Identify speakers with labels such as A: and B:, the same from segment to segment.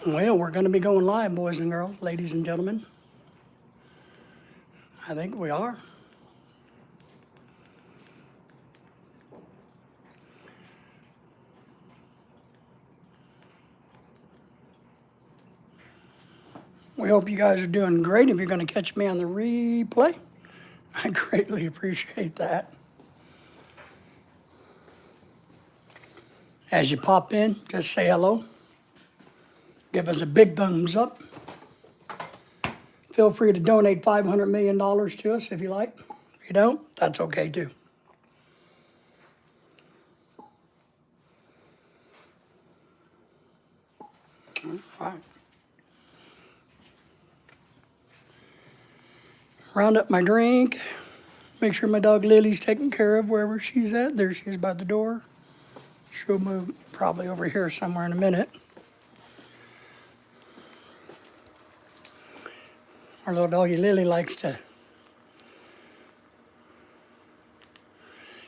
A: Well, we're going to be going live, boys and girls, ladies and gentlemen. I think we are. We hope you guys are doing great. If you're going to catch me on the replay, I greatly appreciate that. As you pop in, just say hello. Give us a big thumbs up. Feel free to donate $500 million to us if you like. If you don't, that's okay too. All right. Round up my drink. Make sure my dog Lily's taken care of wherever she's at. There she is by the door. She'll move probably over here somewhere in a minute. Our little doggy Lily likes to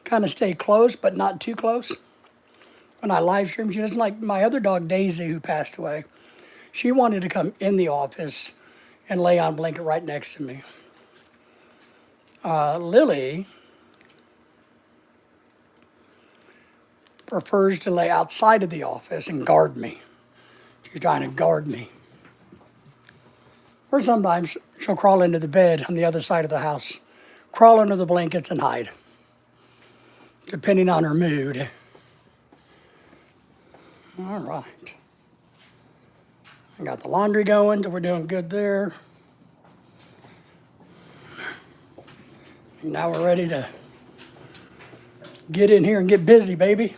A: kind of stay close, but not too close. When I live stream, she doesn't like my other dog Daisy, who passed away. She wanted to come in the office and lay on a blanket right next to me. Lily prefers to lay outside of the office and guard me. She's trying to guard me. Or sometimes she'll crawl into the bed on the other side of the house, crawl under the blankets and hide, depending on her mood. All right. I got the laundry going, so we're doing good there. And now we're ready to get in here and get busy, baby.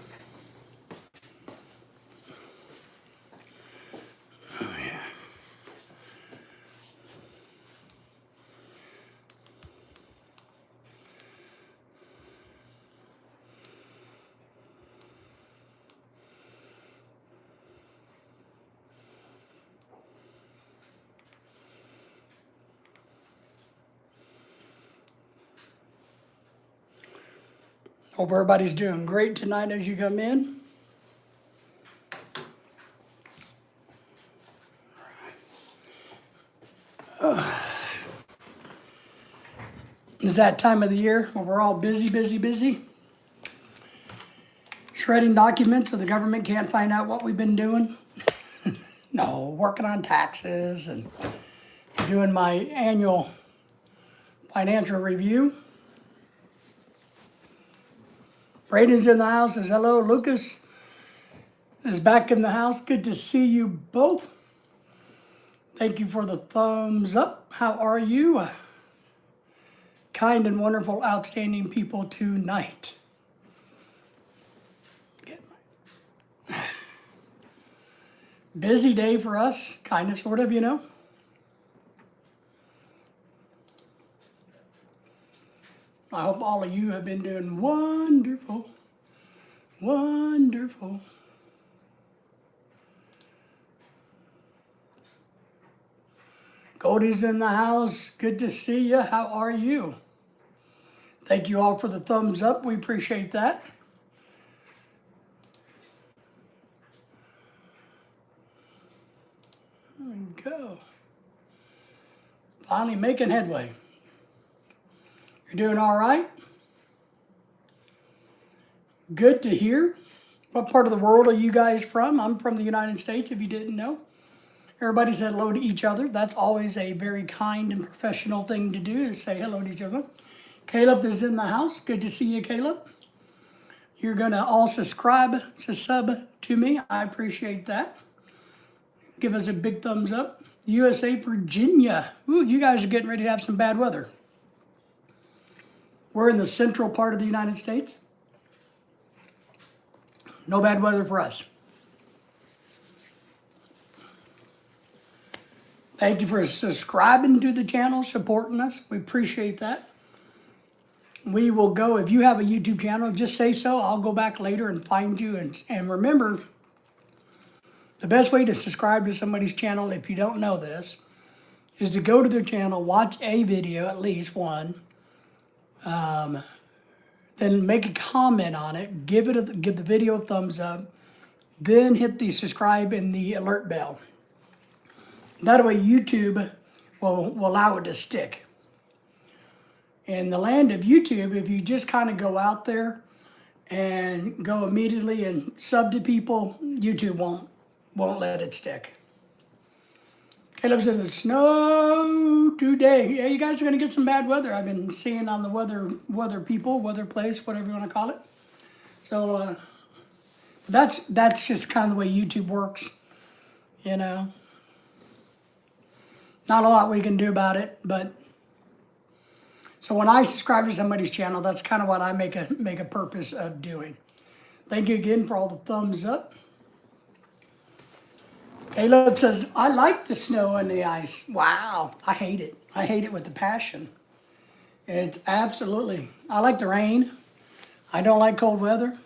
A: Hope everybody's doing great tonight as you come in. It's that time of the year where we're all busy, busy, busy. Shredding documents so the government can't find out what we've been doing. No, working on taxes and doing my annual financial review. Braden's in the house, says hello. Lucas is back in the house. Good to see you both. Thank you for the thumbs up. How are you? Kind and wonderful, outstanding people tonight. Busy day for us, kind of, sort of, you know. I hope all of you have been doing wonderful, wonderful. Cody's in the house. Good to see you. How are you? Thank you all for the thumbs up. We appreciate that. There we go. Finally making headway. You're doing all right? Good to hear. What part of the world are you guys from? I'm from the United States, if you didn't know. Everybody said hello to each other. That's always a very kind and professional thing to do, is say hello to each other. Caleb is in the house. Good to see you, Caleb. You're going to all subscribe to me. I appreciate that. Give us a big thumbs up. USA, Virginia. Ooh, you guys are getting ready to have some bad weather. We're in the central part of the United States. No bad weather for us. Thank you for subscribing to the channel, supporting us. We appreciate that. We will go, if you have a YouTube channel, just say so. I'll go back later and find you. And remember, the best way to subscribe to somebody's channel, if you don't know this, is to go to their channel, watch a video, at least one, then make a comment on it, give the video a thumbs up, then hit the subscribe and the alert bell. That way YouTube will allow it to stick. In the land of YouTube, if you just kind of go out there and go immediately and sub to people, YouTube won't let it stick. Caleb says it's snow today. Yeah, you guys are gonna get some bad weather. I've been seeing on the weather people, weather place, whatever you want to call it. So that's just kind of the way YouTube works, you know. Not a lot we can do about it, but so when I subscribe to somebody's channel, that's kind of what I make a purpose of doing. Thank you again for all the thumbs up. Caleb says, I like the snow and the ice. Wow, I hate it. I hate it with a passion. It's absolutely, I like the rain. I don't like cold weather.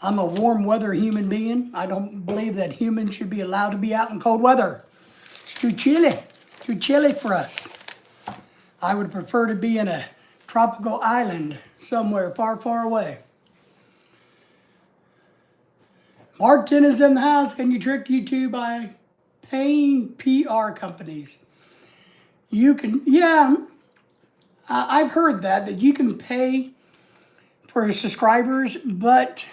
A: I'm a warm weather human being. I don't believe that humans should be allowed to be out in cold weather. It's too chilly for us. I would prefer to be in a tropical island somewhere far, far away. Martin is in the house. Can you trick YouTube by paying PR companies? You can, yeah, I've heard that you can pay for subscribers, but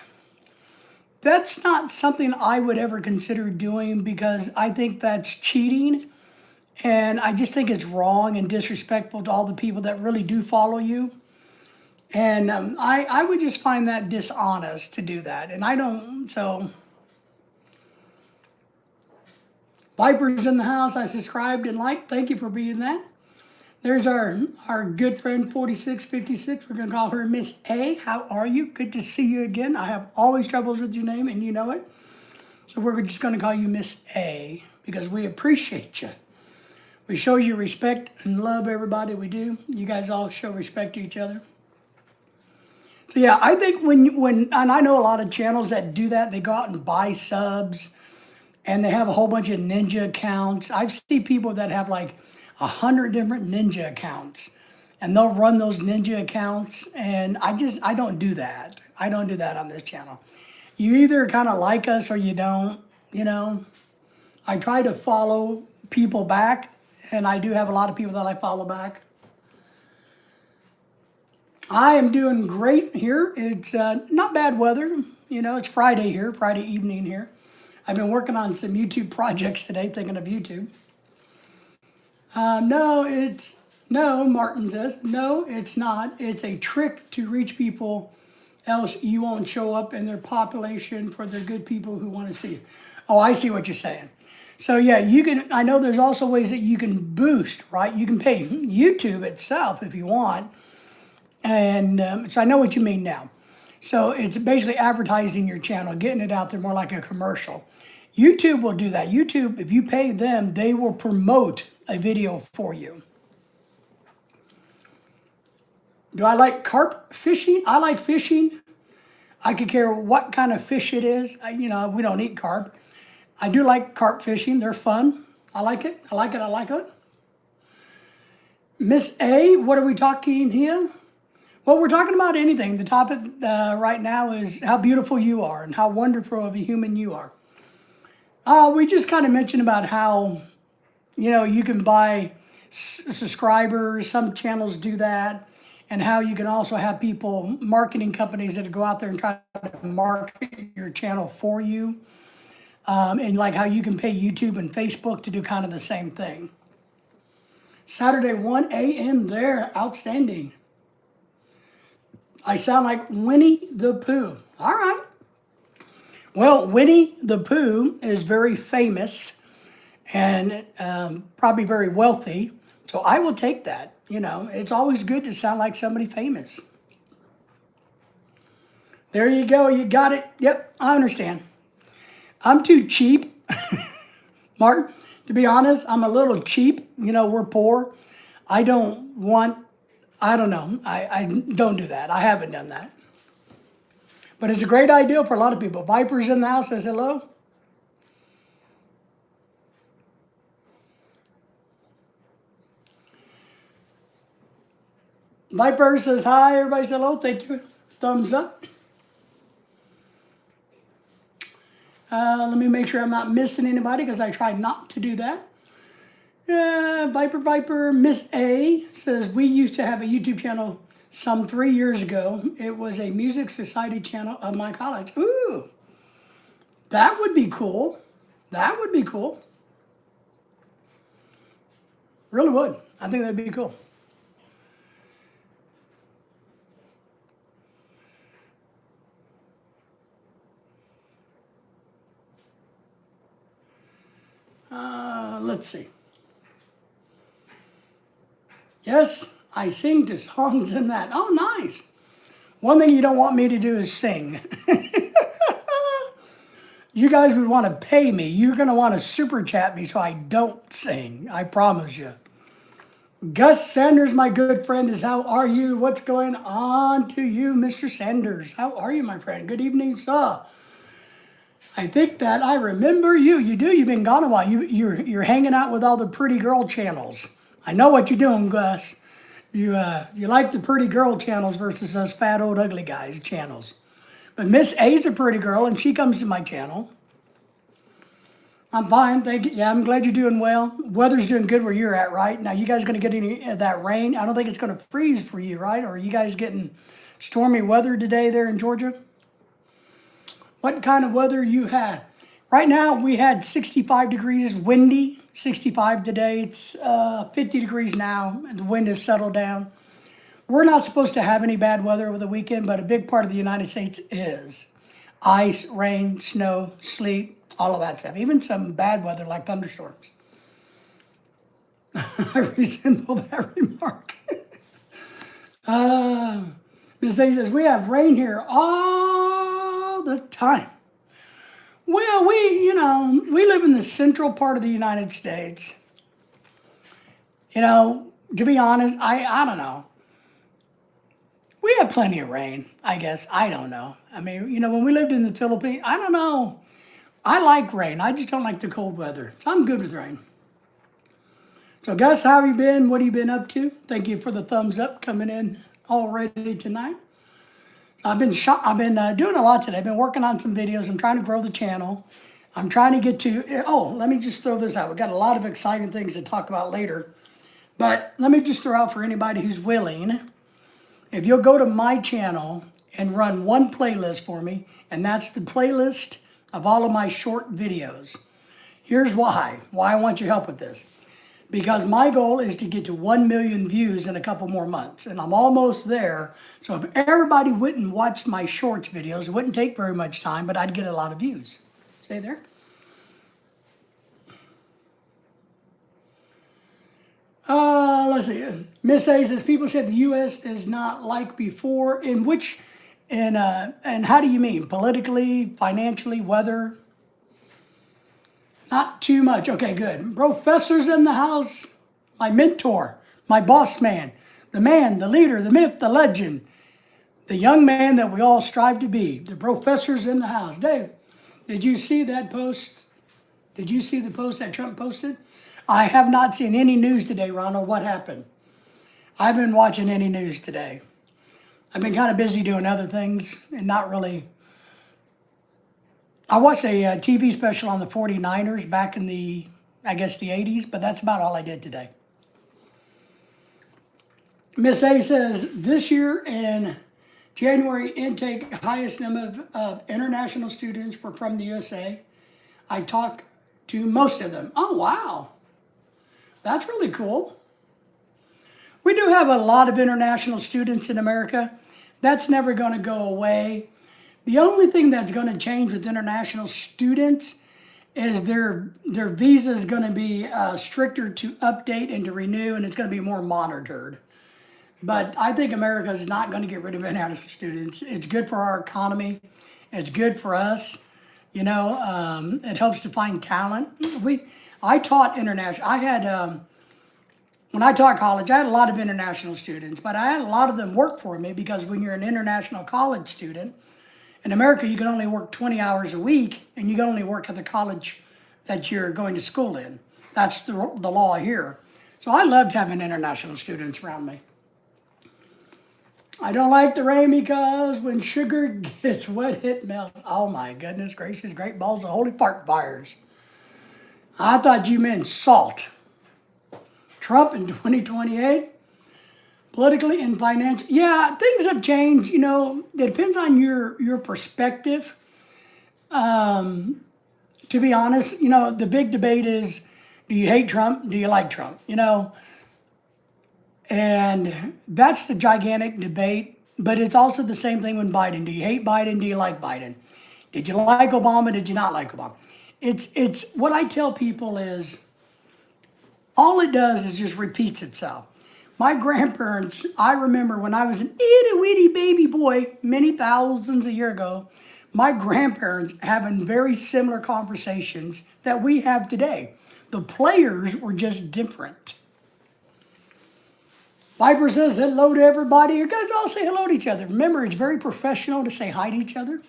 A: that's not something I would ever consider doing because I think that's cheating. And I just think it's wrong and disrespectful to all the people that really do follow you. And I would just find that dishonest to do that. And I don't, so. Viper's in the house. I subscribed and liked. Thank you for being that. There's our good friend 4656. We're going to call her Miss A. How are you? Good to see you again. I have always troubles with your name and you know it. So we're just going to call you Miss A because we appreciate you. We show you respect and love everybody we do. You guys all show respect to each other. So yeah, I think when and I know a lot of channels that do that, they go out and buy subs and they have a whole bunch of ninja accounts. I've seen people that have like 100 different ninja accounts and they'll run those ninja accounts and I don't do that. I don't do that on this channel. You either kind of like us or you don't, you know. I try to follow people back and I do have a lot of people that I follow back. I am doing great here. It's not bad weather. You know, it's Friday here, Friday evening here. I've been working on some YouTube projects today, thinking of YouTube. No, Martin says, no, it's not. It's a trick to reach people, else you won't show up in their population for their good people who want to see you. Oh, I see what you're saying. So yeah, you can, I know there's also ways that you can boost, right? You can pay YouTube itself if you want. And so I know what you mean now. So it's basically advertising your channel, getting it out there more like a commercial. YouTube will do that. YouTube, if you pay them, they will promote a video for you. Do I like carp fishing? I like fishing. I could care what kind of fish it is. You know, we don't eat carp. I do like carp fishing. They're fun. I like it. I like it. I like it. Miss A, what are we talking here? Well, we're talking about anything. The topic right now is how beautiful you are and how wonderful of a human you are. We just kind of mentioned about how, you know, you can buy subscribers. Some channels do that. And how you can also have people, marketing companies that go out there and try to market your channel for you. And like how you can pay YouTube and Facebook to do kind of the same thing. Saturday, 1 a.m. there. Outstanding. I sound like Winnie the Pooh. All right. Well, Winnie the Pooh is very famous and probably very wealthy. So I will take that. You know, it's always good to sound like somebody famous. There you go. You got it. Yep, I understand. I'm too cheap. Martin, to be honest, I'm a little cheap. You know, we're poor. I don't know. I don't do that. I haven't done that. But it's a great idea for a lot of people. Viper's in the house, says hello. Viper says hi. Everybody says hello. Thank you. Thumbs up. Let me make sure I'm not missing anybody because I try not to do that. Viper, Miss A says, we used to have a YouTube channel some 3 years ago. It was a music society channel of my college. Ooh, that would be cool. That would be cool. Really would. I think that'd be cool. Let's see. Yes, I sing to songs in that. Oh, nice. One thing you don't want me to do is sing. You guys would want to pay me. You're going to want to super chat me so I don't sing. I promise you. Gus Sanders, my good friend, is how are you? What's going on to you, Mr. Sanders? How are you, my friend? Good evening, sir. I think that I remember you. You do. You've been gone a while. You're hanging out with all the pretty girl channels. I know what you're doing, Gus. You like the pretty girl channels versus us fat old ugly guys channels. But Miss A's a pretty girl, and she comes to my channel. I'm fine, thank you. Yeah, I'm glad you're doing well. Weather's doing good where you're at, right? Now, you guys going to get any of that rain? I don't think it's going to freeze for you, right? Or are you guys getting stormy weather today there in Georgia? What kind of weather you had? Right now, we had 65 degrees, windy, 65 today. It's 50 degrees now, and the wind has settled down. We're not supposed to have any bad weather over the weekend, but a big part of the United States is. Ice, rain, snow, sleet, all of that stuff. Even some bad weather like thunderstorms. I resemble that remark. Ms. A says, we have rain here all the time. Well, we live in the central part of the United States. To be honest, I don't know. We have plenty of rain, I guess. I don't know. I mean, when we lived in the Philippines, I don't know. I like rain. I just don't like the cold weather. So I'm good with rain. So Gus, how have you been? What have you been up to? Thank you for the thumbs up coming in already tonight. I've been doing a lot today. I've been working on some videos. I'm trying to grow the channel. I'm trying to get to, let me just throw this out. We've got a lot of exciting things to talk about later. But let me just throw out for anybody who's willing, if you'll go to my channel and run one playlist for me, and that's the playlist of all of my short videos. Here's why I want your help with this. Because my goal is to get to 1 million views in a couple more months, and I'm almost there. So if everybody went and watched my shorts videos, it wouldn't take very much time, but I'd get a lot of views. Stay there. Let's see. Miss A says, people said the U.S. is not like before. And how do you mean? Politically, financially, weather? Not too much. Okay, good. Professor's in the house. My mentor, my boss man, the leader, the myth, the legend, the young man that we all strive to be. The professor's in the house. Dave, did you see that post? Did you see the post that Trump posted? I have not seen any news today, Ronald. What happened? I haven't been watching any news today. I've been kind of busy doing other things and not really. I watched a TV special on the 49ers back in the 80s, but that's about all I did today. Miss A says, this year in January intake, highest number of international students were from the USA. I talked to most of them. Oh, wow. That's really cool. We do have a lot of international students in America. That's never going to go away. The only thing that's going to change with international students is their visa is going to be stricter to update and to renew, and it's going to be more monitored. But I think America is not going to get rid of international students. It's good for our economy. It's good for us. It helps to find talent. I taught international. When I taught college, I had a lot of international students, but I had a lot of them work for me because when you're an international college student, in America, you can only work 20 hours a week, and you can only work at the college that you're going to school in. That's the law here. So I loved having international students around me. I don't like the rain because when sugar gets wet, it melts. Oh my goodness gracious, great balls of holy fart fires. I thought you meant salt. Trump in 2028, politically and financially. Yeah, things have changed. It depends on your perspective. To be honest, the big debate is, do you hate Trump? Do you like Trump? And that's the gigantic debate. But it's also the same thing with Biden. Do you hate Biden? Do you like Biden? Did you like Obama? Did you not like Obama? It's what I tell people is all it does is just repeats itself. My grandparents, I remember when I was an itty bitty baby boy many thousands of years ago, my grandparents having very similar conversations that we have today. The players were just different. Viper says hello to everybody. You guys all say hello to each other. Remember, it's very professional to say hi to each other.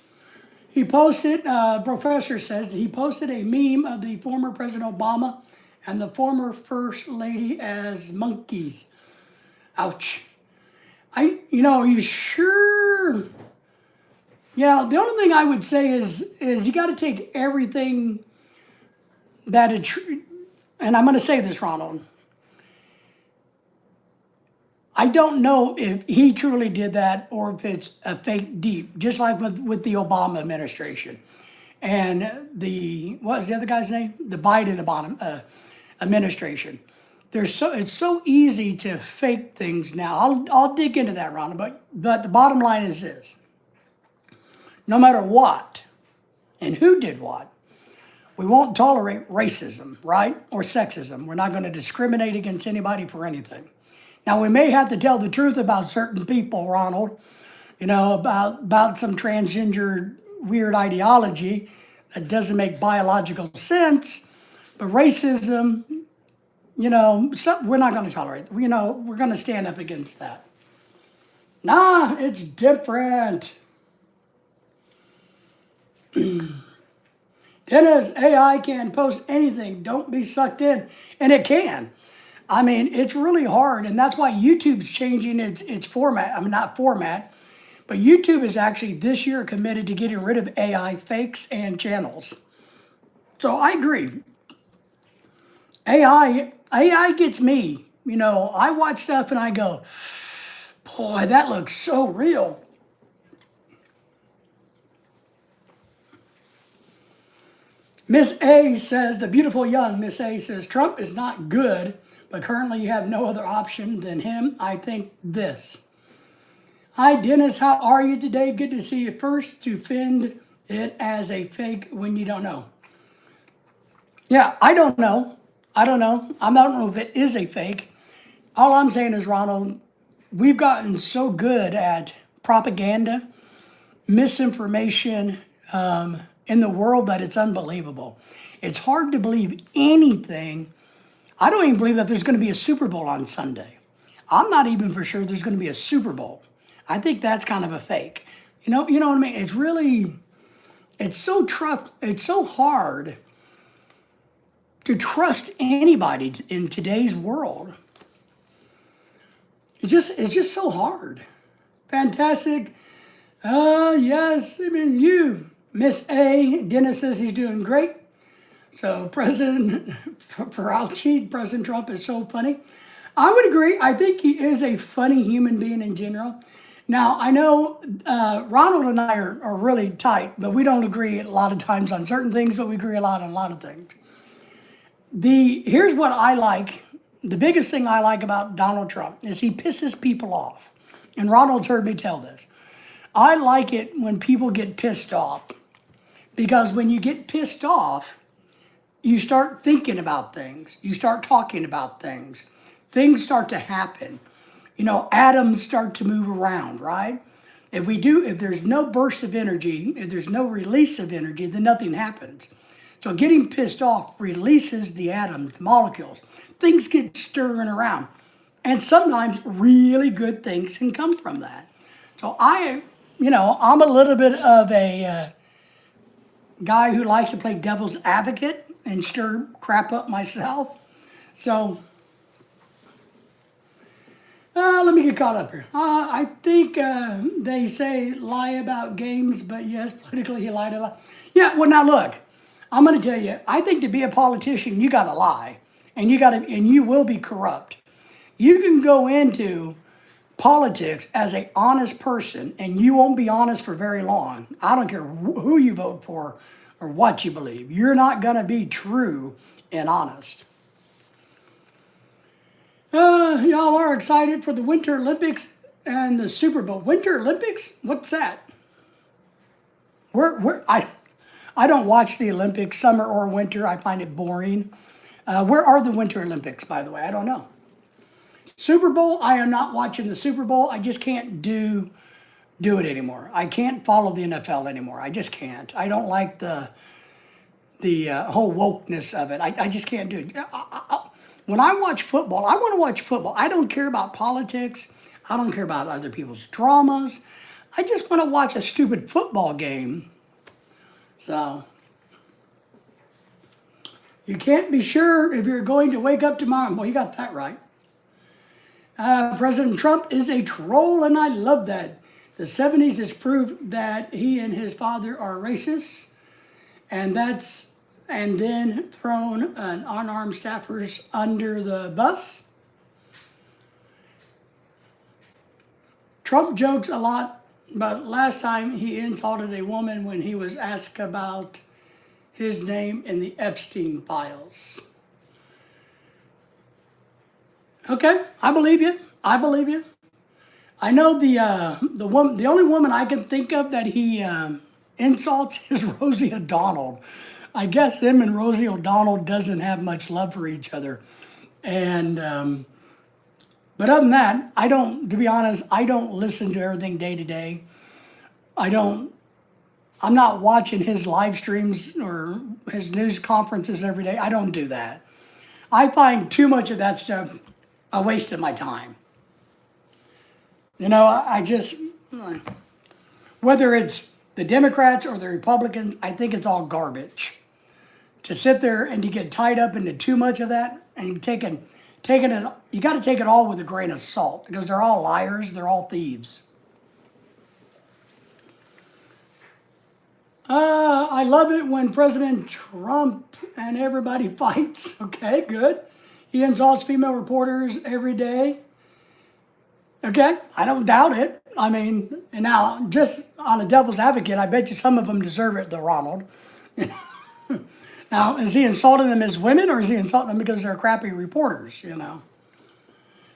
A: He posted, Professor says, that he posted a meme of the former President Obama and the former First Lady as monkeys. Ouch. You sure? Yeah, the only thing I would say is you got to take everything that and I'm going to say this, Ronald. I don't know if he truly did that or if it's a fake deep, just like with the Obama administration and what was the other guy's name? The Biden administration. It's so easy to fake things now. I'll dig into that, Ron, but the bottom line is this. No matter what and who did what, we won't tolerate racism, right? Or sexism. We're not going to discriminate against anybody for anything. Now, we may have to tell the truth about certain people, Ronald, about some transgender weird ideology that doesn't make biological sense, but racism, we're not going to tolerate. We're going to stand up against that. Nah, it's different. Dennis, AI can post anything. Don't be sucked in. And it can. I mean, it's really hard. And that's why YouTube's changing its format. I mean, not format, but YouTube is actually this year committed to getting rid of AI fakes and channels. So I agree. AI gets me. I watch stuff and I go, boy, that looks so real. Miss A says, the beautiful young Miss A says, Trump is not good, but currently you have no other option than him. I think this. Hi, Dennis. How are you today? Good to see you. First, to defend it as a fake when you don't know. Yeah, I don't know. I don't know if it is a fake. All I'm saying is, Ronald, we've gotten so good at propaganda, misinformation in the world that it's unbelievable. It's hard to believe anything. I don't even believe that there's going to be a Super Bowl on Sunday. I'm not even for sure there's going to be a Super Bowl. I think that's kind of a fake. You know what I mean? It's so hard to trust anybody in today's world. It's just so hard. Fantastic. Yes, I mean, Miss A, Dennis says he's doing great. So President Trump is so funny. I would agree. I think he is a funny human being in general. Now, I know Ronald and I are really tight, but we don't agree a lot of times on certain things, but we agree a lot on a lot of things. Here's what I like. The biggest thing I like about Donald Trump is he pisses people off. And Ronald's heard me tell this. I like it when people get pissed off. Because when you get pissed off, you start thinking about things. You start talking about things. Things start to happen. Atoms start to move around, right? If there's no burst of energy, if there's no release of energy, then nothing happens. So getting pissed off releases the atoms, the molecules. Things get stirring around. And sometimes really good things can come from that. So I'm a little bit of a guy who likes to play devil's advocate and stir crap up myself. So Let me get caught up here. I think they say lie about games, but yes, politically he lied a lot. Yeah, well now look, I'm going to tell you. I think to be a politician, you got to lie, and you will be corrupt. You can go into politics as a honest person, and you won't be honest for very long. I don't care who you vote for or what you believe. You're not going to be true and honest. Y'all are excited for the Winter Olympics and the Super Bowl. Winter Olympics? What's that? I don't watch the Olympics, summer or winter. I find it boring. Where are the Winter Olympics, by the way? I don't know. Super Bowl, I am not watching the Super Bowl. I just can't do it anymore. I can't follow the NFL anymore. I just can't. I don't like the whole wokeness of it. I just can't do it. When I watch football, I want to watch football. I don't care about politics. I don't care about other people's dramas. I just want to watch a stupid football game. So, you can't be sure if you're going to wake up tomorrow. Well, you got that right. President Trump is a troll, and I love that. The 70s has proved that he and his father are racist, and then thrown an unarmed staffers under the bus. Trump jokes a lot, but last time he insulted a woman when he was asked about his name in the Epstein files. Okay, I believe you. I believe you. I know the only woman I can think of that he insults is Rosie O'Donnell. I guess him and Rosie O'Donnell doesn't have much love for each other, and but other than that, I don't. To be honest, I don't listen to everything day to day. I don't. I'm not watching his live streams or his news conferences every day. I don't do that. I find too much of that stuff a waste of my time. You know, I just, whether it's the Democrats or the Republicans, I think it's all garbage. To sit there and to get tied up into too much of that and taking it, you got to take it all with a grain of salt because they're all liars, they're all thieves. I love it when President Trump and everybody fights. Okay, good. He insults female reporters every day. Okay, I don't doubt it. I mean, and now just on a devil's advocate, I bet you some of them deserve it, the Ronald. Now, is he insulting them as women or is he insulting them because they're crappy reporters, you know?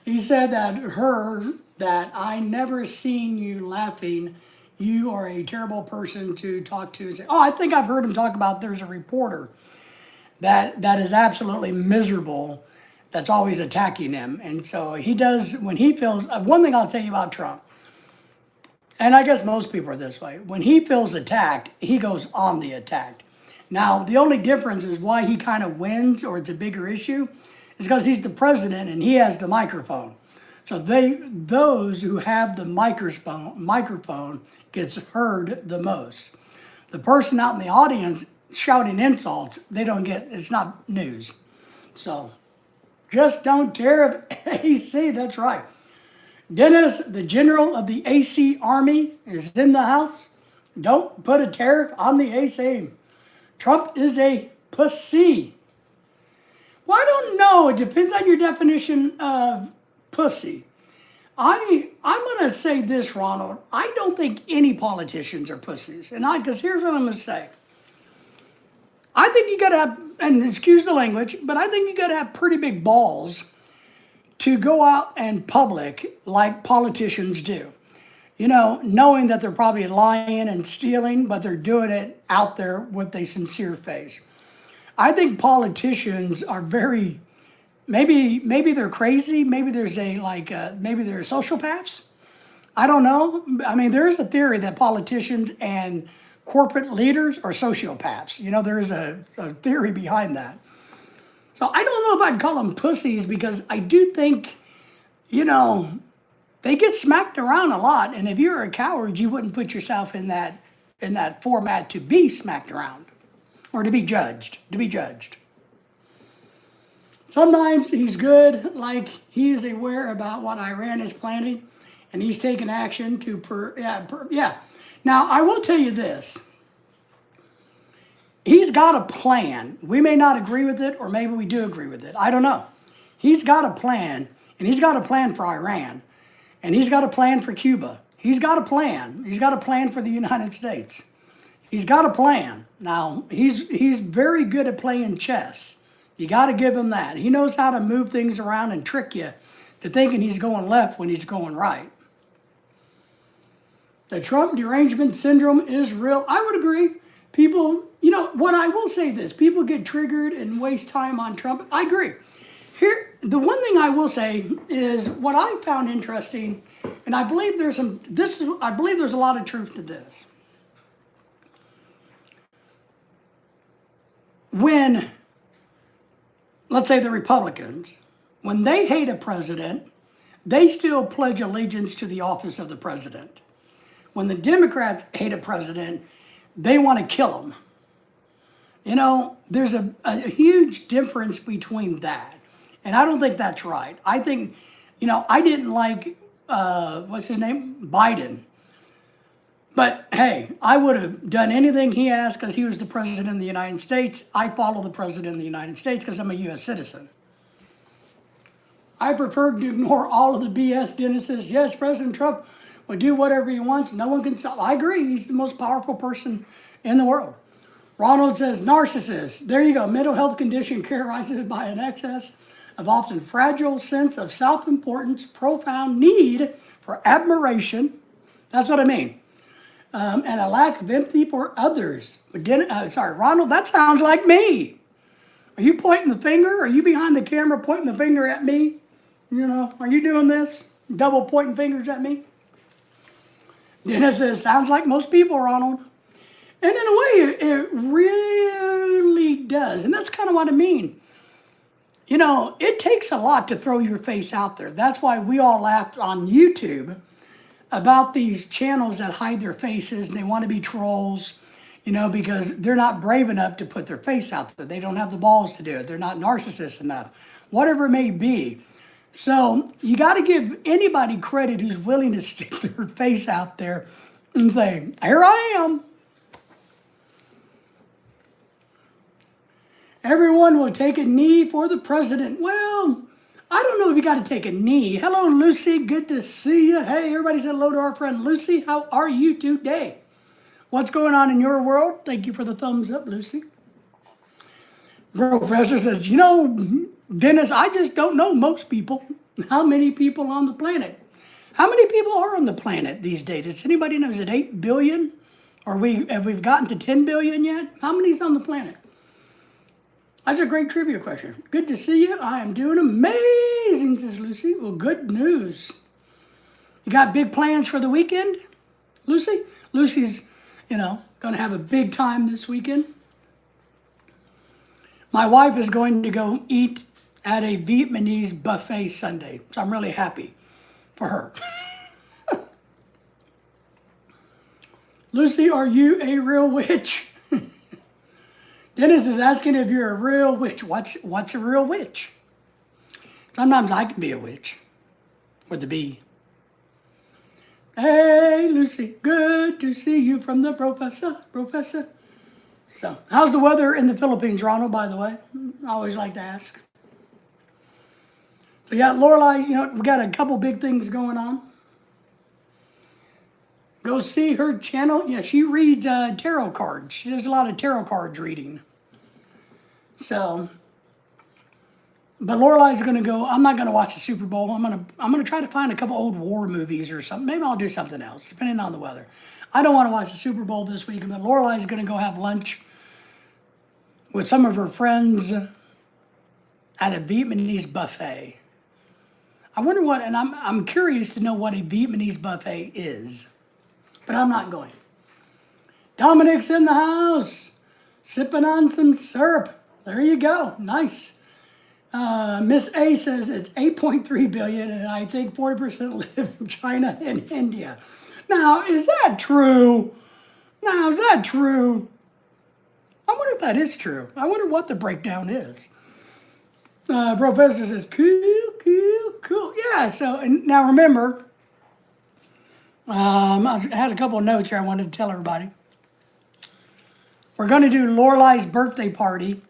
A: He said that I never seen you laughing. You are a terrible person to talk to. And say, oh, I think I've heard him talk about there's a reporter that is absolutely miserable that's always attacking him. And so he does, when he feels, one thing I'll tell you about Trump, and I guess most people are this way, when he feels attacked, he goes on the attack. Now, the only difference is why he kind of wins or it's a bigger issue is because he's the president and he has the microphone. So those who have the microphone gets heard the most. The person out in the audience shouting insults, they don't get, it's not news. So just don't tear of AC, that's right. Dennis, the general of the AC Army, is in the house. Don't put a tariff on the AC. Trump is a pussy. Well, I don't know. It depends on your definition of pussy. I'm going to say this, Ronald. I don't think any politicians are pussies. And because here's what I'm going to say. I think you got to have, and excuse the language, but I think you got to have pretty big balls to go out in public like politicians do. You know, knowing that they're probably lying and stealing, but they're doing it out there with a sincere face. I think politicians are very, maybe they're crazy. Maybe there's maybe they're sociopaths. I don't know. I mean, there's a theory that politicians and corporate leaders are sociopaths. You know, there's a theory behind that. So I don't know if I'd call them pussies because I do think, you know, they get smacked around a lot. And if you're a coward, you wouldn't put yourself in that format to be smacked around or to be judged. Sometimes he's good, like he is aware about what Iran is planning, and he's taking action to yeah. Now I will tell you this: he's got a plan. We may not agree with it, or maybe we do agree with it. I don't know. He's got a plan, and he's got a plan for Iran, and he's got a plan for Cuba. He's got a plan. He's got a plan for the United States. He's got a plan. Now he's very good at playing chess. You got to give him that. He knows how to move things around and trick you to thinking he's going left when he's going right. The Trump derangement syndrome is real. I would agree. People, what I will say this, people get triggered and waste time on Trump. I agree. Here, the one thing I will say is what I found interesting, and I believe there's a lot of truth to this. When, let's say the Republicans, when they hate a president, they still pledge allegiance to the office of the president. When the Democrats hate a president, they want to kill him. There's a huge difference between that. And I don't think that's right. I think, I didn't like, what's his name? Biden. But hey, I would have done anything he asked because he was the president of the United States. I follow the president of the United States because I'm a U.S. citizen. I prefer to ignore all of the BS. Dennis says, yes, President Trump will do whatever he wants. No one can stop. I agree. He's the most powerful person in the world. Ronald says, narcissist. There you go. Mental health condition characterized by an excess of often fragile sense of self-importance, profound need for admiration. That's what I mean. And a lack of empathy for others. Ronald, that sounds like me. Are you pointing the finger? Are you behind the camera pointing the finger at me? Are you doing this? Double pointing fingers at me? Dennis says, sounds like most people, Ronald. And in a way, it really does. And that's kind of what I mean. It takes a lot to throw your face out there. That's why we all laughed on YouTube about these channels that hide their faces and they want to be trolls, because they're not brave enough to put their face out there. They don't have the balls to do it. They're not narcissists enough, whatever it may be. So you got to give anybody credit who's willing to stick their face out there and say, here I am. Everyone will take a knee for the president. Well, I don't know if you got to take a knee. Hello, Lucy. Good to see you. Hey, everybody said hello to our friend Lucy. How are you today? What's going on in your world? Thank you for the thumbs up, Lucy. Professor says, Dennis, I just don't know most people. How many people on the planet? How many people are on the planet these days? Does anybody know? Is it 8 billion? Or have we gotten to 10 billion yet? How many's on the planet? That's a great trivia question. Good to see you. I am doing amazing, says Lucy. Well, good news. You got big plans for the weekend, Lucy? Lucy's, going to have a big time this weekend. My wife is going to go eat at a Vietnamese buffet Sunday, so I'm really happy for her. Lucy, are you a real witch? Dennis is asking if you're a real witch. What's a real witch? Sometimes I can be a witch with a B. Hey, Lucy, good to see you from the professor. So, how's the weather in the Philippines, Ronald, by the way? I always like to ask. So, yeah, Lorelai, we got a couple big things going on. Go see her channel. Yeah, she reads tarot cards. She does a lot of tarot cards reading. So, but Lorelai's going to go. I'm not going to watch the Super Bowl. I'm going to try to find a couple old war movies or something. Maybe I'll do something else, depending on the weather. I don't want to watch the Super Bowl this week, but Lorelai's going to go have lunch with some of her friends at a Vietnamese buffet. I wonder what, and I'm curious to know what a Vietnamese buffet is, but I'm not going. Dominic's in the house, sipping on some syrup. There you go. Nice. Miss A says it's 8.3 billion, and I think 40% live in China and India. Now, is that true? I wonder if that is true. I wonder what the breakdown is. Professor says, cool, cool, cool. Yeah, so and now remember, I had a couple of notes here I wanted to tell everybody. We're going to do Lorelai's birthday party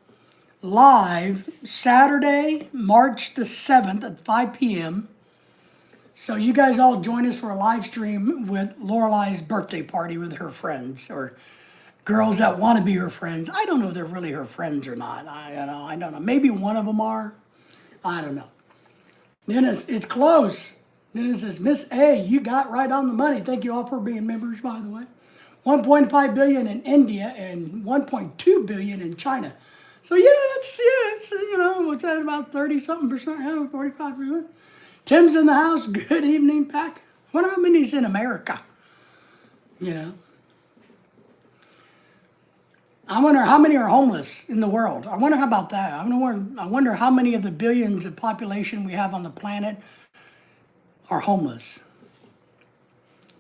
A: live Saturday, March the 7th at 5 p.m. So you guys all join us for a live stream with Lorelai's birthday party with her friends or girls that want to be her friends. I don't know if they're really her friends or not. I don't know. Maybe one of them are. I don't know. Then it's close. Then it says, Miss A, you got right on the money. Thank you all for being members, by the way. 1.5 billion in India and 1.2 billion in China. So it's what's that, about 30-something%, 45%. Tim's in the house. Good evening, Pack. I wonder how many's in America. I wonder how many are homeless in the world. I wonder how about that. I wonder how many of the billions of population we have on the planet are homeless.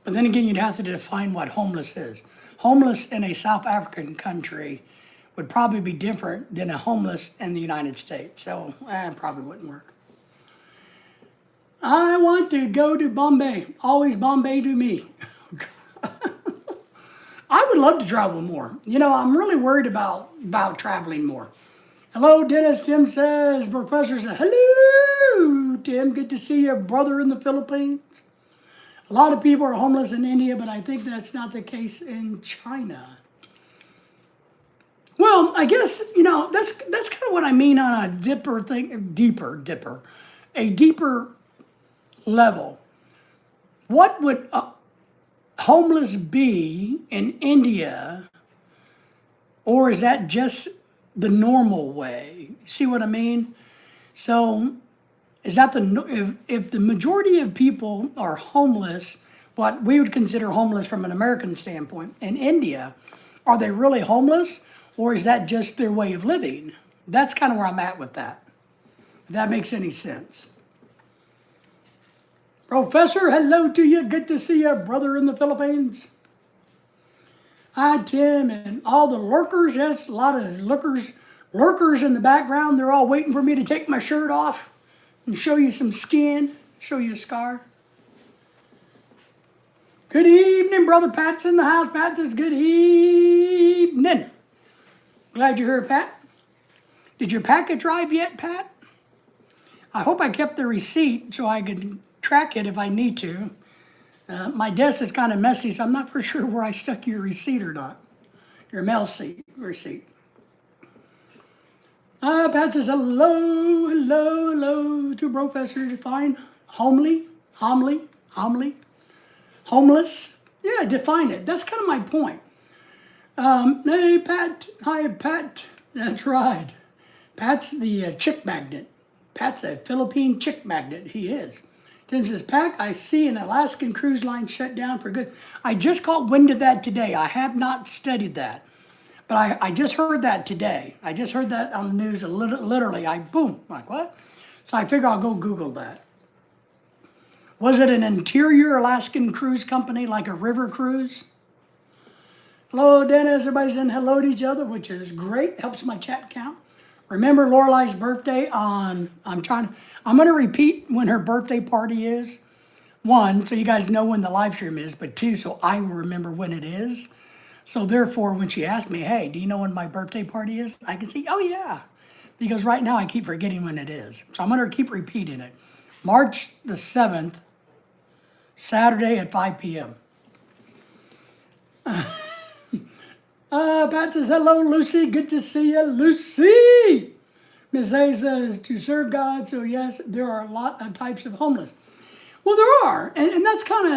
A: But then again, you'd have to define what homeless is. Homeless in a South African country would probably be different than a homeless in the United States. So it probably wouldn't work. I want to go to Bombay. Always Bombay to me. I would love to travel more. I'm really worried about traveling more. Hello, Dennis. Tim says, Professor says, hello, Tim. Good to see your brother in the Philippines. A lot of people are homeless in India, but I think that's not the case in China. Well, I guess, that's kind of what I mean on a deeper level. What would homeless be in India, or is that just the normal way? See what I mean? So is that if the majority of people are homeless, what we would consider homeless from an American standpoint, in India, are they really homeless, or is that just their way of living? That's kind of where I'm at with that. If that makes any sense. Professor, hello to you. Good to see you, brother in the Philippines. Hi, Tim, and all the lurkers. Yes, a lot of lurkers in the background. They're all waiting for me to take my shirt off and show you some skin, show you a scar. Good evening, brother Pat's in the house. Pat says, good evening. Glad you're here, Pat. Did your package arrive yet, Pat? I hope I kept the receipt so I could track it if I need to. My desk is kind of messy, so I'm not for sure where I stuck your receipt or not. Your mail receipt. Pat says, hello to Professor. Define homely, homeless. Yeah, define it. That's kind of my point. Hey, Pat. Hi, Pat. That's right. Pat's the chick magnet. Pat's a Philippine chick magnet. He is. Tim says, Pack, I see an Alaskan cruise line shut down for good. I just caught wind of that today. I have not studied that. But I just heard that today. I just heard that on the news. Literally, boom, like what? So I figure I'll go Google that. Was it an interior Alaskan cruise company like a river cruise? Hello, Dennis. Everybody's saying hello to each other, which is great. Helps my chat count. Remember Lorelai's birthday I'm going to repeat when her birthday party is. One, so you guys know when the live stream is, but two, so I will remember when it is. So therefore, when she asked me, hey, do you know when my birthday party is? I can say, oh yeah. Because right now I keep forgetting when it is. So I'm going to keep repeating it. March the 7th, Saturday at 5 p.m. Pat says, hello, Lucy. Good to see you, Lucy. Ms. A says, to serve God. So yes, there are a lot of types of homeless. Well, there are. And that's kind of,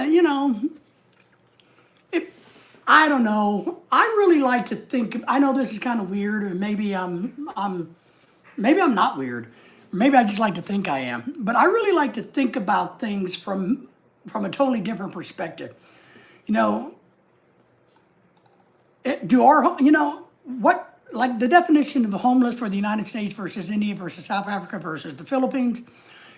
A: I don't know. I really like to think, I know this is kind of weird, or maybe I'm not weird. Maybe I just like to think I am. But I really like to think about things from a totally different perspective. Like the definition of a homeless for the United States versus India versus South Africa versus the Philippines,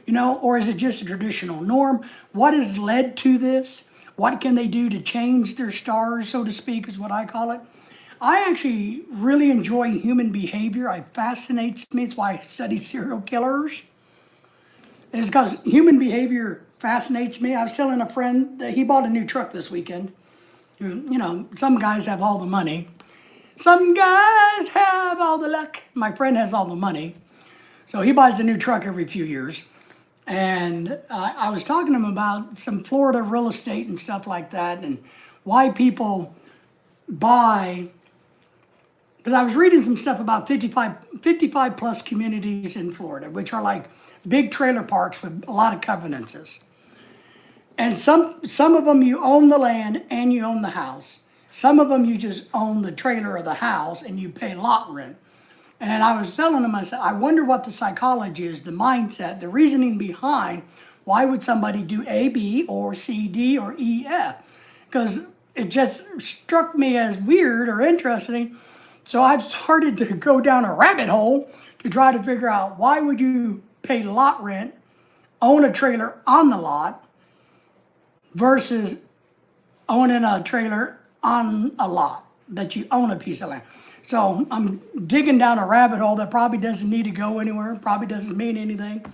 A: or is it just a traditional norm? What has led to this? What can they do to change their stars, so to speak, is what I call it. I actually really enjoy human behavior. It fascinates me. It's why I study serial killers. It's because human behavior fascinates me. I was telling a friend that he bought a new truck this weekend. You know, some guys have all the money. Some guys have all the luck. My friend has all the money. So he buys a new truck every few years. And I was talking to him about some Florida real estate and stuff like that and why people buy. Because I was reading some stuff about 55 plus communities in Florida, which are like big trailer parks with a lot of covenances. And some of them you own the land and you own the house. Some of them you just own the trailer or the house and you pay lot rent. And I was telling him, I said, I wonder what the psychology is, the mindset, the reasoning behind why would somebody do A, B, or C, D, or E, F? Because it just struck me as weird or interesting. So I've started to go down a rabbit hole to try to figure out why would you pay lot rent, own a trailer on the lot, versus owning a trailer on a lot that you own a piece of land. So I'm digging down a rabbit hole that probably doesn't need to go anywhere, probably doesn't mean anything.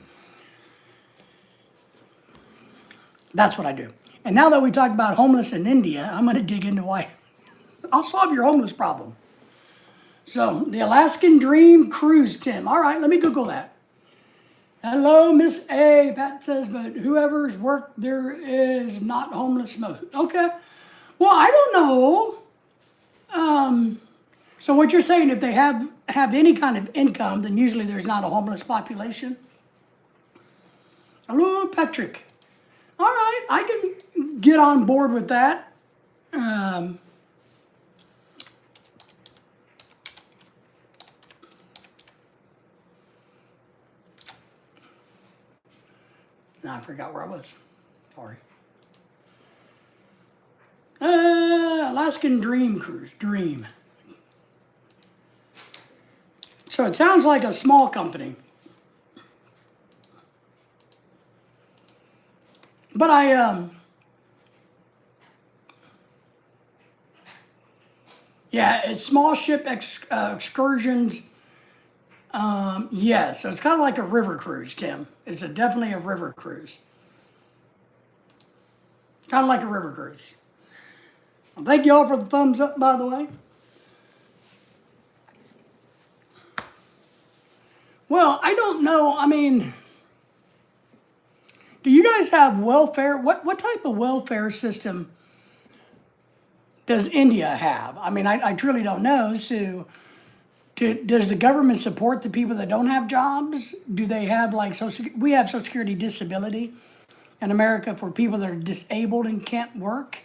A: That's what I do. And now that we talked about homeless in India, I'm going to dig into why. I'll solve your homeless problem. So the Alaskan Dream Cruise, Tim. All right, let me Google that. Hello, Miss A. Pat says, but whoever's work there is not homeless most. Okay. Well, I don't know. So what you're saying, if they have any kind of income, then usually there's not a homeless population? Hello, Patrick. All right, I can get on board with that. I forgot where I was. Sorry. Alaskan Dream Cruise. Dream. So it sounds like a small company. But yeah, it's small ship excursions. Yeah, so it's kind of like a river cruise, Tim. It's definitely a river cruise. Kind of like a river cruise. Well, thank you all for the thumbs up, by the way. Well, I don't know. I mean, do you guys have welfare? What type of welfare system does India have? I mean, I truly don't know. So, does the government support the people that don't have jobs? Do they have like we have Social Security disability in America for people that are disabled and can't work?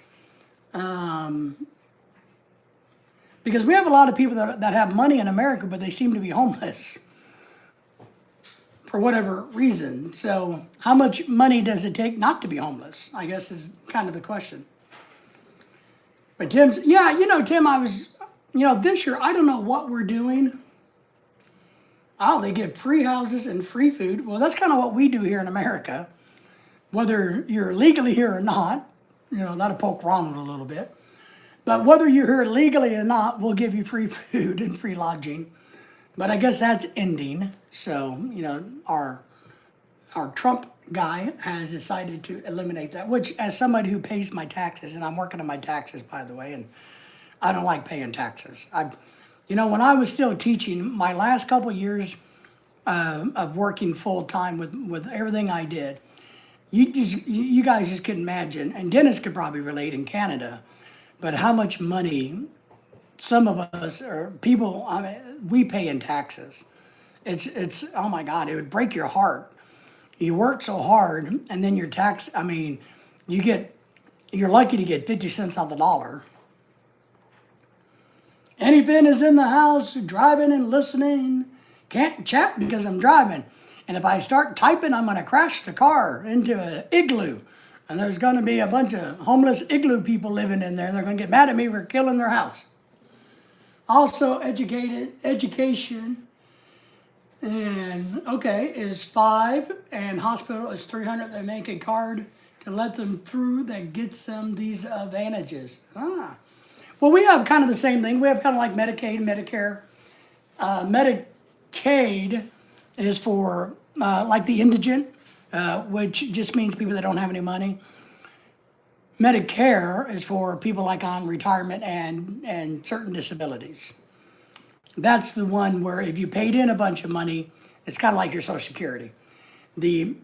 A: Because we have a lot of people that have money in America, but they seem to be homeless for whatever reason. So how much money does it take not to be homeless, I guess is kind of the question. But Tim, I was, this year, I don't know what we're doing. Oh, they get free houses and free food. Well, that's kind of what we do here in America. Whether you're legally here or not, that'll poke Ronald a little bit. But whether you're here legally or not, we'll give you free food and free lodging. But I guess that's ending. So, our Trump guy has decided to eliminate that, which as somebody who pays my taxes, and I'm working on my taxes, by the way, and I don't like paying taxes. When I was still teaching, my last couple of years of working full time with everything I did, you guys just couldn't imagine, and Dennis could probably relate in Canada, but how much money some of us or people, we pay in taxes. It's oh my God, it would break your heart. You work so hard, and then your tax. You're lucky to get 50 cents on the dollar. Any Finn is in the house, driving and listening. Can't chat because I'm driving. And if I start typing, I'm going to crash the car into an igloo. And there's going to be a bunch of homeless igloo people living in there. They're going to get mad at me for killing their house. Also, education. And is 5, and hospital is 300. They make a card to let them through that gets them these advantages. Well, we have kind of the same thing. We have kind of like Medicaid, Medicare. Medicaid is for like the indigent, which just means people that don't have any money. Medicare is for people like on retirement and certain disabilities. That's the one where if you paid in a bunch of money, it's kind of like your Social Security. The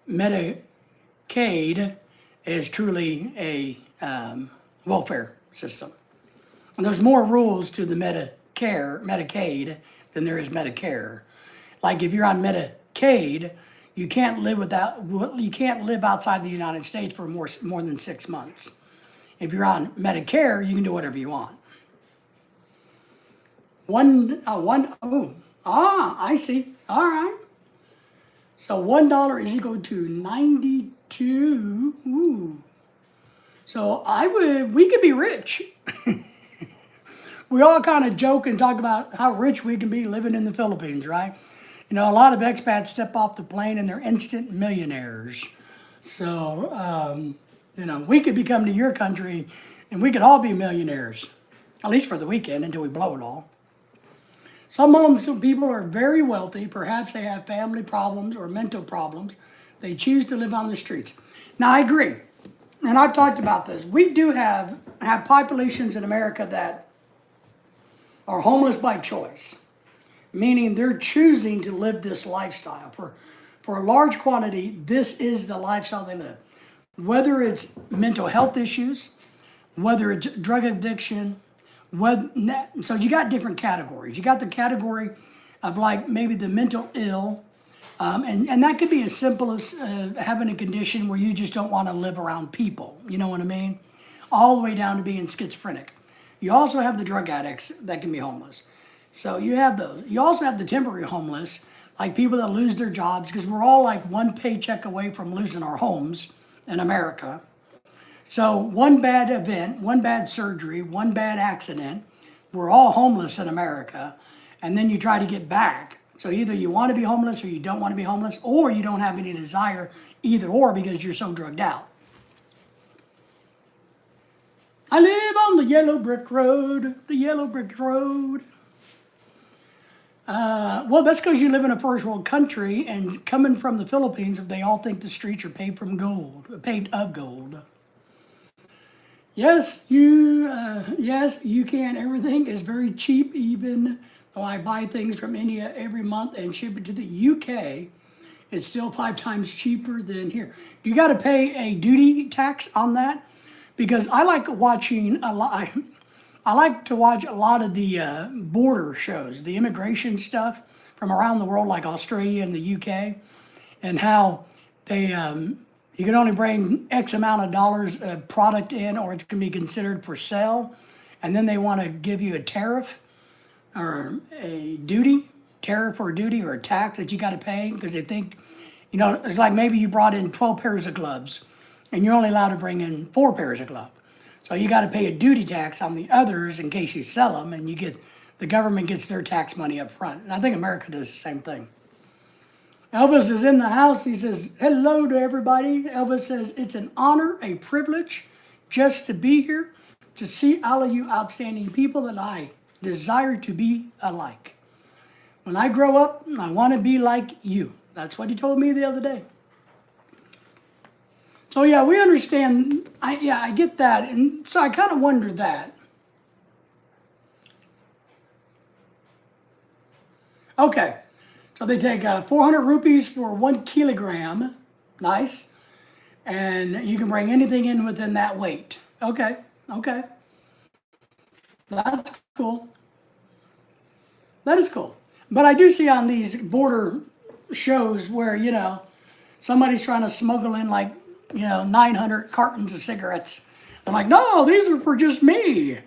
A: Medicaid is truly a welfare system. And there's more rules to the Medicaid than there is Medicare. Like if you're on Medicaid, you can't live outside the United States for more than 6 months. If you're on Medicare, you can do whatever you want. I see. All right. So $1 is equal to 92. Ooh. So we could be rich. We all kind of joke and talk about how rich we can be living in the Philippines, right? You know, a lot of expats step off the plane and they're instant millionaires. So, we could come to your country and we could all be millionaires, at least for the weekend until we blow it all. Some people are very wealthy. Perhaps they have family problems or mental problems. They choose to live on the streets. Now, I agree. And I've talked about this. We do have populations in America that are homeless by choice, meaning they're choosing to live this lifestyle. For a large quantity, this is the lifestyle they live. Whether it's mental health issues, whether it's drug addiction, so you got different categories. You got the category of like maybe the mental ill, and that could be as simple as having a condition where you just don't want to live around people, you know what I mean? All the way down to being schizophrenic. You also have the drug addicts that can be homeless. So you have those. You also have the temporary homeless, like people that lose their jobs, because we're all like one paycheck away from losing our homes in America. So one bad event, one bad surgery, one bad accident, we're all homeless in America. And then you try to get back. So either you want to be homeless or you don't want to be homeless, or you don't have any desire either or because you're so drugged out. I live on the yellow brick road, the yellow brick road. Well, that's because you live in a first world country, and coming from the Philippines, if they all think the streets are paved of gold. Yes, you can. Everything is very cheap, even though I buy things from India every month and ship it to the UK. It's still 5 times cheaper than here. You got to pay a duty tax on that, because I like watching a lot. I like to watch a lot of the border shows, the immigration stuff from around the world, like Australia and the UK, and how they you can only bring X amount of dollars of product in, or it's going to be considered for sale, and then they want to give you a tariff or a duty, tariff or a duty or a tax that you got to pay, because they think, it's like maybe you brought in 12 pairs of gloves, and you're only allowed to bring in 4 pairs of gloves. So you got to pay a duty tax on the others in case you sell them, and the government gets their tax money up front. And I think America does the same thing. Elvis is in the house. He says, hello to everybody. Elvis says, it's an honor, a privilege just to be here, to see all of you outstanding people that I desire to be alike. When I grow up, I want to be like you. That's what he told me the other day. So yeah, we understand. I get that. And so I kind of wonder that. Okay. So they take 400 rupees for 1 kilogram. Nice. And you can bring anything in within that weight. Okay. That's cool. That is cool. But I do see on these border shows where, somebody's trying to smuggle in 900 cartons of cigarettes. I'm like, no, these are for just me.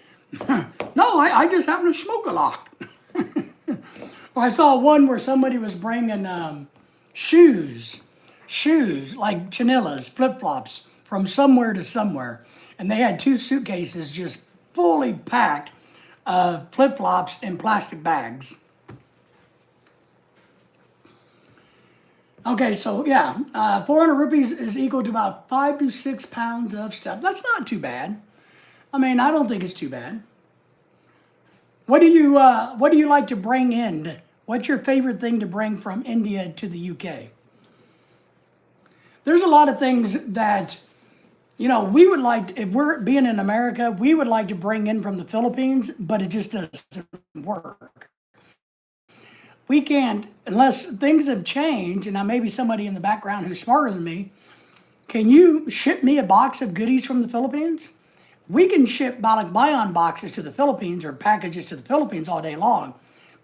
A: No, I just happen to smoke a lot. Or I saw one where somebody was bringing shoes like chanillas, flip-flops, from somewhere to somewhere. And they had 2 suitcases just fully packed of flip-flops in plastic bags. Okay, so 400 rupees is equal to about 5 to 6 pounds of stuff. That's not too bad. I mean, I don't think it's too bad. what do you like to bring in? What's your favorite thing to bring from India to the UK? There's a lot of things that, we would like, if we're being in America, we would like to bring in from the Philippines, but it just doesn't work. We can't, unless things have changed, and now maybe somebody in the background who's smarter than me, can you ship me a box of goodies from the Philippines? We can ship Balikbayan boxes to the Philippines or packages to the Philippines all day long,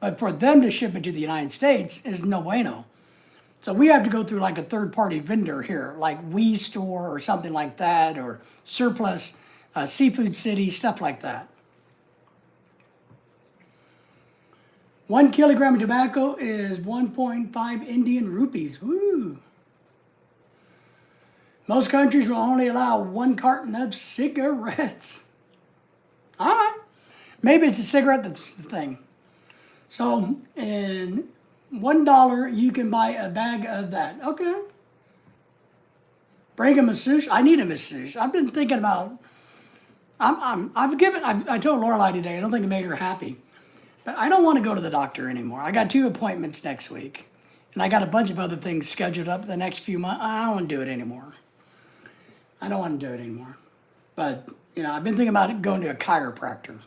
A: but for them to ship it to the United States is no bueno. So we have to go through like a third-party vendor here, like We Store or something like that, or Surplus, Seafood City, stuff like that. 1 kilogram of tobacco is 1.5 Indian rupees. Woo! Most countries will only allow 1 carton of cigarettes. All right. Maybe it's a cigarette that's the thing. So, in $1, you can buy a bag of that. Okay. Bring a masseuse. I need a masseuse. I've been thinking about. I told Lorelai today. I don't think it made her happy, but I don't want to go to the doctor anymore. I got 2 appointments next week, and I got a bunch of other things scheduled up the next few months. I don't want to do it anymore. I don't want to do it anymore. But, I've been thinking about going to a chiropractor.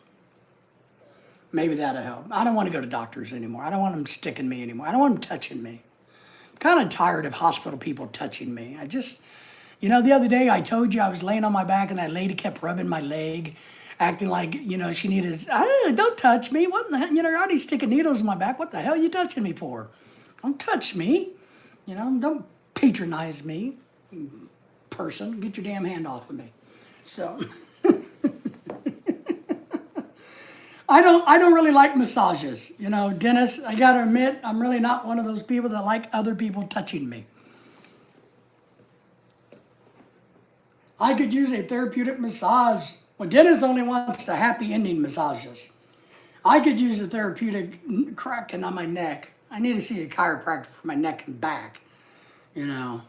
A: Maybe that'll help. I don't want to go to doctors anymore. I don't want them sticking me anymore. I don't want them touching me. I'm kind of tired of hospital people touching me. The other day I told you I was laying on my back and that lady kept rubbing my leg, acting like, she needed, don't touch me. What in the hell? You're already sticking needles in my back. What the hell are you touching me for? Don't touch me. Don't patronize me, person. Get your damn hand off of me. So... I don't really like massages. Dennis, I gotta admit, I'm really not one of those people that like other people touching me. I could use a therapeutic massage. Well, Dennis only wants the happy ending massages. I could use a therapeutic cracking on my neck. I need to see a chiropractor for my neck and back. As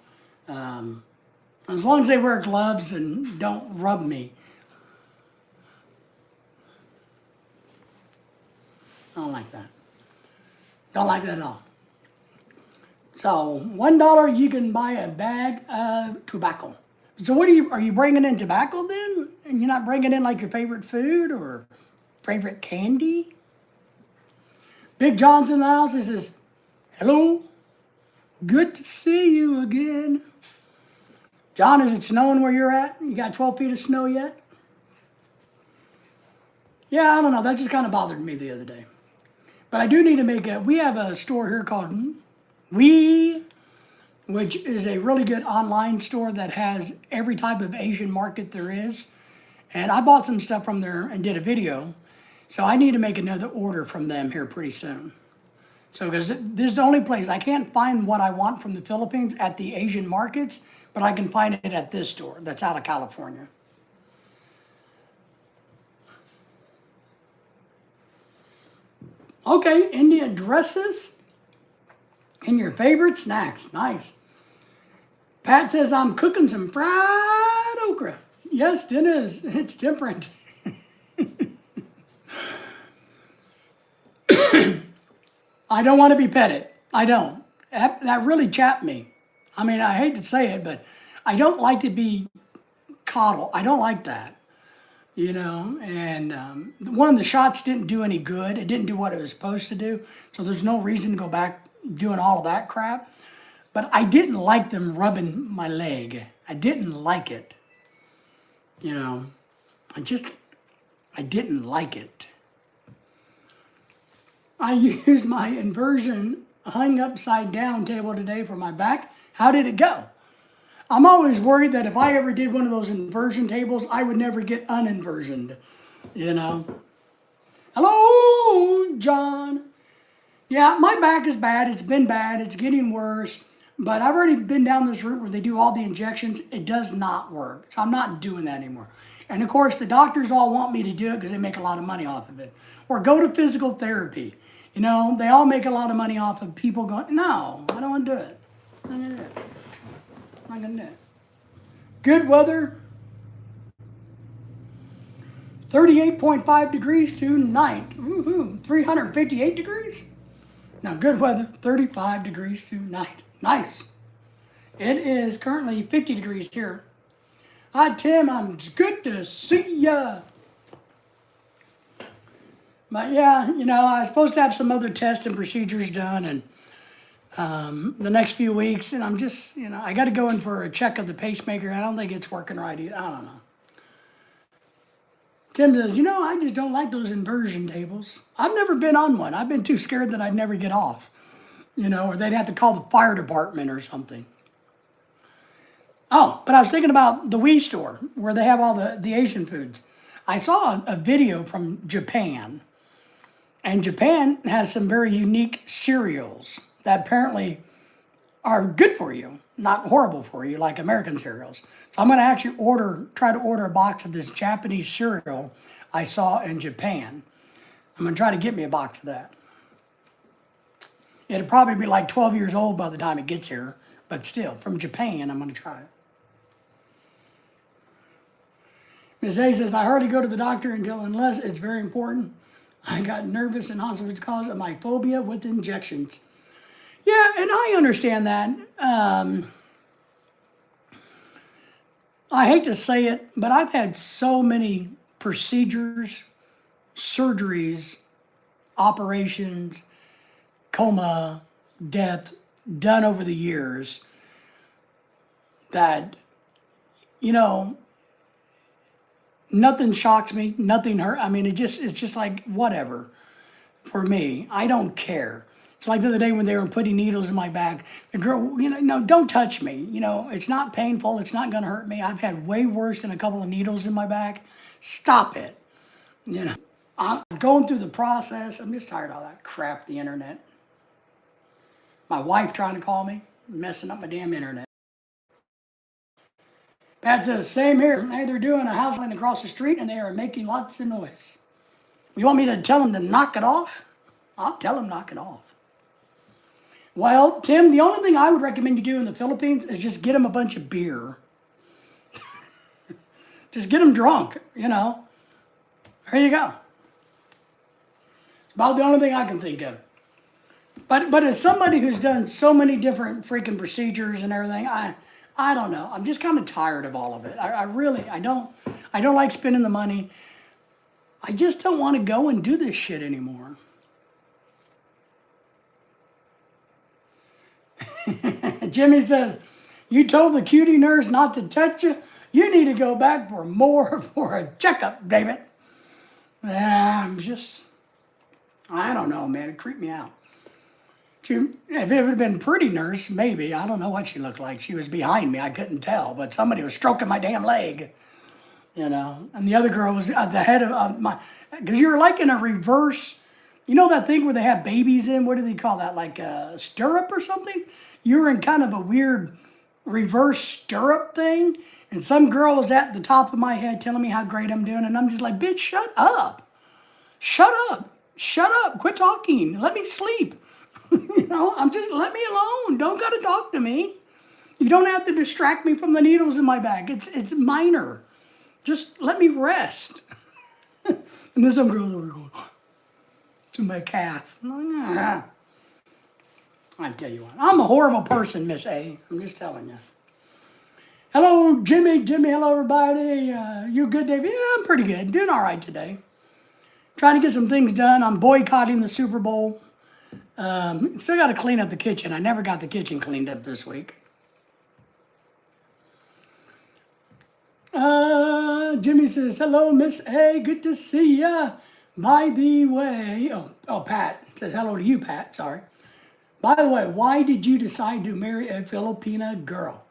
A: long as they wear gloves and don't rub me. I don't like that. Don't like that at all. So $1, you can buy a bag of tobacco. So are you bringing in tobacco then? And you're not bringing in like your favorite food or favorite candy? Big John's in the house. He says, hello, good to see you again. John, is it snowing where you're at? You got 12 feet of snow yet? Yeah, I don't know. That just kind of bothered me the other day. But I do need to we have a store here called which is a really good online store that has every type of Asian market there is. And I bought some stuff from there and did a video. So I need to make another order from them here pretty soon. So, because this is the only place, I can't find what I want from the Philippines at the Asian markets, but I can find it at this store that's out of California. Okay, Indian dresses and your favorite snacks. Nice. Pat says, I'm cooking some fried okra. Yes, Dennis, it's different. I don't want to be petted. I don't. That really chapped me. I mean, I hate to say it, but I don't like to be coddled. I don't like that. And one of the shots didn't do any good. It didn't do what it was supposed to do. So there's no reason to go back doing all of that crap. But I didn't like them rubbing my leg. I didn't like it. I didn't like it. I used my inversion hung upside down table today for my back. How did it go? I'm always worried that if I ever did one of those inversion tables, I would never get uninversioned, Hello, John. Yeah, my back is bad. It's been bad. It's getting worse. But I've already been down this route where they do all the injections. It does not work. So I'm not doing that anymore. And of course, the doctors all want me to do it because they make a lot of money off of it. Or go to physical therapy. They all make a lot of money off of people going, no, I don't want to do it. I'm not going to do it. I'm not going to do it. Good weather. 38.5 degrees tonight. Woohoo. 358 degrees. Now, good weather, 35 degrees tonight. Nice. It is currently 50 degrees here. Hi, Tim. It's good to see ya. But yeah, I was supposed to have some other tests and procedures done and the next few weeks, and I'm just, I got to go in for a check of the pacemaker. I don't think it's working right either. I don't know. Tim says, I just don't like those inversion tables. I've never been on one. I've been too scared that I'd never get off, or they'd have to call the fire department or something. Oh, but I was thinking about the Wii store where they have all the Asian foods. I saw a video from Japan, and Japan has some very unique cereals that apparently are good for you, not horrible for you like American cereals. So I'm going to actually try to order a box of this Japanese cereal I saw in Japan. I'm going to try to get me a box of that. It'll probably be like 12 years old by the time it gets here, but still, from Japan, I'm going to try it. Ms. A says, I hardly go to the doctor unless it's very important. I got nervous in hospital because of my phobia with injections. Yeah, and I understand that. I hate to say it, but I've had so many procedures, surgeries, operations, coma, death done over the years that, nothing shocks me, nothing hurt. I mean, it's just like whatever for me. I don't care. It's like the other day when they were putting needles in my back. The girl, no, don't touch me. It's not painful. It's not going to hurt me. I've had way worse than a couple of needles in my back. Stop it. I'm going through the process. I'm just tired of all that crap, the internet. My wife trying to call me, messing up my damn internet. Pat says, same here. Hey, they're doing a house line across the street and they are making lots of noise. You want me to tell them to knock it off? I'll tell them knock it off. Well, Tim, the only thing I would recommend you do in the Philippines is just get them a bunch of beer. Just get them drunk, There you go. It's about the only thing I can think of. But as somebody who's done so many different freaking procedures and everything, I don't know. I'm just kind of tired of all of it. I don't like spending the money. I just don't want to go and do this shit anymore. Jimmy says, you told the cutie nurse not to touch you? You need to go back for a checkup, David. I don't know, man. It creeped me out. If it had been pretty nurse, maybe. I don't know what she looked like. She was behind me. I couldn't tell. But somebody was stroking my damn leg, And the other girl was at the head of my... Because you're like in a reverse... that thing where they have babies in? What do they call that? Like a stirrup or something? You were in kind of a weird reverse stirrup thing. And some girl was at the top of my head telling me how great I'm doing. And I'm just like, bitch, shut up. Shut up. Shut up. Quit talking. Let me sleep. Let me alone. Don't gotta talk to me. You don't have to distract me from the needles in my back. It's minor. Just let me rest. And then some girls over going to my calf. I tell you what, I'm a horrible person, Miss A. I'm just telling you. Hello, Jimmy. Hello, everybody. You good, Dave? Yeah, I'm pretty good. Doing all right today. Trying to get some things done. I'm boycotting the Super Bowl. Still got to clean up the kitchen. I never got the kitchen cleaned up this week. Jimmy says, hello, Miss A. Good to see ya. By the way, Pat says, hello to you, Pat. Sorry. By the way, why did you decide to marry a Filipina girl?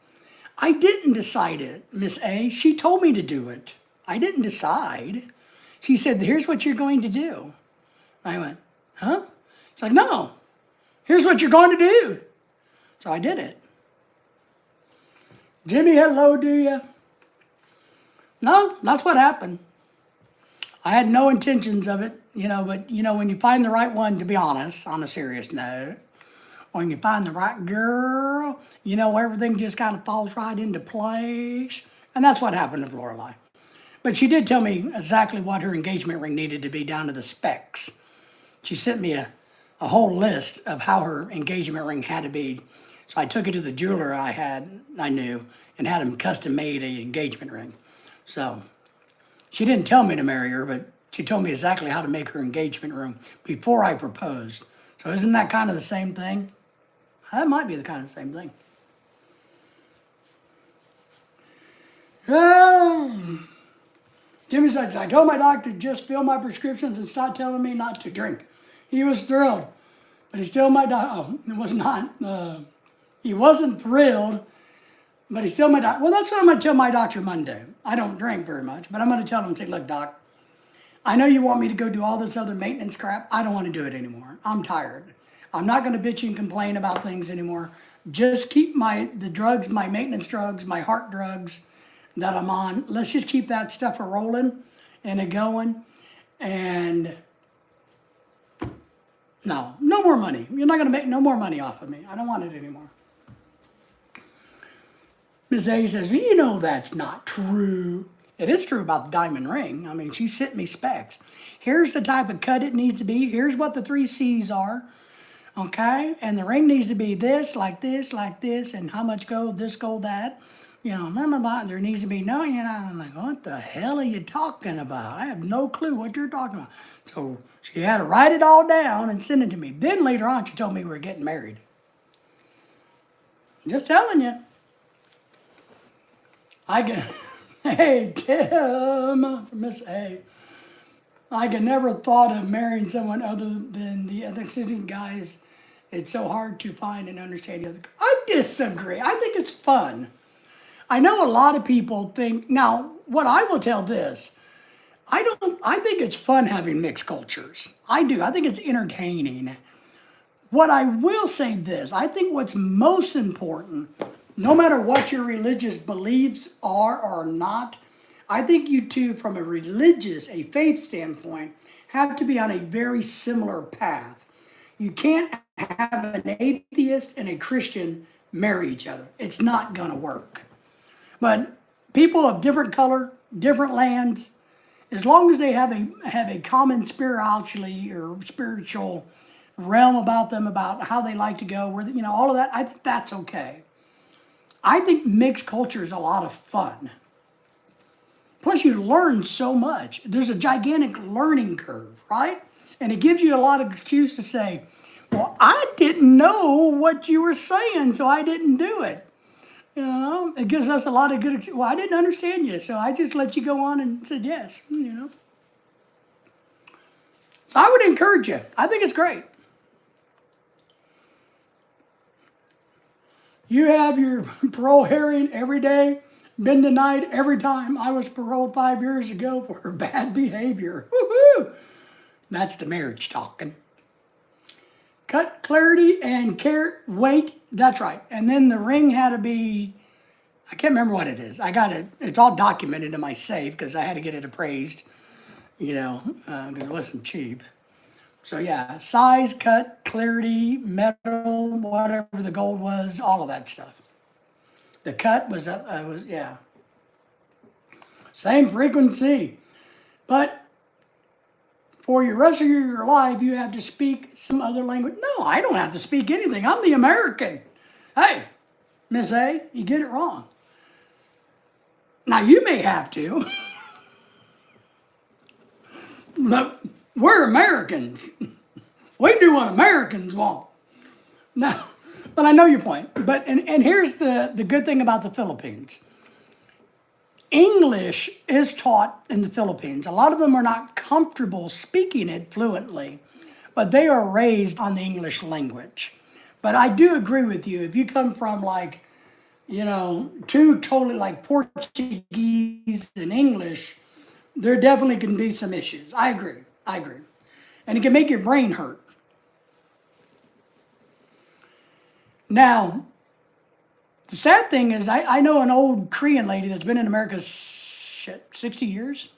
A: I didn't decide it, Miss A. She told me to do it. I didn't decide. She said, here's what you're going to do. I went, huh? It's like, no. Here's what you're going to do. So I did it. Jimmy, hello, do you? No, that's what happened. I had no intentions of it, but when you find the right one, to be honest, on a serious note, when you find the right girl, everything just kind of falls right into place. And that's what happened to Lorelai. But she did tell me exactly what her engagement ring needed to be down to the specs. She sent me a whole list of how her engagement ring had to be. So I took it to the jeweler I knew, and had him custom made a engagement ring. So she didn't tell me to marry her, but she told me exactly how to make her engagement ring before I proposed. So isn't that kind of the same thing? That might be the kind of the same thing. Jimmy says, I told my doctor to just fill my prescriptions and stop telling me not to drink. He was thrilled, but he still my doctor. Oh, it was not. He wasn't thrilled, but he still my doctor. Well, that's what I'm going to tell my doctor Monday. I don't drink very much, but I'm going to tell him, say, look, doc, I know you want me to go do all this other maintenance crap. I don't want to do it anymore. I'm tired. I'm not going to bitch and complain about things anymore. Just keep the drugs, my maintenance drugs, my heart drugs that I'm on. Let's just keep that stuff a rolling and a going. And no more money. You're not going to make no more money off of me. I don't want it anymore. Ms. A says, you know that's not true. It is true about the diamond ring. I mean, she sent me specs. Here's the type of cut it needs to be. Here's what the 3 C's are. Okay? And the ring needs to be this, and how much gold, this, gold, that. You know, remember, there needs to be no, I'm like, what the hell are you talking about? I have no clue what you're talking about. So she had to write it all down and send it to me. Then later on, she told me we were getting married. Just telling you. Hey, Tim, from Miss A. I could never thought of marrying someone other than the other existing guys. It's so hard to find and understand the other. I disagree. I think it's fun. I know a lot of people think, now, what I will tell this, I think it's fun having mixed cultures. I do. I think it's entertaining. What I will say this, I think what's most important, no matter what your religious beliefs are or not, I think you two, from a faith standpoint, have to be on a very similar path. You can't have an atheist and a Christian marry each other. It's not going to work. But people of different color, different lands, as long as they have a common spirituality or spiritual realm about them, about how they like to go, where all of that, I think that's okay. I think mixed culture is a lot of fun. Plus, you learn so much. There's a gigantic learning curve, right? And it gives you a lot of excuse to say, well, I didn't know what you were saying, so I didn't do it. It gives us a lot of good, well, I didn't understand you, so I just let you go on and said yes, So I would encourage you. I think it's great. You have your parole hearing every day, been denied every time. I was paroled 5 years ago for bad behavior. Woohoo! That's the marriage talking. Cut, clarity, and weight. That's right. And then the ring had to be, I can't remember what it is. I got it. It's all documented in my safe because I had to get it appraised, because it wasn't cheap. So yeah, size, cut, clarity, metal, whatever the gold was, all of that stuff. The cut was same frequency, but for the rest of your life, you have to speak some other language. No, I don't have to speak anything. I'm the American. Hey, Miss A, you get it wrong. Now, you may have to, but we're Americans. We do what Americans want. No, but I know your point. But and here's the good thing about the Philippines. English is taught in the Philippines. A lot of them are not comfortable speaking it fluently, but they are raised on the English language. But I do agree with you. If you come from two totally like Portuguese and English, there definitely can be some issues. I agree. And it can make your brain hurt. Now, the sad thing is, I know an old Korean lady that's been in America, 60 years.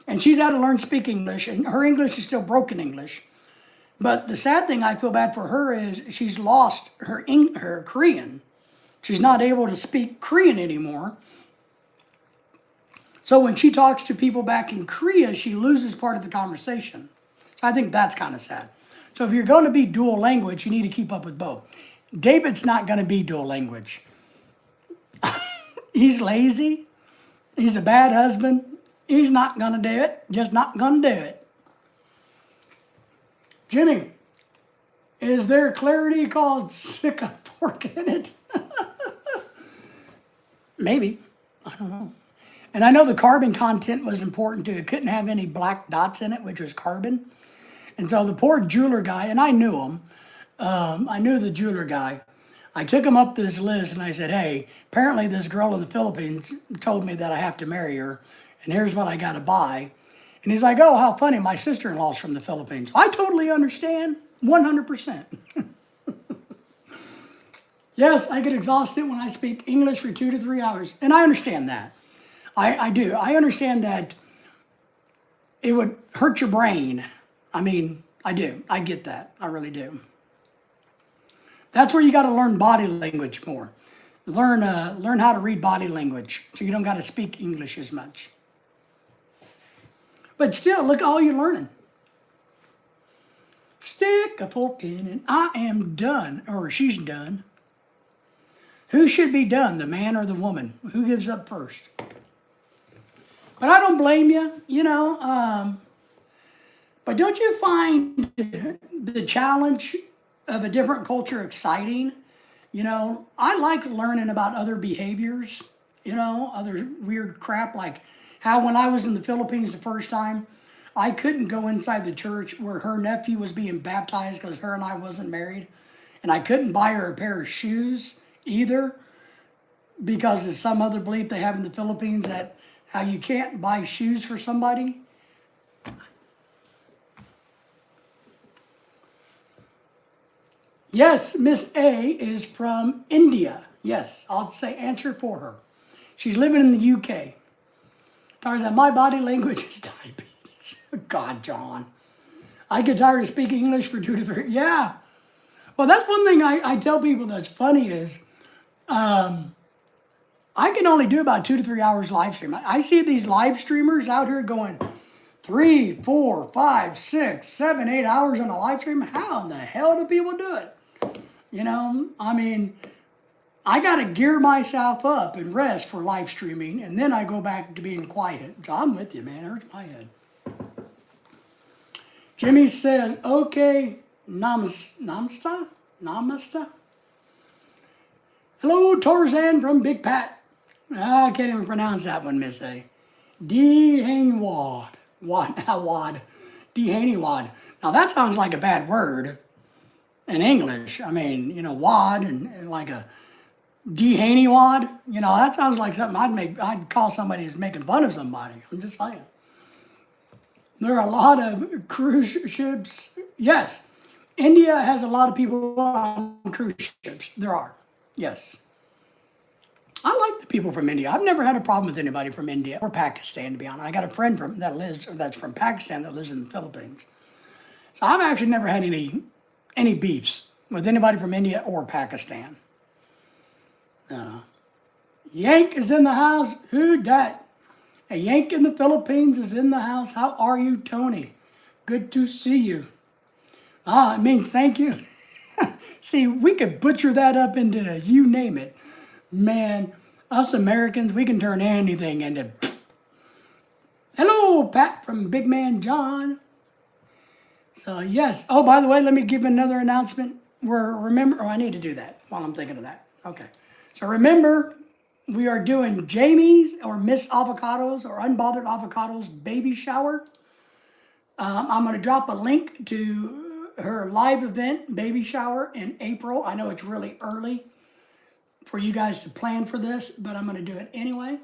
A: And she's had to learn to speak English, and her English is still broken English. But the sad thing I feel bad for her is she's lost her Korean. She's not able to speak Korean anymore. So when she talks to people back in Korea, she loses part of the conversation. So I think that's kind of sad. So if you're going to be dual language, you need to keep up with both. David's not going to be dual language. He's lazy. He's a bad husband. He's not going to do it. Just not going to do it. Jimmy, is there clarity called sick of pork in it? Maybe. I don't know. And I know the carbon content was important too. It couldn't have any black dots in it, which was carbon. And so the poor jeweler guy, and I knew him, I knew the jeweler guy. I took him up this list and I said, hey, apparently this girl in the Philippines told me that I have to marry her, and here's what I got to buy. And he's like, oh, how funny, my sister-in-law's from the Philippines. I totally understand, 100%. Yes, I get exhausted when I speak English for 2 to 3 hours, and I understand that. I do. I understand that it would hurt your brain. I mean, I do. I get that. I really do. That's where you got to learn body language more. Learn how to read body language so you don't got to speak English as much. But still, look, all you're learning. Stick a fork in and I am done, or she's done. Who should be done, the man or the woman? Who gives up first? But I don't blame you, but don't you find the challenge of a different culture exciting? I like learning about other behaviors, other weird crap, like how when I was in the Philippines the first time, I couldn't go inside the church where her nephew was being baptized because her and I wasn't married. And I couldn't buy her a pair of shoes either because of some other belief they have in the Philippines that how you can't buy shoes for somebody. Yes, Miss A is from India. Yes, I'll say answer for her. She's living in the UK. Tarzan, my body language is diabetes. God, John. I get tired of speaking English for 2 to 3. Yeah. Well, that's one thing I tell people that's funny is I can only do about 2 to 3 hours live stream. I see these live streamers out here going 3, 4, 5, 6, 7, 8 hours on a live stream. How in the hell do people do it? I mean, I got to gear myself up and rest for live streaming, and then I go back to being quiet. So I'm with you, man. It hurts my head. Jimmy says, okay, namaste? Hello, Tarzan from Big Pat. I can't even pronounce that one, Miss A. Dehanywad. Wad. Dehanywad. Now that sounds like a bad word in English. I mean, wad and like a Dehanywad. That sounds like something I'd call somebody who's making fun of somebody. I'm just saying. There are a lot of cruise ships. Yes, India has a lot of people on cruise ships. There are. Yes. I like the people from India. I've never had a problem with anybody from India or Pakistan, to be honest. I got a friend that's from Pakistan that lives in the Philippines. So I've actually never had any beefs with anybody from India or Pakistan. Yank is in the house. Who dat? A Yank in the Philippines is in the house. How are you, Tony? Good to see you. It means thank you. See, we could butcher that up into you name it. Man, us Americans, we can turn anything into... Hello, Pat from Big Man John. So, yes. Oh, by the way, let me give another announcement. I need to do that while I'm thinking of that. Okay. So, remember, we are doing Jamie's or Miss Avocados or Unbothered Avocados baby shower. I'm going to drop a link to her live event, baby shower, in April. I know it's really early for you guys to plan for this, but I'm going to do it anyway.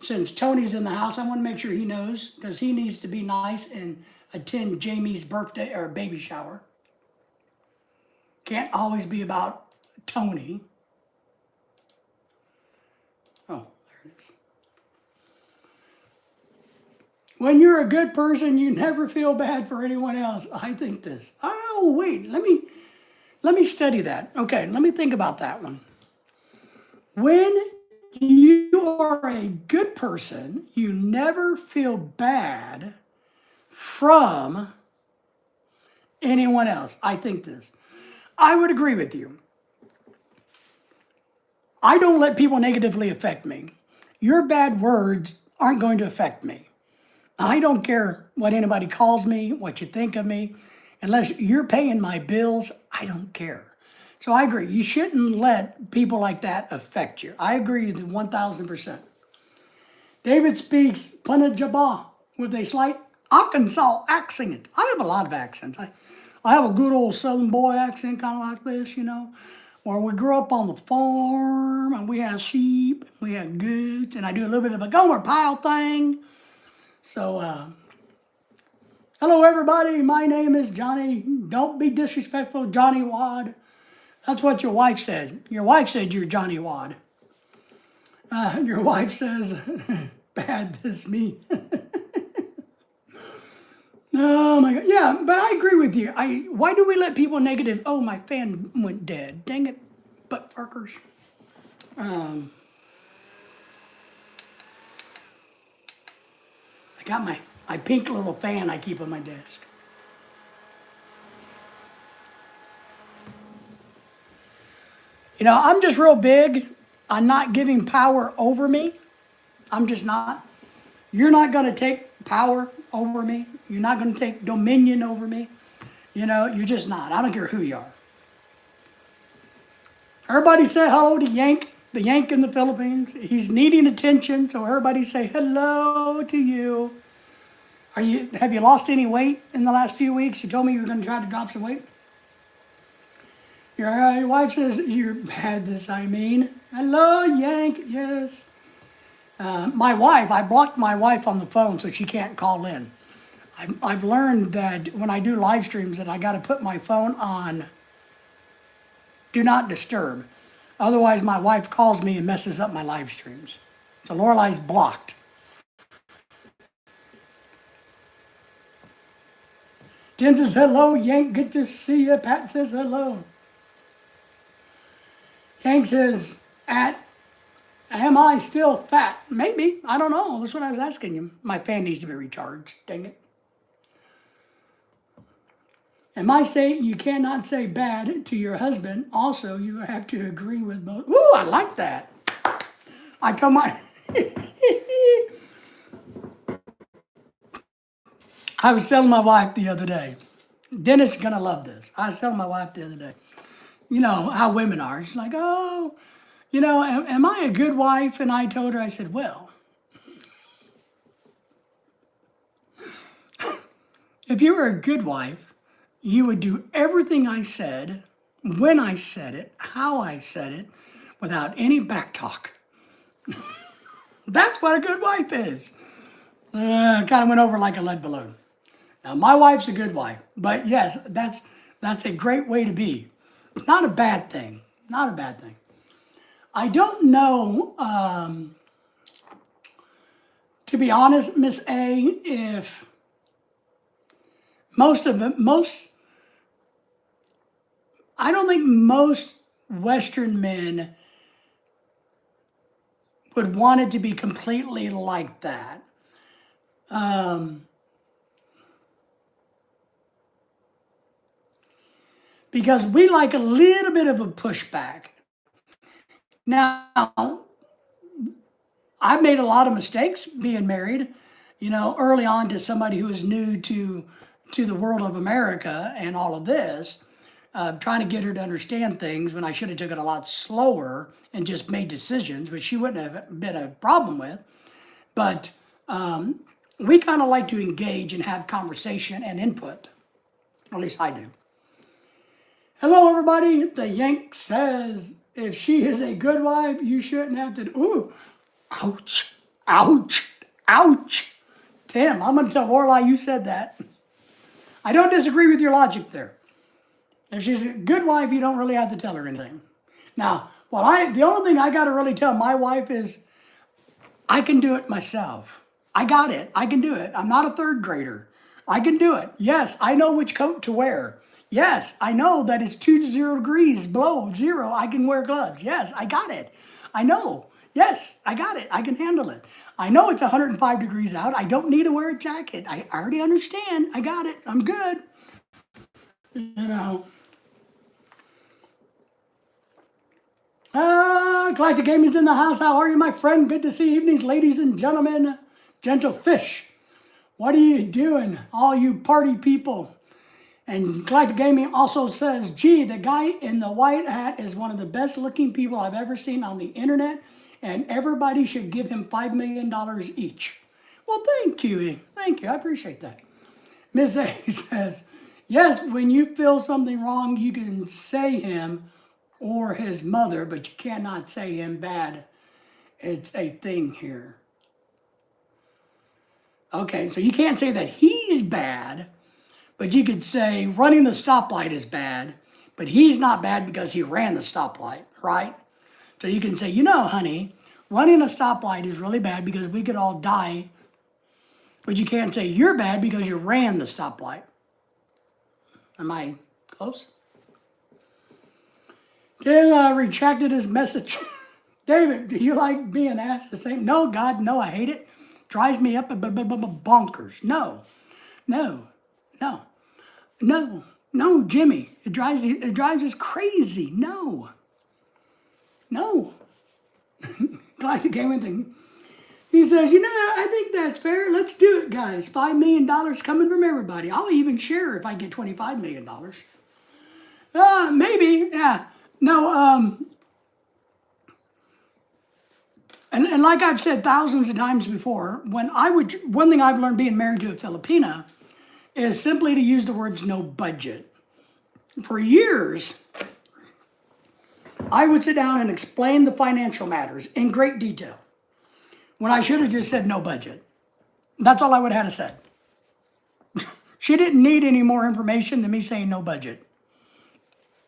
A: Since Tony's in the house, I want to make sure he knows because he needs to be nice and attend Jamie's birthday or baby shower. Can't always be about Tony. Oh, there it is. When you're a good person, you never feel bad for anyone else. I think this. Oh, wait, let me study that. Okay, let me think about that one. When you are a good person, you never feel bad from anyone else. I think this. I would agree with you. I don't let people negatively affect me. Your bad words aren't going to affect me. I don't care what anybody calls me, what you think of me. Unless you're paying my bills, I don't care. So I agree. You shouldn't let people like that affect you. I agree with you 1000%. David speaks Punjabi with a slight Arkansas accent. I have a lot of accents. I have a good old Southern boy accent, kind of like this, where we grew up on the farm and we had sheep, we had goats, and I do a little bit of a Gomer Pyle thing. So, hello everybody, my name is Johnny. Don't be disrespectful, Johnny Wad. That's what your wife said. Your wife said you're Johnny Wad. Your wife says, bad, this me. Oh my God. Yeah, but I agree with you. Why do we let people negative? Oh, my fan went dead. Dang it, butt fuckers. I got my pink little fan I keep on my desk. I'm just real big on not giving power over me. I'm just not. You're not going to take power over me. You're not going to take dominion over me. You're just not. I don't care who you are. Everybody say hello to Yank, the Yank in the Philippines. He's needing attention, so everybody say hello to you. Have you lost any weight in the last few weeks? You told me you were going to try to drop some weight. Your wife says you're bad this, I mean. Hello, Yank, yes. I blocked my wife on the phone so she can't call in. I've learned that when I do live streams that I got to put my phone on do not disturb. Otherwise, my wife calls me and messes up my live streams. So Lorelai's blocked. Jen says hello, Yank, good to see you. Pat says hello. Yank says, am I still fat? Maybe. I don't know. That's what I was asking you. My fan needs to be recharged. Dang it. Am I saying you cannot say bad to your husband? Also, you have to agree with both. Ooh, I like that. I told my... I was telling my wife the other day. Dennis is going to love this. I was telling my wife the other day. You know how women are. She's like, oh, am I a good wife? And I told her, I said, well, if you were a good wife, you would do everything I said, when I said it, how I said it, without any back talk. That's what a good wife is. Kind of went over like a lead balloon. Now, my wife's a good wife, but yes, that's a great way to be. Not a bad thing. Not a bad thing. I don't know, to be honest, Miss A, if I don't think most Western men would want it to be completely like that. Because we like a little bit of a pushback. Now, I've made a lot of mistakes being married, early on to somebody who is new to the world of America and all of this, trying to get her to understand things when I should have took it a lot slower and just made decisions, which she wouldn't have been a problem with. But we kind of like to engage and have conversation and input. At least I do. Hello, everybody. The Yank says, if she is a good wife, you shouldn't have to. Ooh, ouch, ouch, ouch. Tim, I'm going to tell Lorelai you said that. I don't disagree with your logic there. If she's a good wife, you don't really have to tell her anything. Now, the only thing I got to really tell my wife is I can do it myself. I got it. I can do it. I'm not a third grader. I can do it. Yes, I know which coat to wear. Yes, I know that it's 2 to 0 degrees below zero. I can wear gloves. Yes, I got it. I know. Yes, I got it. I can handle it. I know it's 105 degrees out. I don't need to wear a jacket. I already understand. I got it. I'm good. You know. Galactic Gaming's in the house. How are you, my friend? Good to see you evenings, ladies and gentlemen. Gentle Fish. What are you doing, all you party people? And Galactic Gaming also says, gee, the guy in the white hat is one of the best looking people I've ever seen on the internet, and everybody should give him $5 million each. Well, thank you. Thank you. I appreciate that. Ms. A says, yes, when you feel something wrong, you can say him or his mother, but you cannot say him bad. It's a thing here. Okay, so you can't say that he's bad, but you could say running the stoplight is bad, but he's not bad because he ran the stoplight, right? So you can say, you know, honey, running a stoplight is really bad because we could all die, but you can't say you're bad because you ran the stoplight. Am I close? Tim retracted his message. David, do you like being asked the same? No, God, no, I hate it. Drives me up bonkers. No, no, no, no, no, Jimmy. It drives us crazy. No, no. Classic gaming thing. He says, you know, I think that's fair. Let's do it, guys. $5 million coming from everybody. I'll even share if I get $25 million. Maybe, yeah. No, and like I've said thousands of times before, one thing I've learned being married to a Filipina is simply to use the words no budget. For years, I would sit down and explain the financial matters in great detail when I should have just said no budget. That's all I would have had to say. She didn't need any more information than me saying no budget.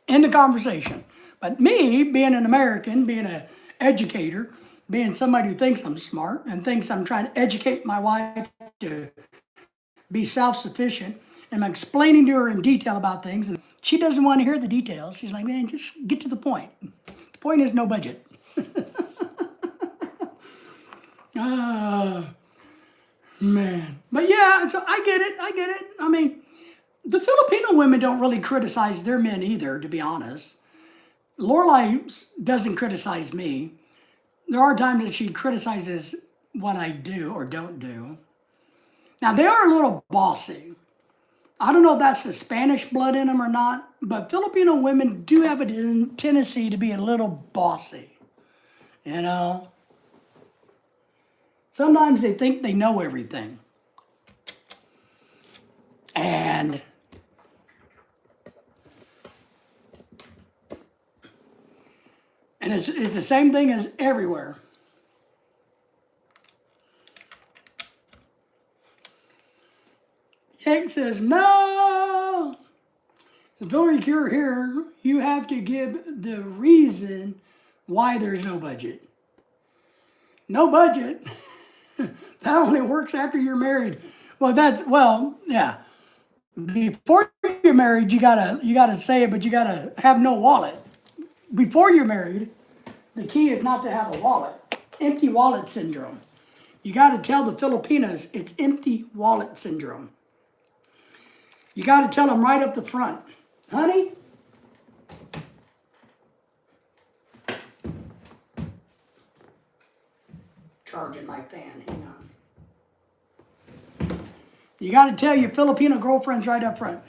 A: End the conversation. But me, being an American, being an educator, being somebody who thinks I'm smart and thinks I'm trying to educate my wife to be self-sufficient, and I'm explaining to her in detail about things, and she doesn't want to hear the details. She's like, man, just get to the point. The point is no budget. Man. But yeah, so I get it. I mean, the Filipino women don't really criticize their men either, to be honest. Lorelai doesn't criticize me. There are times that she criticizes what I do or don't do. Now, they are a little bossy. I don't know if that's the Spanish blood in them or not, but Filipino women do have a tendency to be a little bossy. You know? Sometimes they think they know everything. And it's the same thing as everywhere. Yank says, no. Though you're here, you have to give the reason why there's no budget. No budget? That only works after you're married. Well, yeah. Before you're married, you gotta say it, but you gotta have no wallet. Before you're married, the key is not to have a wallet. Empty wallet syndrome. You gotta tell the Filipinas it's empty wallet syndrome. You gotta tell them right up the front, honey, charging my fan, hang on. You got to tell your Filipino girlfriends right up front.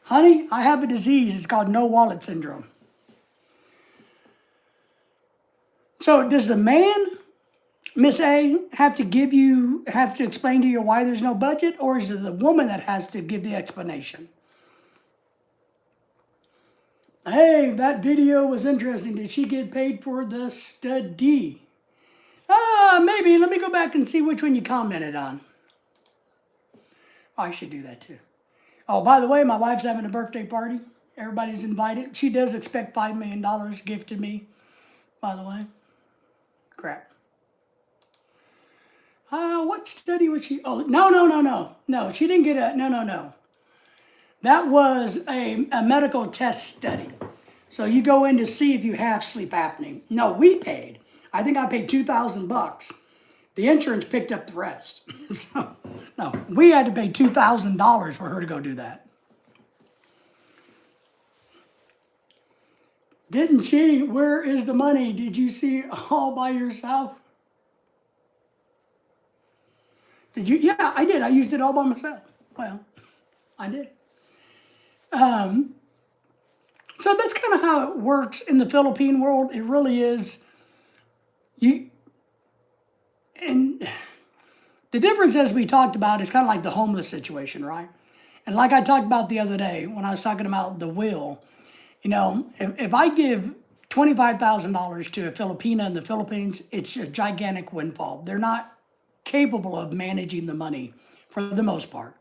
A: Honey, I have a disease. It's called no wallet syndrome. So does the man, Miss A, have to explain to you why there's no budget, or is it the woman that has to give the explanation? Hey, that video was interesting. Did she get paid for the study? Maybe. Let me go back and see which one you commented on. Oh, I should do that too. Oh, by the way, my wife's having a birthday party. Everybody's invited. She does expect $5 million gifted me, by the way. Crap. What study was she? Oh, no. No, she didn't get a, no. That was a medical test study. So you go in to see if you have sleep apnea. No, we paid I think I paid $2,000. The insurance picked up the rest. So, no, we had to pay $2,000 for her to go do that. Didn't she? Where is the money? Did you see it all by yourself? Did you? Yeah, I did. I used it all by myself. Well, I did. So that's kind of how it works in the Philippine world. It really is. You and the difference, as we talked about, is kind of like the homeless situation, right? And like I talked about the other day when I was talking about the will, if I give $25,000 to a Filipina in the Philippines, it's a gigantic windfall. They're not capable of managing the money for the most part.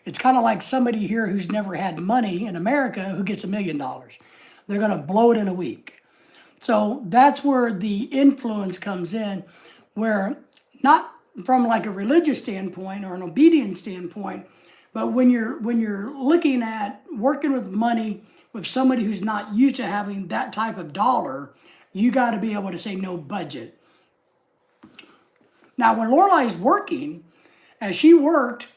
A: It's kind of like somebody here who's never had money in America who gets $1 million. They're going to blow it in a week. So that's where the influence comes in, where not from like a religious standpoint or an obedience standpoint, but when you're looking at working with money with somebody who's not used to having that type of dollar, you got to be able to say no budget. Now, when Lorelai's working, as she worked,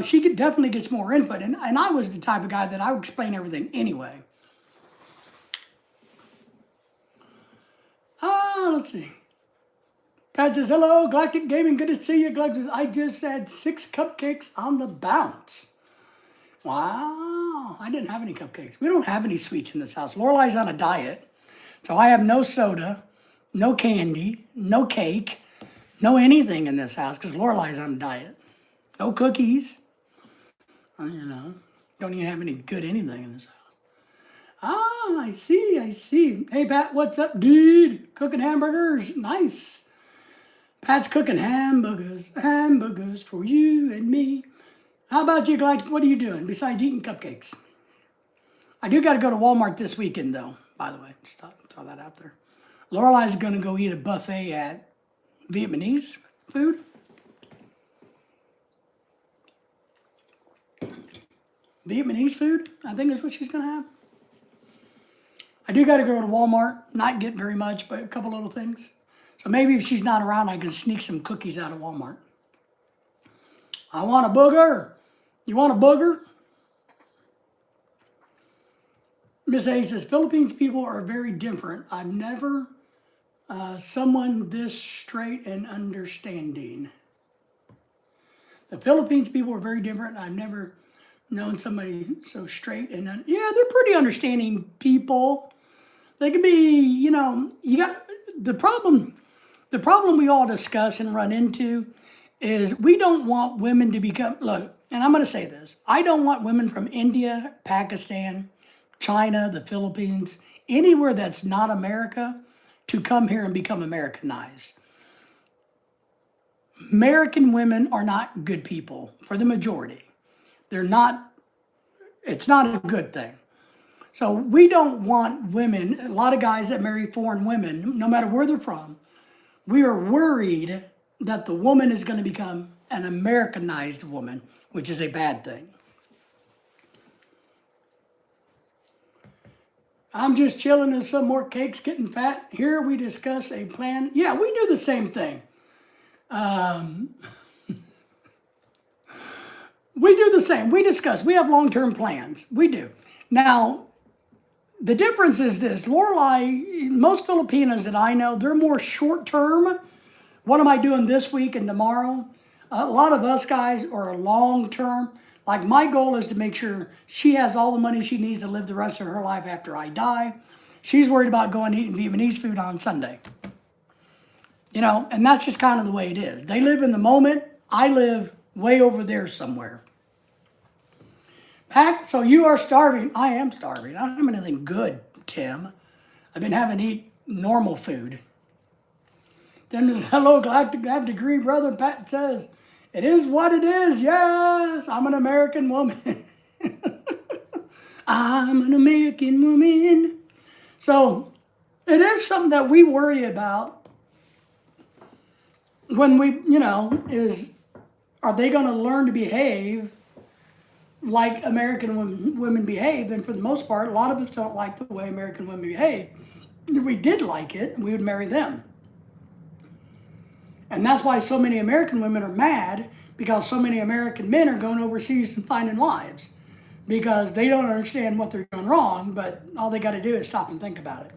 A: she could definitely gets more input. And I was the type of guy that I would explain everything anyway. Let's see. Pat says, hello, Galactic Gaming, good to see you. Galactic, I just had 6 cupcakes on the bounce. Wow, I didn't have any cupcakes. We don't have any sweets in this house. Lorelai's on a diet, so I have no soda, no candy, no cake, no anything in this house because Lorelai's on a diet. No cookies. Don't even have any good anything in this house. Ah, I see. Hey, Pat, what's up, dude? Cooking hamburgers? Nice. Pat's cooking hamburgers for you and me. How about you, Galactic? What are you doing besides eating cupcakes? I do got to go to Walmart this weekend, though, by the way. Just throw that out there. Lorelai's going to go eat a buffet at Vietnamese food. Vietnamese food, I think is what she's going to have. I do got to go to Walmart, not get very much, but a couple little things. So maybe if she's not around, I can sneak some cookies out of Walmart. I want a booger. You want a booger? Miss A says, Philippines people are very different. I've never someone this straight and understanding. The Philippines people are very different. I've never known somebody so straight and yeah, they're pretty understanding people. They can be, you got the problem we all discuss and run into is we don't want women to become, look, and I'm going to say this, I don't want women from India, Pakistan, China, the Philippines, anywhere that's not America to come here and become Americanized. American women are not good people for the majority. They're not, it's not a good thing. So we don't want women, a lot of guys that marry foreign women, no matter where they're from, we are worried that the woman is going to become an Americanized woman, which is a bad thing. I'm just chilling and some more cakes getting fat. Here we discuss a plan. Yeah, we do the same thing. We do the same. We discuss. We have long-term plans. We do. Now, the difference is this. Lorelai, most Filipinas that I know, they're more short-term. What am I doing this week and tomorrow? A lot of us guys are long-term. Like my goal is to make sure she has all the money she needs to live the rest of her life after I die. She's worried about going eating Vietnamese food on Sunday. And that's just kind of the way it is. They live in the moment. I live way over there somewhere. Pat, so you are starving. I am starving. I don't have anything good, Tim. I've been having to eat normal food. Tim says, hello, Galactic, I have a degree, brother. Pat says, it is what it is. Yes, I'm an American woman. I'm an American woman. So it is something that we worry about when we, are they going to learn to behave like American women behave? And for the most part, a lot of us don't like the way American women behave. If we did like it, we would marry them. And that's why so many American women are mad, because so many American men are going overseas and finding wives because they don't understand what they're doing wrong, but all they got to do is stop and think about it.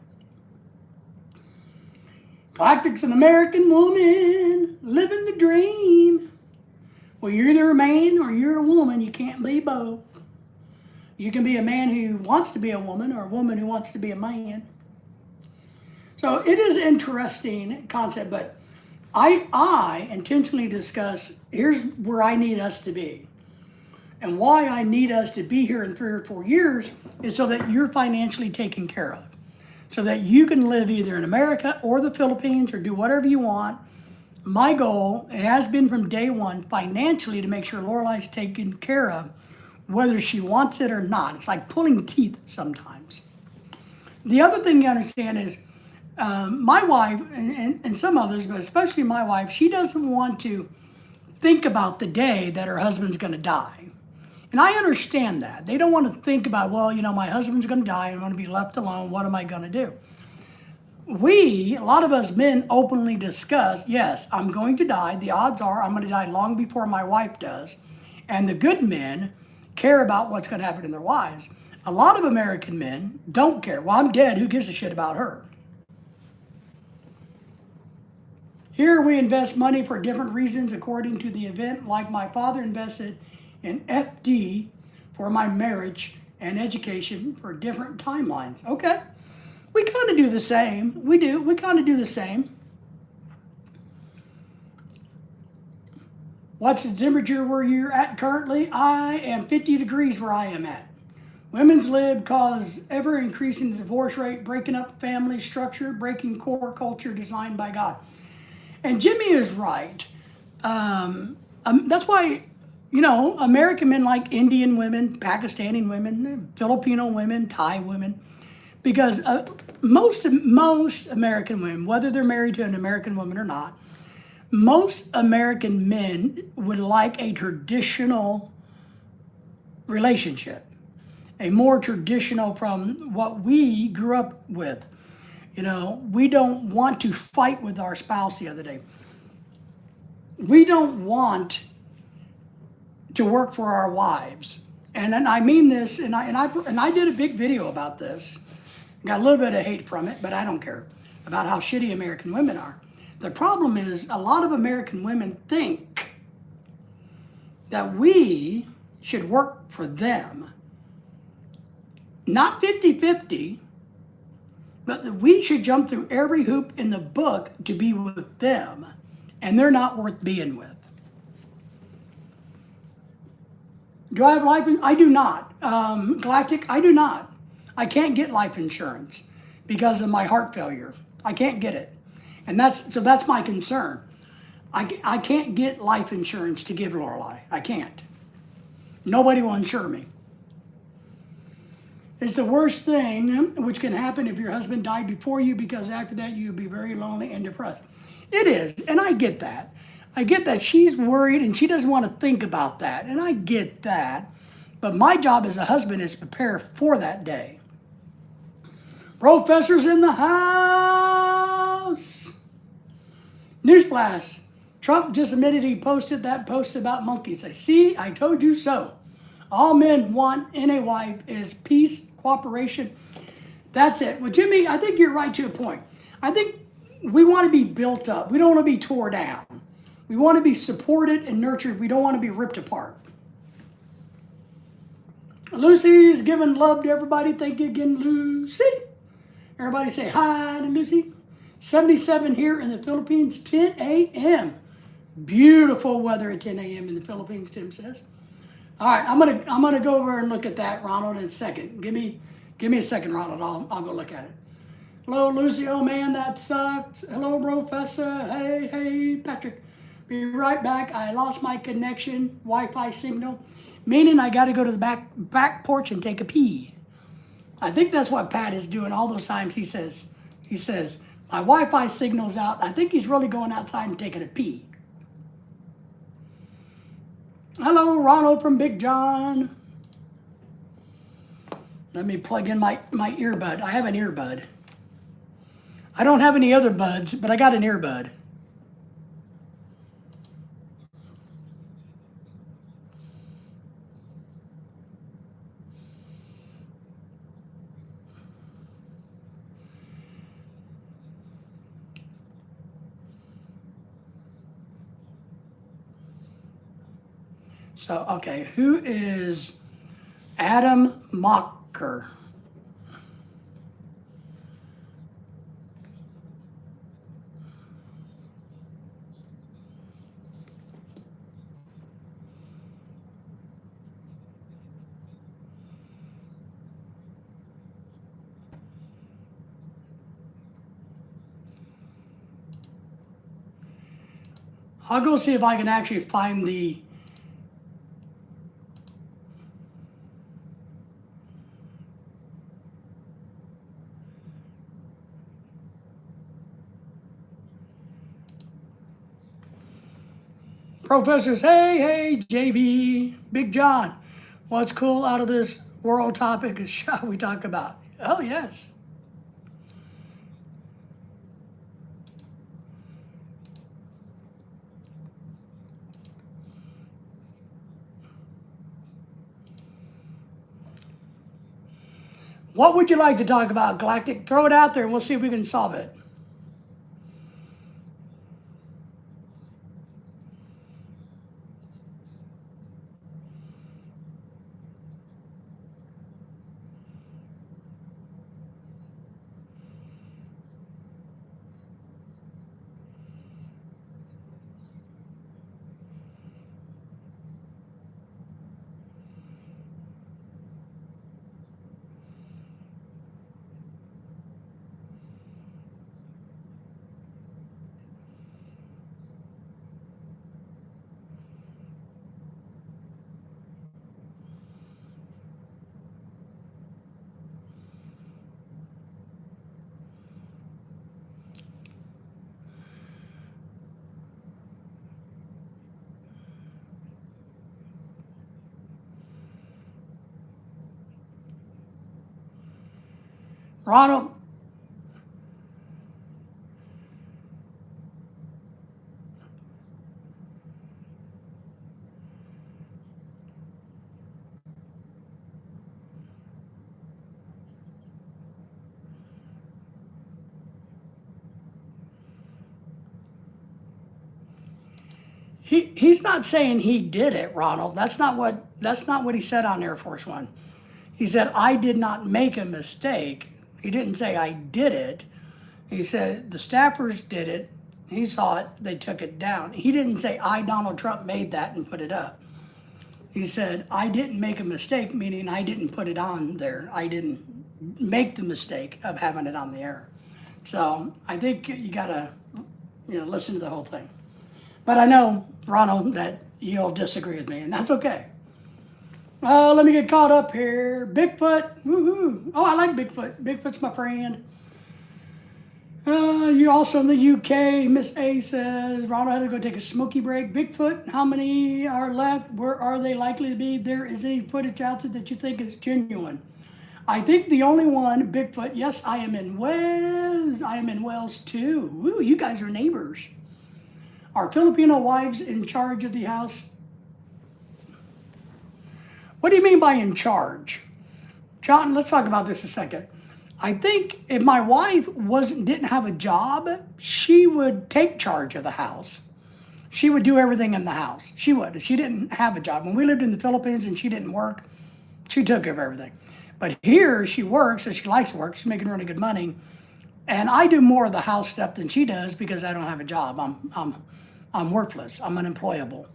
A: Galactic's an American woman living the dream. Well, you're either a man or you're a woman. You can't be both. You can be a man who wants to be a woman or a woman who wants to be a man. So it is an interesting concept, but I intentionally discuss, here's where I need us to be. And why I need us to be here in 3 or 4 years is so that you're financially taken care of. So that you can live either in America or the Philippines or do whatever you want. My goal, it has been from day one, financially, to make sure Lorelai's taken care of, whether she wants it or not. It's like pulling teeth sometimes. The other thing you understand is my wife, and some others, but especially my wife, she doesn't want to think about the day that her husband's going to die. And I understand that. They don't want to think about, well, my husband's going to die, I'm going to be left alone, what am I going to do? A lot of us men openly discuss, yes, I'm going to die. The odds are I'm going to die long before my wife does. And the good men care about what's going to happen to their wives. A lot of American men don't care. Well, I'm dead. Who gives a shit about her? Here we invest money for different reasons according to the event, like my father invested in FD for my marriage and education for different timelines. Okay. We kind of do the same. We do. We kind of do the same. What's the temperature where you're at currently? I am 50 degrees where I am at. Women's lib cause ever increasing divorce rate, breaking up family structure, breaking core culture designed by God. And Jimmy is right. That's why, American men like Indian women, Pakistani women, Filipino women, Thai women, because most American women, whether they're married to an American woman or not, most American men would like a traditional relationship, a more traditional from what we grew up with. We don't want to fight with our spouse the other day. We don't want to work for our wives. And I mean this, and I did a big video about this. Got a little bit of hate from it, but I don't care, about how shitty American women are. The problem is a lot of American women think that we should work for them. Not 50-50, but that we should jump through every hoop in the book to be with them, and they're not worth being with. Do I have life insurance? I do not. Galactic, I do not. I can't get life insurance because of my heart failure. I can't get it. And that's my concern. I can't get life insurance to give Lorelai. I can't. Nobody will insure me. It's the worst thing which can happen if your husband died before you, because after that you'll be very lonely and depressed. It is, and I get that. I get that she's worried and she doesn't want to think about that, and I get that. But my job as a husband is to prepare for that day. Professor's in the house. Newsflash. Trump just admitted he posted that post about monkeys. See, I told you so. All men want in a wife is peace, cooperation. That's it. Well, Jimmy, I think you're right to a point. I think we want to be built up. We don't want to be tore down. We want to be supported and nurtured. We don't want to be ripped apart. Lucy's giving love to everybody. Thank you again, Lucy. Everybody say hi to Lucy. 77 here in the Philippines, 10 a.m. Beautiful weather at 10 a.m. in the Philippines, Tim says. All right, I'm gonna go over and look at that, Ronald, in a second. Give me a second, Ronald. I'll go look at it. Hello, Lucy. Oh man, that sucks. Hello, Professor. Hey, Patrick. Be right back. I lost my connection, Wi-Fi signal, meaning I got to go to the back porch and take a pee. I think that's what Pat is doing all those times. He says, my Wi-Fi signal's out. I think he's really going outside and taking a pee. Hello, Ronald from Big John. Let me plug in my earbud. I have an earbud. I don't have any other buds, but I got an earbud. So, okay, who is Adam Mocker? I'll go see if I can actually find the. Professors, hey, JB, Big John, what's cool out of this world topic is shall we talk about? Oh, yes. What would you like to talk about, Galactic? Throw it out there and we'll see if we can solve it. Ronald, he's not saying he did it, Ronald. That's not what he said on Air Force One. He said, I did not make a mistake. He didn't say I did it. He said the staffers did it. He saw it, they took it down. He didn't say I, Donald Trump, made that and put it up. He said, I didn't make a mistake, meaning I didn't put it on there. I didn't make the mistake of having it on the air. So I think you gotta, listen to the whole thing. But I know, Ronald, that you'll disagree with me, and that's okay. Let me get caught up here. Bigfoot, woohoo! Oh, I like Bigfoot. Bigfoot's my friend. You also in the UK. Miss A says Ronald had to go take a smoky break. Bigfoot, how many are left? Where are they likely to be? There is any footage out there that you think is genuine? I think the only one, Bigfoot. Yes, I am in Wales. I am in Wales too. Woo, you guys are neighbors. Are Filipino wives in charge of the house? What do you mean by in charge? John, let's talk about this a second. I think if my wife didn't have a job, she would take charge of the house. She would do everything in the house. She would. If she didn't have a job. When we lived in the Philippines and she didn't work, she took care of everything. But here she works and she likes to work. She's making really good money. And I do more of the house stuff than she does because I don't have a job. I'm worthless. I'm unemployable.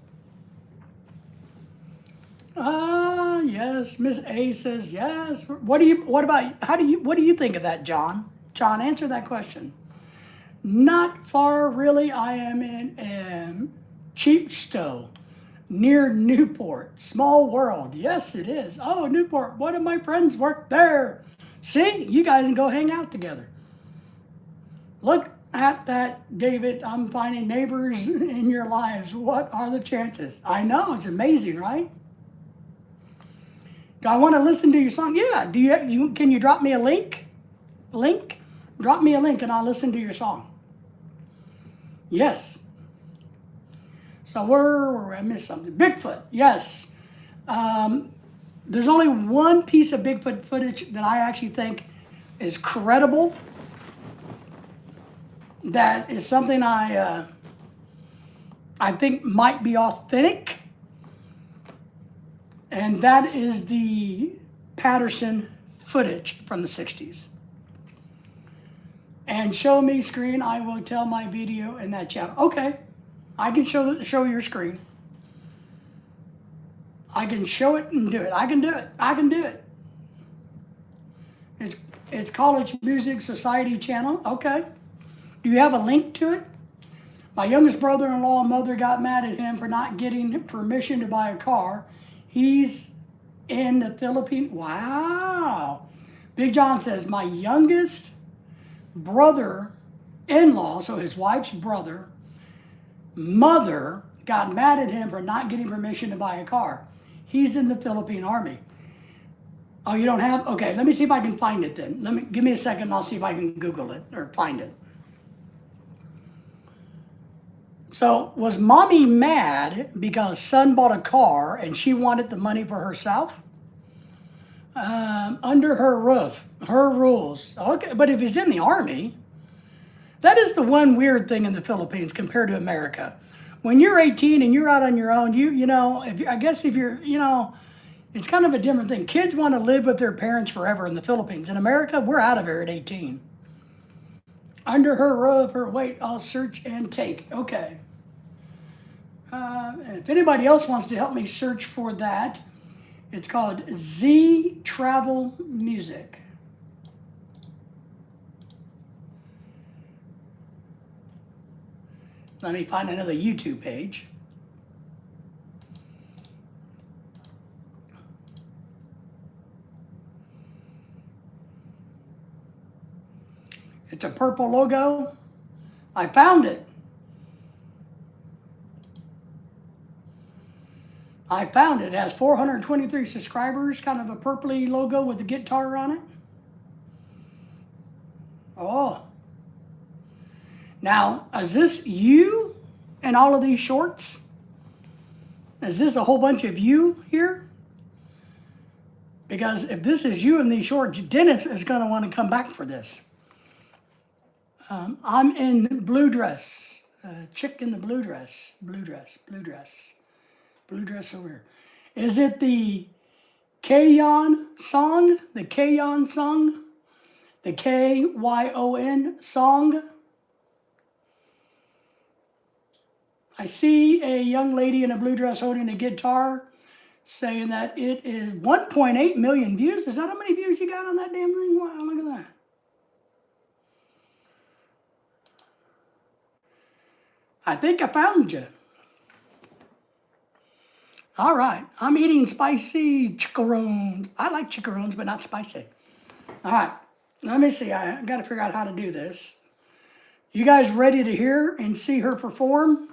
A: Yes. Miss A says yes. What do you think of that, John? John, answer that question. Not far, really. I am in Cheapstow, near Newport. Small world. Yes, it is. Oh, Newport. One of my friends worked there. See, you guys can go hang out together. Look at that, David. I'm finding neighbors in your lives. What are the chances? I know, it's amazing, right? Do I want to listen to your song? Yeah. Can you drop me a link? Drop me a link and I'll listen to your song. Yes. So I missed something. Bigfoot. Yes. There's only one piece of Bigfoot footage that I actually think is credible. That is something I think might be authentic. And that is the Patterson footage from the 60s. And show me screen, I will tell my video in that channel. Okay, I can show your screen. I can show it and do it. I can do it. I can do it. It's College Music Society channel. Okay. Do you have a link to it? My youngest brother-in-law and mother got mad at him for not getting permission to buy a car. He's in the Philippines. Wow. Big John says, my youngest brother-in-law, so his wife's brother, mother got mad at him for not getting permission to buy a car. He's in the Philippine Army. Oh, you don't have? Okay, let me see if I can find it then. Give me a second and I'll see if I can Google it or find it. So, was mommy mad because son bought a car and she wanted the money for herself? Under her roof, her rules. Okay, but if he's in the Army, that is the one weird thing in the Philippines compared to America. When you're 18 and you're out on your own, I guess if you're, it's kind of a different thing. Kids want to live with their parents forever in the Philippines. In America, we're out of here at 18. Under her roof, wait, I'll search and take. Okay. If anybody else wants to help me search for that, it's called Z Travel Music. Let me find another YouTube page. It's a purple logo. I found it. I found it. It has 423 subscribers, kind of a purpley logo with the guitar on it. Oh. Now, is this you in all of these shorts? Is this a whole bunch of you here? Because if this is you in these shorts, Dennis is going to want to come back for this. I'm in blue dress. Chick in the blue dress. Blue dress. Blue dress. Blue dress over here. Is it the Kyon song? The Kyon song? The Kyon song? I see a young lady in a blue dress holding a guitar saying that it is 1.8 million views. Is that how many views you got on that damn thing? Wow, look at that. I think I found you. All right, I'm eating spicy chicharrones. I like chicharrones, but not spicy. All right, let me see. I got to figure out how to do this. You guys ready to hear and see her perform?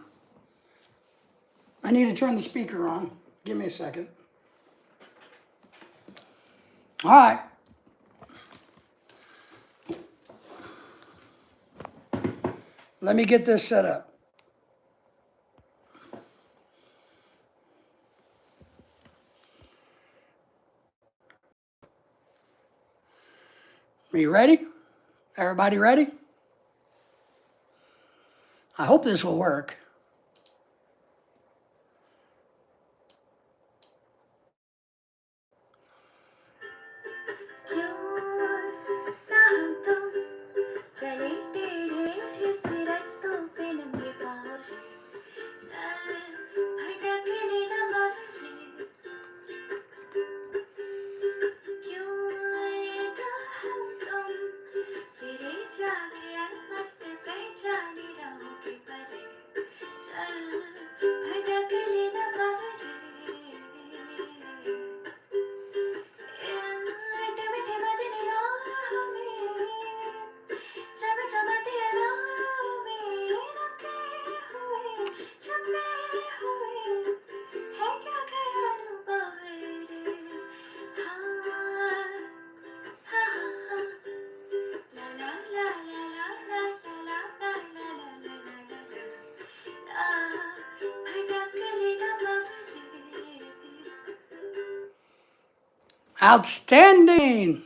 A: I need to turn the speaker on. Give me a second. All right. Let me get this set up. Are you ready? Everybody ready? I hope this will work. Outstanding.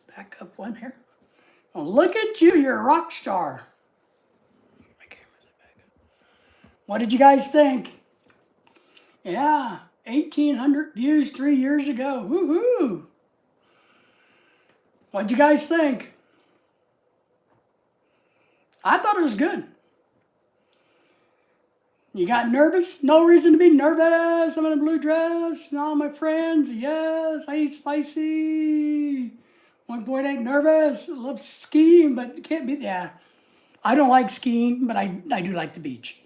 A: Back up one here. Well, look at you, you're a rock star. What did you guys think? Yeah, 1,800 views 3 years ago. Woohoo! What'd you guys think? I thought it was good. You got nervous? No reason to be nervous. I'm in a blue dress. And all my friends, yes, I eat spicy. One boy ain't nervous. I love skiing, but can't be. Yeah, I don't like skiing, but I do like the beach.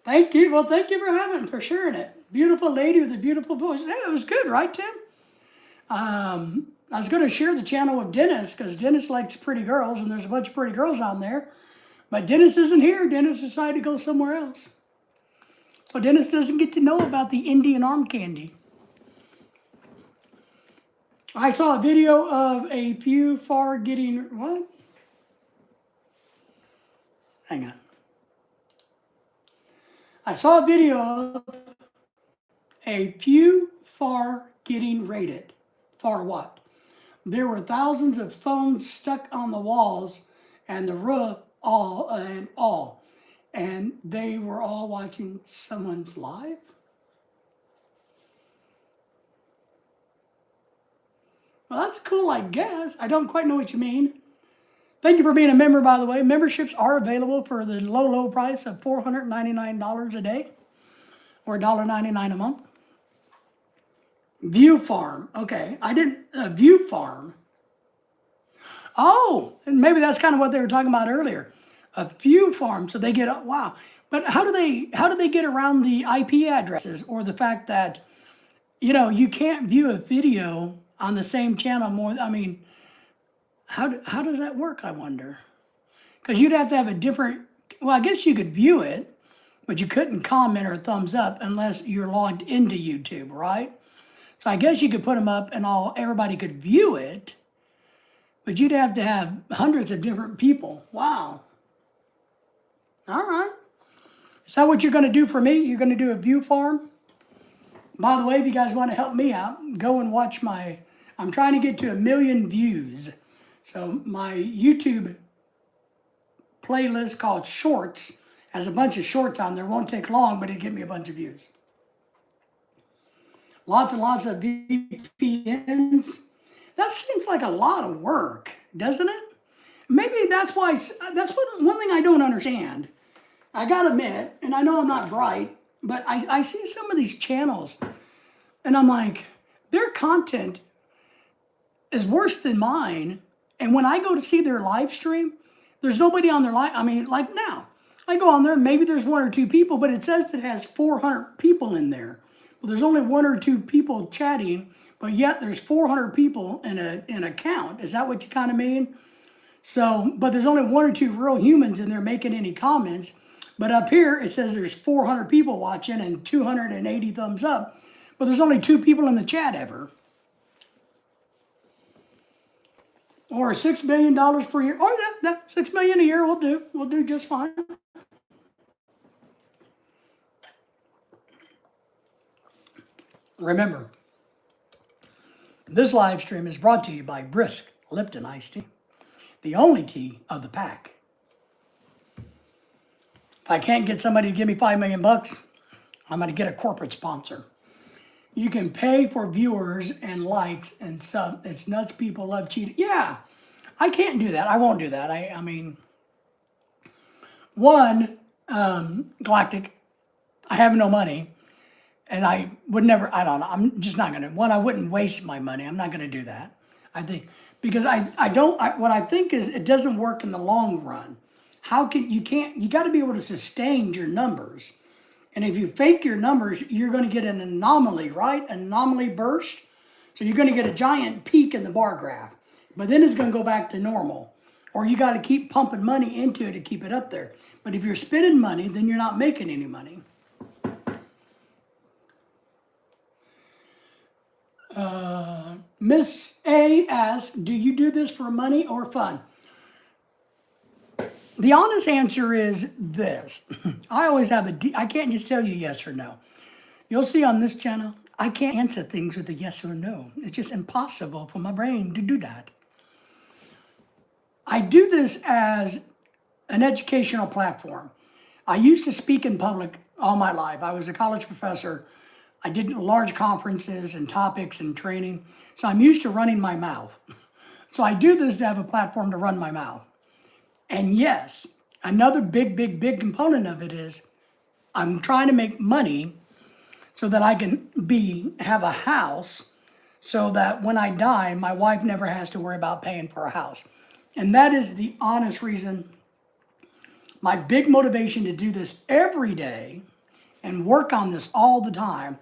A: Thank you. Well, thank you for sharing it. Beautiful lady with a beautiful voice. Hey, it was good, right, Tim? I was going to share the channel with Dennis because Dennis likes pretty girls, and there's a bunch of pretty girls on there. But Dennis isn't here. Dennis decided to go somewhere else. So Dennis doesn't get to know about the Indian arm candy. I saw a video of a few far getting, what? Hang on. I saw a video of a few far getting raided. Far what? There were thousands of phones stuck on the walls and the roof, and they were all watching someone's live. Well, that's cool, I guess. I don't quite know what you mean. Thank you for being a member, by the way. Memberships are available for the low price of $499 a day or $1.99 a month. View Farm. Okay, I didn't, View Farm. Oh, and maybe that's kind of what they were talking about earlier. A few farms, so they get, wow. But how do they get around the IP addresses or the fact that, you can't view a video on the same channel more, I mean, how does that work, I wonder? Because you'd have to have a different, well, I guess you could view it, but you couldn't comment or thumbs up unless you're logged into YouTube, right? So I guess you could put them up and everybody could view it, but you'd have to have hundreds of different people. Wow. All right. Is that what you're going to do for me? You're going to do a view farm? By the way, if you guys want to help me out, go and watch I'm trying to get to 1 million views. So my YouTube playlist called Shorts has a bunch of shorts on there. Won't take long, but it'll get me a bunch of views. Lots and lots of VPNs. That seems like a lot of work, doesn't it? Maybe that's one thing I don't understand. I gotta admit, and I know I'm not bright, but I see some of these channels and I'm like, their content is worse than mine. And when I go to see their live stream, there's nobody on their live. I mean, like now, I go on there, maybe there's 1 or 2 people, but it says it has 400 people in there. Well, there's only 1 or 2 people chatting, but yet there's 400 people in a count. Is that what you kind of mean? So, but there's only 1 or 2 real humans in there making any comments. But up here, it says there's 400 people watching and 280 thumbs up. But there's only 2 people in the chat ever. Or $6 million per year. Oh, yeah, $6 million a year will do. We'll do just fine. Remember, this live stream is brought to you by Brisk Lipton Iced Tea, the only tea of the pack. If I can't get somebody to give me $5 million, I'm going to get a corporate sponsor. You can pay for viewers and likes and stuff. It's nuts. People love cheating. Yeah, I can't do that. I won't do that. I mean, Galactic, I have no money. And I would never, I don't know, I'm just not going to, I wouldn't waste my money. I'm not going to do that. I think, because what I think is it doesn't work in the long run. You got to be able to sustain your numbers. And if you fake your numbers, you're going to get an anomaly, right? An anomaly burst. So you're going to get a giant peak in the bar graph. But then it's going to go back to normal. Or you got to keep pumping money into it to keep it up there. But if you're spending money, then you're not making any money. Miss A asks, do you do this for money or fun? The honest answer is this. I always have I can't just tell you yes or no. You'll see on this channel, I can't answer things with a yes or no. It's just impossible for my brain to do that. I do this as an educational platform. I used to speak in public all my life. I was a college professor. I did large conferences and topics and training. So I'm used to running my mouth. So I do this to have a platform to run my mouth. And yes, another big, big, big component of it is I'm trying to make money so that I can have a house so that when I die, my wife never has to worry about paying for a house. And that is the honest reason, my big motivation to do this every day and work on this all the time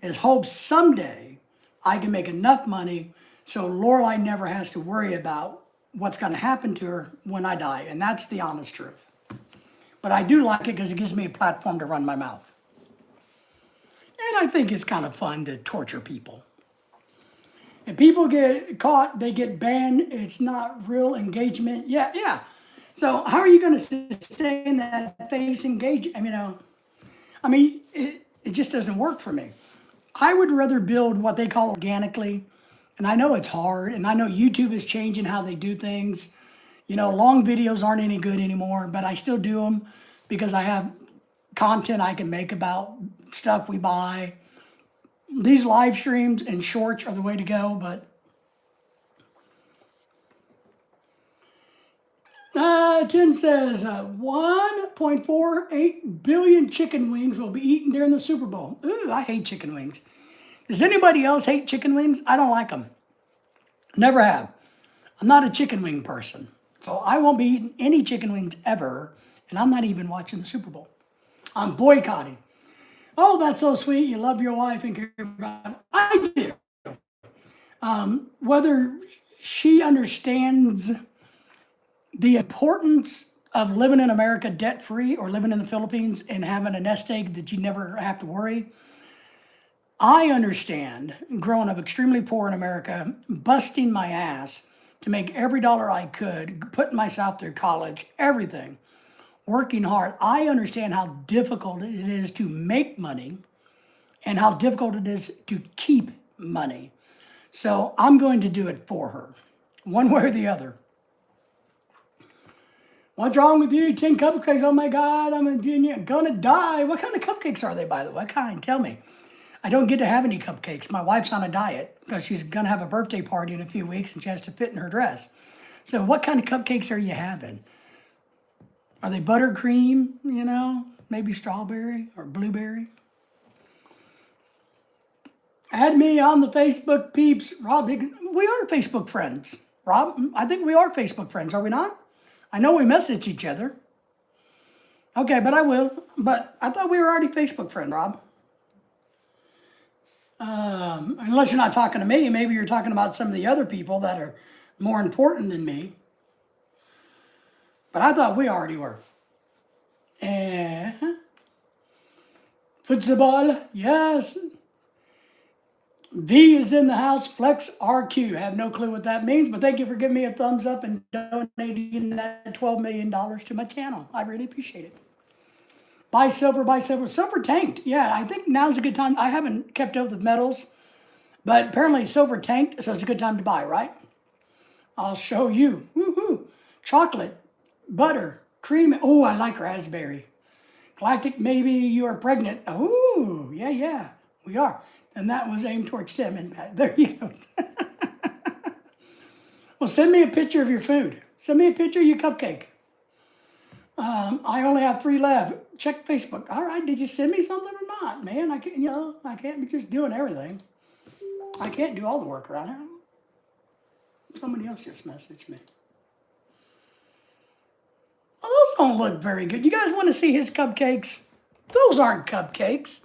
A: is hope someday I can make enough money so Lorelai never has to worry about what's going to happen to her when I die. And that's the honest truth. But I do like it because it gives me a platform to run my mouth. And I think it's kind of fun to torture people. If people get caught, they get banned. It's not real engagement. Yeah. So how are you going to sustain that face engagement? It just doesn't work for me. I would rather build what they call organically. And I know it's hard. And I know YouTube is changing how they do things. Long videos aren't any good anymore, but I still do them because I have content I can make about stuff we buy. These live streams and shorts are the way to go, but Tim says 1.48 billion chicken wings will be eaten during the Super Bowl. Ooh, I hate chicken wings. Does anybody else hate chicken wings? I don't like them. Never have. I'm not a chicken wing person. So I won't be eating any chicken wings ever, and I'm not even watching the Super Bowl. I'm boycotting. Oh, that's so sweet. You love your wife and care about it. I do. Whether she understands the importance of living in America debt-free or living in the Philippines and having a nest egg that you never have to worry. I understand growing up extremely poor in America, busting my ass to make every dollar I could, putting myself through college, everything, working hard. I understand how difficult it is to make money and how difficult it is to keep money. So I'm going to do it for her, one way or the other. What's wrong with you? 10 cupcakes. Oh my God, I'm gonna die. What kind of cupcakes are they, by the way? What kind? Tell me. I don't get to have any cupcakes. My wife's on a diet because she's gonna have a birthday party in a few weeks and she has to fit in her dress. So what kind of cupcakes are you having? Are they buttercream, maybe strawberry or blueberry? Add me on the Facebook peeps. Rob, we are Facebook friends. Rob, I think we are Facebook friends, are we not? I know we message each other. Okay, but I will. But I thought we were already Facebook friends, Rob. Unless you're not talking to me, maybe you're talking about some of the other people that are more important than me. But I thought we already were. Football, yes. V is in the house, Flex RQ. Have no clue what that means, but thank you for giving me a thumbs up and donating that $12 million to my channel. I really appreciate it. Buy silver, silver tanked. Yeah, I think now's a good time. I haven't kept up with metals, but apparently silver tanked, so it's a good time to buy, right? I'll show you. Woohoo! Chocolate, butter, cream. Oh, I like raspberry. Galactic, maybe you are pregnant. Oh, yeah, we are. And that was aimed towards Tim. And there you go. Well, send me a picture of your food. Send me a picture of your cupcake. I only have 3 left. Check Facebook. All right, did you send me something or not, man? I can't be just doing everything. I can't do all the work around here. Somebody else just messaged me. Well, those don't look very good. You guys want to see his cupcakes? Those aren't cupcakes.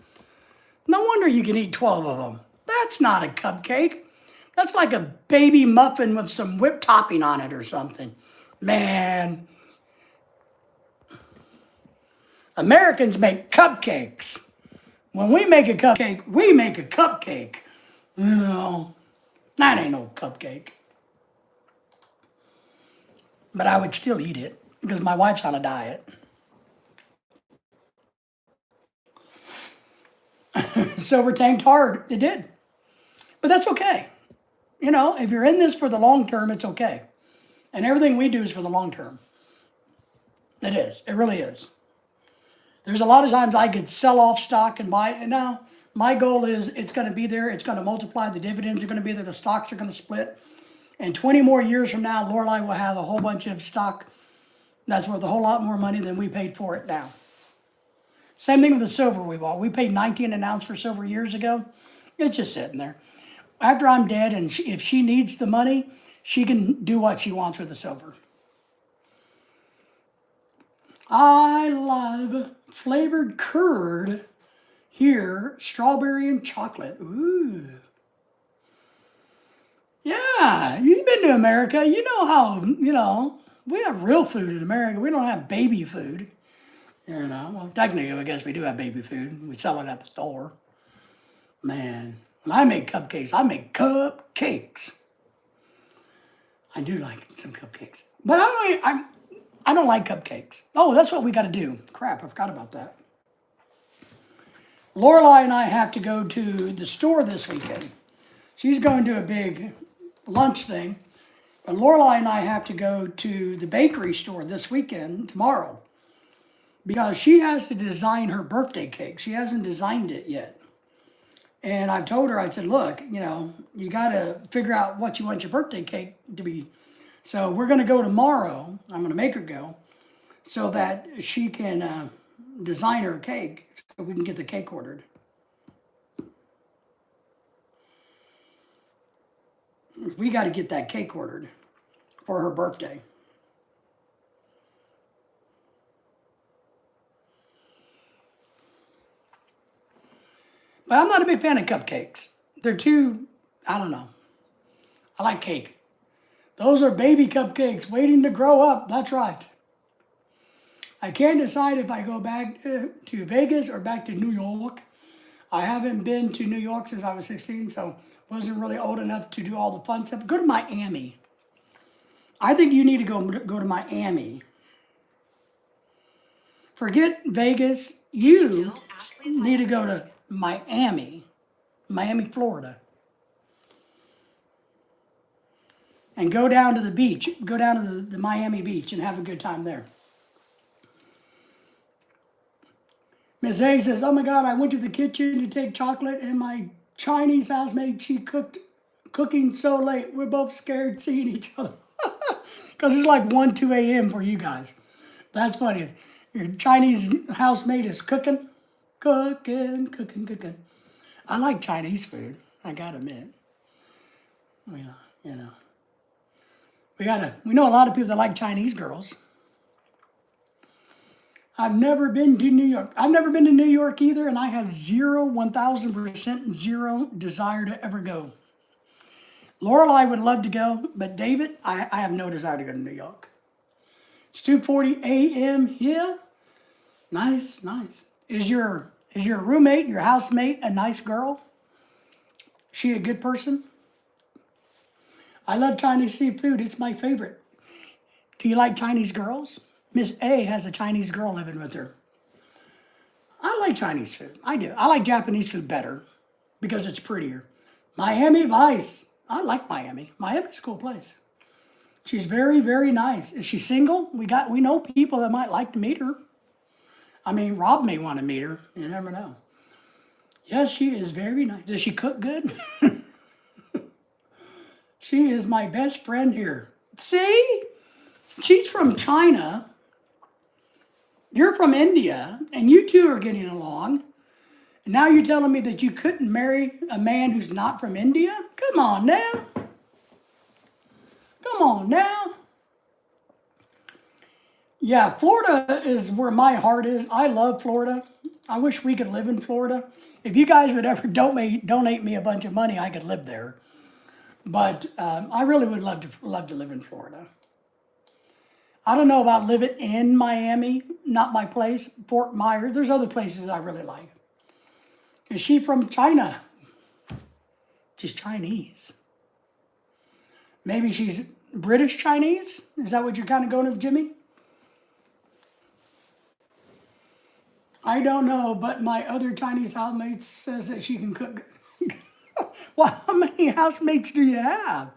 A: No wonder you can eat 12 of them. That's not a cupcake. That's like a baby muffin with some whipped topping on it or something. Man. Americans make cupcakes. When we make a cupcake, we make a cupcake. That ain't no cupcake. But I would still eat it because my wife's on a diet. Silver tanked hard. It did. But that's okay. If you're in this for the long term, it's okay. And everything we do is for the long term. It is. It really is. There's a lot of times I could sell off stock and buy it. And now my goal is it's going to be there. It's going to multiply. The dividends are going to be there. The stocks are going to split. And 20 more years from now, Lorelei will have a whole bunch of stock that's worth a whole lot more money than we paid for it now. Same thing with the silver we bought. We paid 19 an ounce for silver years ago. It's just sitting there. After I'm dead, and if she needs the money, she can do what she wants with the silver. I love flavored curd here, strawberry and chocolate. Ooh. Yeah, you've been to America. You know how, we have real food in America. We don't have baby food. Well, technically, I guess we do have baby food. We sell it at the store. Man, when I make cupcakes, I make cupcakes. I do like some cupcakes. But I don't like cupcakes. Oh, that's what we got to do. Crap, I forgot about that. Lorelei and I have to go to the store this weekend. She's going to a big lunch thing. But Lorelei and I have to go to the bakery store this weekend, tomorrow, because she has to design her birthday cake. She hasn't designed it yet. And I've told her, I said, look, you got to figure out what you want your birthday cake to be. So we're going to go tomorrow. I'm going to make her go so that she can design her cake so we can get the cake ordered. We got to get that cake ordered for her birthday. But I'm not a big fan of cupcakes. They're too, I don't know. I like cake. Those are baby cupcakes waiting to grow up. That's right. I can't decide if I go back to Vegas or back to New York. I haven't been to New York since I was 16, so wasn't really old enough to do all the fun stuff. Go to Miami. I think you need to go to Miami. Forget Vegas. You need to go to Miami, Florida. And go down to the beach. Go down to the Miami beach and have a good time there. Ms. A says, oh my God, I went to the kitchen to take chocolate and my Chinese housemate, she cooking so late. We're both scared seeing each other. Because it's like 1, 2 a.m. for you guys. That's funny. Your Chinese housemate is cooking. I like Chinese food, I gotta admit. We know a lot of people that like Chinese girls. I've never been to New York. I've never been to New York either, and I have 1000% zero desire to ever go. Lorelei would love to go, but David, I have no desire to go to New York. It's 2:40 a.m. here. Nice. Is your roommate, your housemate, a nice girl? She a good person? I love Chinese seafood. It's my favorite. Do you like Chinese girls? Miss A has a Chinese girl living with her. I like Chinese food. I do. I like Japanese food better because it's prettier. Miami Vice. I like Miami. Miami's a cool place. She's very, very nice. Is she single? We know people that might like to meet her. I mean, Rob may want to meet her. You never know. Yes, she is very nice. Does she cook good? She is my best friend here. See? She's from China. You're from India. And you two are getting along. And now you're telling me that you couldn't marry a man who's not from India? Come on now. Come on now. Yeah, Florida is where my heart is. I love Florida. I wish we could live in Florida. If you guys would ever donate me a bunch of money, I could live there. But I really would love to live in Florida. I don't know about living in Miami, not my place. Fort Myers. There's other places I really like. Is she from China? She's Chinese. Maybe she's British Chinese? Is that what you're kind of going with, Jimmy? I don't know, but my other Chinese housemate says that she can cook. Well, how many housemates do you have?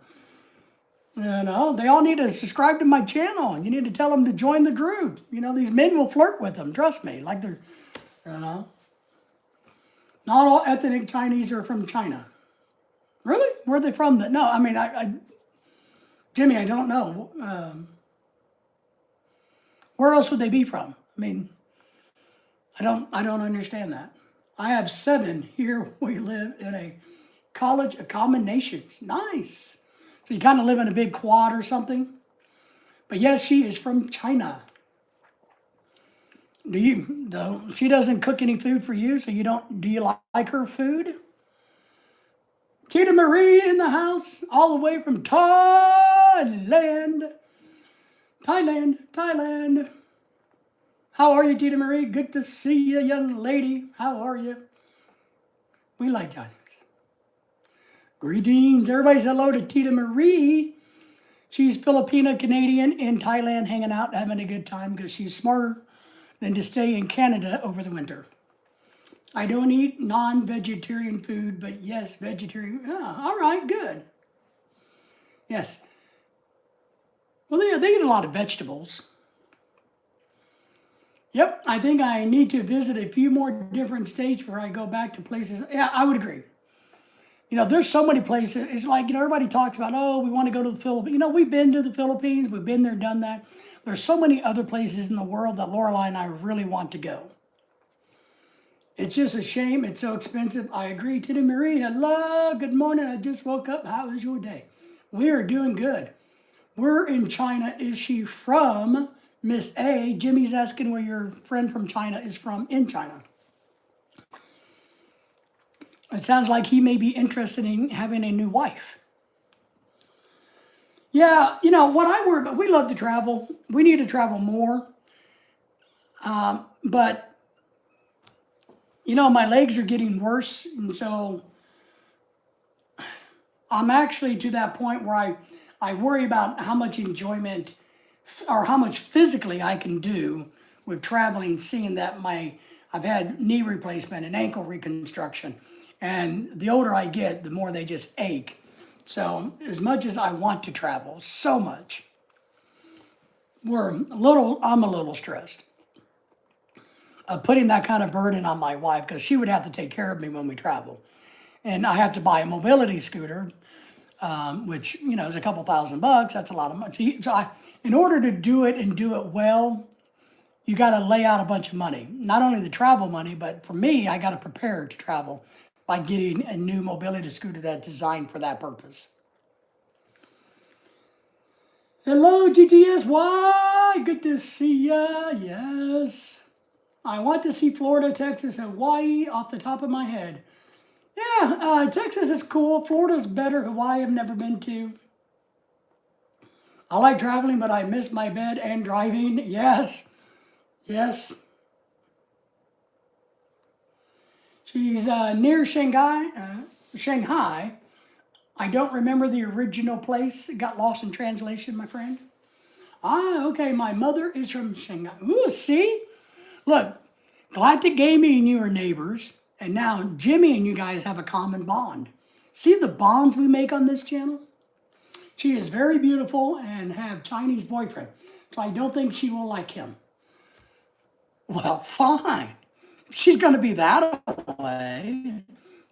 A: They all need to subscribe to my channel. You need to tell them to join the group. These men will flirt with them. Trust me. Like they're, you know, not all ethnic Chinese are from China. Really? Where are they from? No, I mean, Jimmy, I don't know. Where else would they be from? I mean, I don't understand that. I have 7 here. We live in a college of common nations. Nice. So you kind of live in a big quad or something. But yes, she is from China. She doesn't cook any food for you, so do you like her food? Tita Marie in the house, all the way from Thailand. Thailand. How are you, Tita Marie? Good to see you, young lady. How are you? We like Chinese. Greetings. Everybody say hello to Tita Marie. She's Filipino Canadian in Thailand, hanging out, having a good time because she's smarter than to stay in Canada over the winter. I don't eat non-vegetarian food, but yes, vegetarian. Oh, all right, good. Yes. Well, they eat a lot of vegetables. Yep, I think I need to visit a few more different states where I go back to places. Yeah, I would agree. There's so many places. It's like, everybody talks about, oh, we want to go to the Philippines. We've been to the Philippines. We've been there, done that. There's so many other places in the world that Lorelai and I really want to go. It's just a shame. It's so expensive. I agree. Tita Marie, hello. Good morning. I just woke up. How is your day? We are doing good. We're in China. Is she from? Miss A. Jimmy's asking where your friend from China is from in China. It sounds like he may be interested in having a new wife. Yeah, what I worry about, we love to travel. We need to travel more. But my legs are getting worse, and so I'm actually to that point where I worry about how much enjoyment or how much physically I can do with traveling, seeing that I've had knee replacement and ankle reconstruction, and the older I get, the more they just ache. So as much as I want to travel, so much, I'm a little stressed of putting that kind of burden on my wife because she would have to take care of me when we travel. And I have to buy a mobility scooter, which, is a couple $1,000. That's a lot of money. So in order to do it and do it well, you got to lay out a bunch of money. Not only the travel money, but for me, I got to prepare to travel by getting a new mobility scooter that's designed for that purpose. Hello, GTSY. Good to see ya. Yes. I want to see Florida, Texas, and Hawaii off the top of my head. Yeah, Texas is cool. Florida's better. Hawaii I've never been to. I like traveling, but I miss my bed and driving. Yes. She's near Shanghai. I don't remember the original place. It got lost in translation, my friend. Okay. My mother is from Shanghai. Ooh, see? Look, Galactic Gaming and you are neighbors, and now Jimmy and you guys have a common bond. See the bonds we make on this channel? She is very beautiful and have Chinese boyfriend, so I don't think she will like him. Well, fine. If she's going to be that way,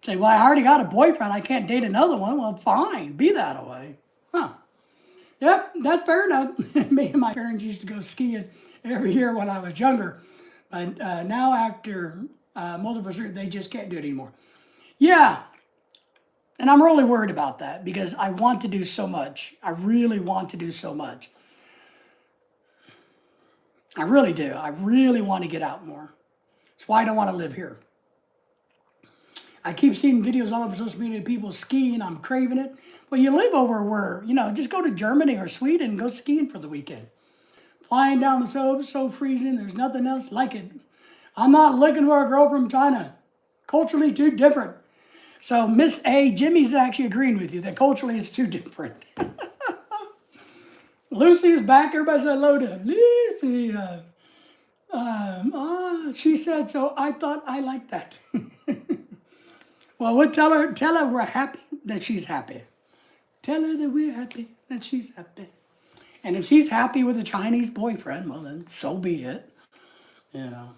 A: say, well, I already got a boyfriend. I can't date another one. Well, fine. Be that way. Huh. Yep, that's fair enough. Me and my parents used to go skiing every year when I was younger. But now after multiple surgery, they just can't do it anymore. Yeah. And I'm really worried about that because I want to do so much. I really want to do so much. I really do. I really want to get out more. That's why I don't want to live here. I keep seeing videos all over social media of people skiing. I'm craving it. Well, you live over where, just go to Germany or Sweden and go skiing for the weekend. Flying down the slope, so freezing. There's nothing else like it. I'm not looking for a girl from China. Culturally too different. So Miss A, Jimmy's actually agreeing with you that culturally it's too different. Lucy is back. Everybody said hello to Lucy. She said so. I thought I liked that. Well, we'll tell her we're happy that she's happy. Tell her that we're happy. that she's happy. And if she's happy with a Chinese boyfriend, well, then so be it. You know,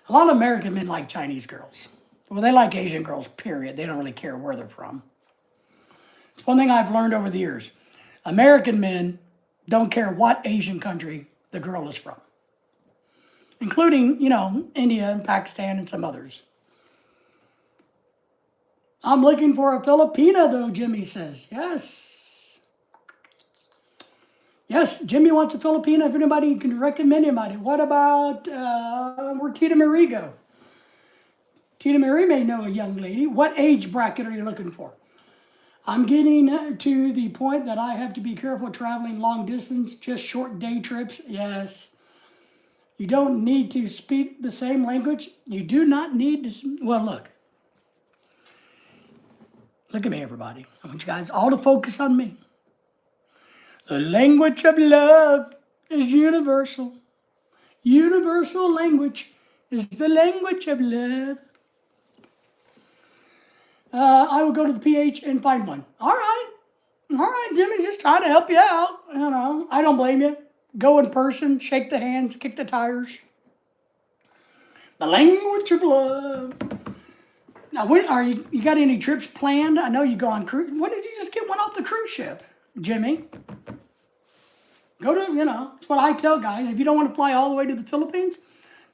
A: a lot of American men like Chinese girls. Well, they like Asian girls, period. They don't really care where they're from. It's one thing I've learned over the years. American men don't care what Asian country the girl is from, including, India and Pakistan and some others. I'm looking for a Filipina, though, Jimmy says. Yes. Yes, Jimmy wants a Filipina. If anybody can recommend anybody. What about, where Tita Marie go? Tita Marie may know a young lady. What age bracket are you looking for? I'm getting to the point that I have to be careful traveling long distance, just short day trips. Yes. You don't need to speak the same language. You do not need to. Well, look. Look at me, everybody. I want you guys all to focus on me. The language of love is universal. Universal language is the language of love. I will go to the PH and find one. All right, Jimmy, just trying to help you out. I don't blame you. Go in person, shake the hands, kick the tires. The language of love. Now, you got any trips planned? I know you go on cruise. When did you just get one off the cruise ship, Jimmy? Go to, it's what I tell guys. If you don't want to fly all the way to the Philippines,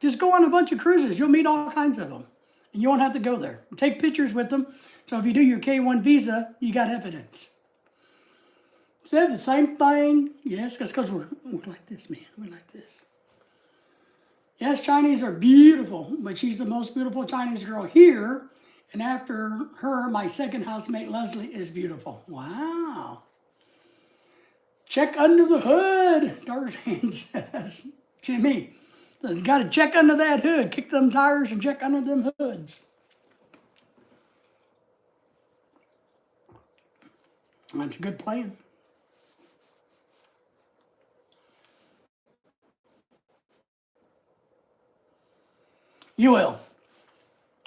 A: just go on a bunch of cruises. You'll meet all kinds of them. And you won't have to go there. Take pictures with them. So if you do your K-1 visa, you got evidence. Said the same thing. Yes, because we're like this, man. We're like this. Yes, Chinese are beautiful, but she's the most beautiful Chinese girl here. And after her, my second housemate, Leslie, is beautiful. Wow. Check under the hood, Tarzan says. Jimmy, you got to check under that hood. Kick them tires and check under them hoods. That's a good plan. You will.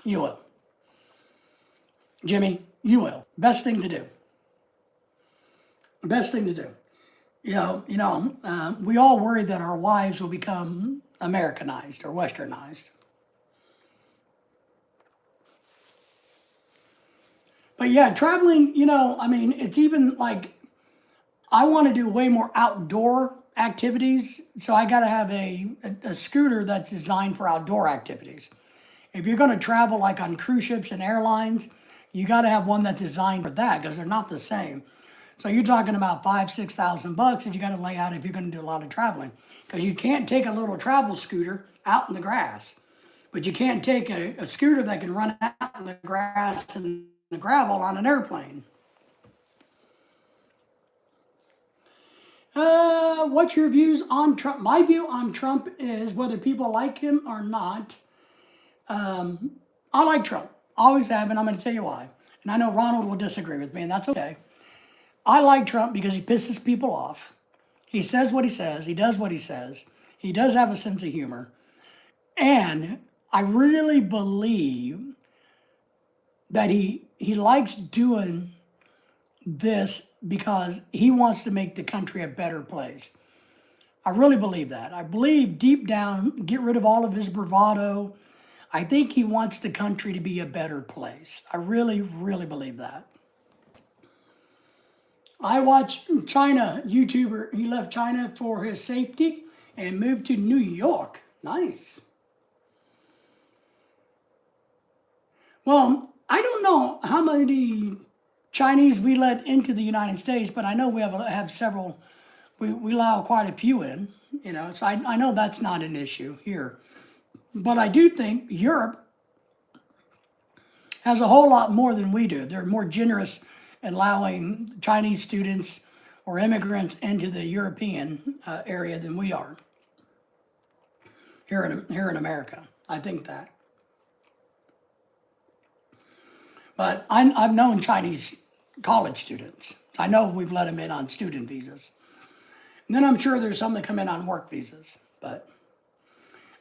A: You will. Jimmy, you will. Best thing to do. Best thing to do. We all worry that our wives will become Americanized or Westernized. But yeah, traveling, it's even like I want to do way more outdoor activities. So I got to have a scooter that's designed for outdoor activities. If you're going to travel like on cruise ships and airlines, you got to have one that's designed for that because they're not the same. So you're talking about $5,000-6,000 that you got to lay out if you're going to do a lot of traveling. Because you can't take a little travel scooter out in the grass. But you can't take a scooter that can run out in the grass and the gravel on an airplane. What's your views on Trump? My view on Trump is whether people like him or not. I like Trump. Always have, and I'm going to tell you why. And I know Ronald will disagree with me, and that's okay. I like Trump because he pisses people off. He says what he says. He does what he says. He does have a sense of humor. And I really believe that he likes doing this because he wants to make the country a better place. I really believe that. I believe deep down, get rid of all of his bravado. I think he wants the country to be a better place. I really, really believe that. I watch China YouTuber. He left China for his safety and moved to New York. Nice. Well, I don't know how many Chinese we let into the United States, but I know we have several. We allow quite a few in, so I know that's not an issue here. But I do think Europe has a whole lot more than we do. They're more generous in allowing Chinese students or immigrants into the European area than we are here in America. I think that. But I've known Chinese college students. I know we've let them in on student visas. And then I'm sure there's some that come in on work visas. But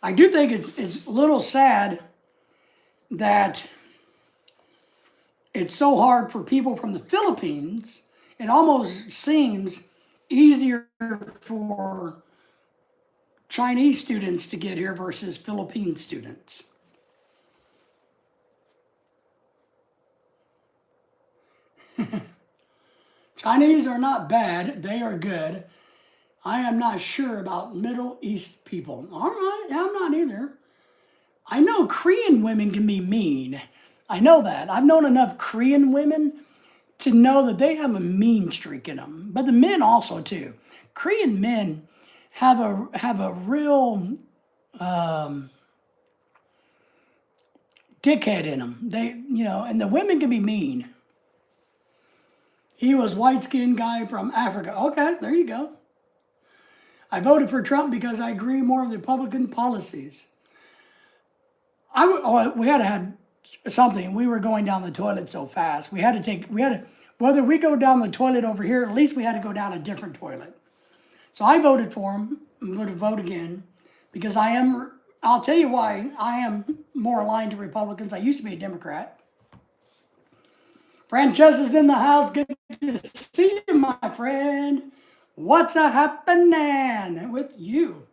A: I do think it's a little sad that it's so hard for people from the Philippines. It almost seems easier for Chinese students to get here versus Philippine students? Chinese are not bad, they are good. I am not sure about Middle East people. All right, yeah, I'm not either. I know Korean women can be mean. I know that. I've known enough Korean women to know that they have a mean streak in them, but the men also too. Korean men have a real dickhead in them. And the women can be mean. He was white-skinned guy from Africa. Okay, there you go. I voted for Trump because I agree more with Republican policies. We had to have something. We were going down the toilet so fast. Whether we go down the toilet over here, at least we had to go down a different toilet. So I voted for him. I'm going to vote again because I'll tell you why I am more aligned to Republicans. I used to be a Democrat. Francesca's in the house. Good to see you, my friend. What's a happening with you?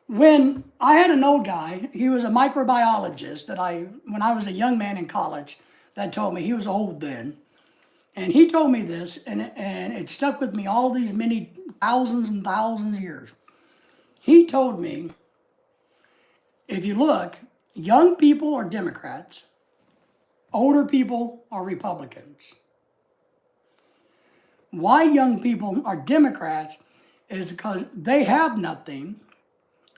A: When I had an old guy, he was a microbiologist when I was a young man in college, that told me, he was old then. And he told me this, and it stuck with me all these many thousands and thousands of years. He told me, if you look, young people are Democrats, older people are Republicans. Why young people are Democrats is because they have nothing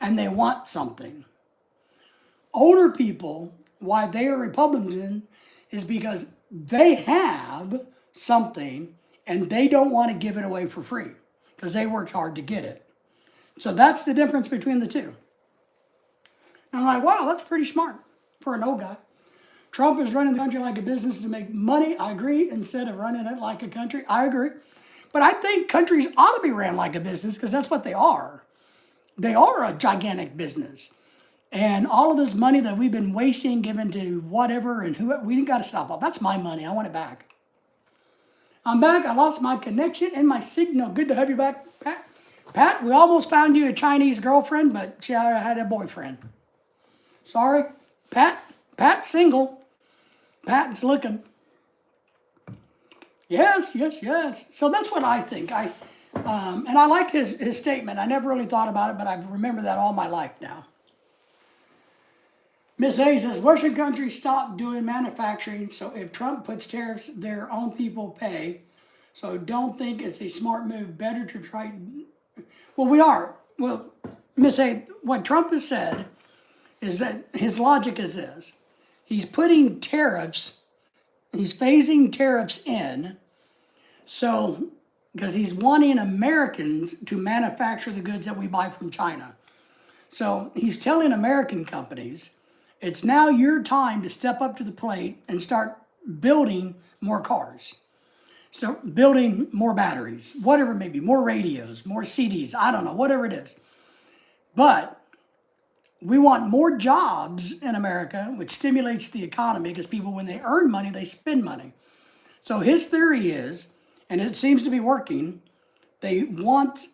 A: and they want something. Older people, why they are Republicans, is because they have something and they don't want to give it away for free because they worked hard to get it. So that's the difference between the two. And I'm like, wow, that's pretty smart for an old guy. Trump is running the country like a business to make money. I agree. Instead of running it like a country, I agree. But I think countries ought to be ran like a business because that's what they are. They are a gigantic business. And all of this money that we've been wasting, given to whatever and who, we got to stop all. That's my money. I want it back. I'm back. I lost my connection and my signal. Good to have you back, Pat. Pat, we almost found you a Chinese girlfriend, but she had a boyfriend. Sorry. Pat's single. Pat's looking. Yes. So that's what I think. And I like his statement. I never really thought about it, but I've remembered that all my life now. Miss A says, Western countries stop doing manufacturing, so if Trump puts tariffs, their own people pay. So don't think it's a smart move. Better to try. Well, we are. Well, Miss A, what Trump has said is that his logic is this. He's putting tariffs, he's phasing tariffs in, so, because he's wanting Americans to manufacture the goods that we buy from China. So he's telling American companies, it's now your time to step up to the plate and start building more cars. Start building more batteries, whatever it may be, more radios, more CDs, I don't know, whatever it is. But we want more jobs in America, which stimulates the economy because people, when they earn money, they spend money. So his theory is, and it seems to be working, they want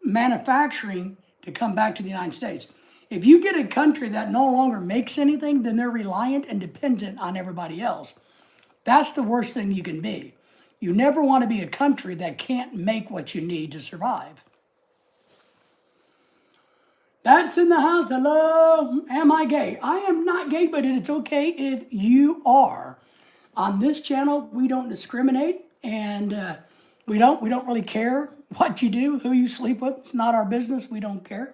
A: manufacturing to come back to the United States. If you get a country that no longer makes anything, then they're reliant and dependent on everybody else. That's the worst thing you can be. You never want to be a country that can't make what you need to survive. That's in the house. Hello. Am I gay? I am not gay, but it's okay if you are. On this channel, we don't discriminate, and we don't really care what you do, who you sleep with. It's not our business. We don't care.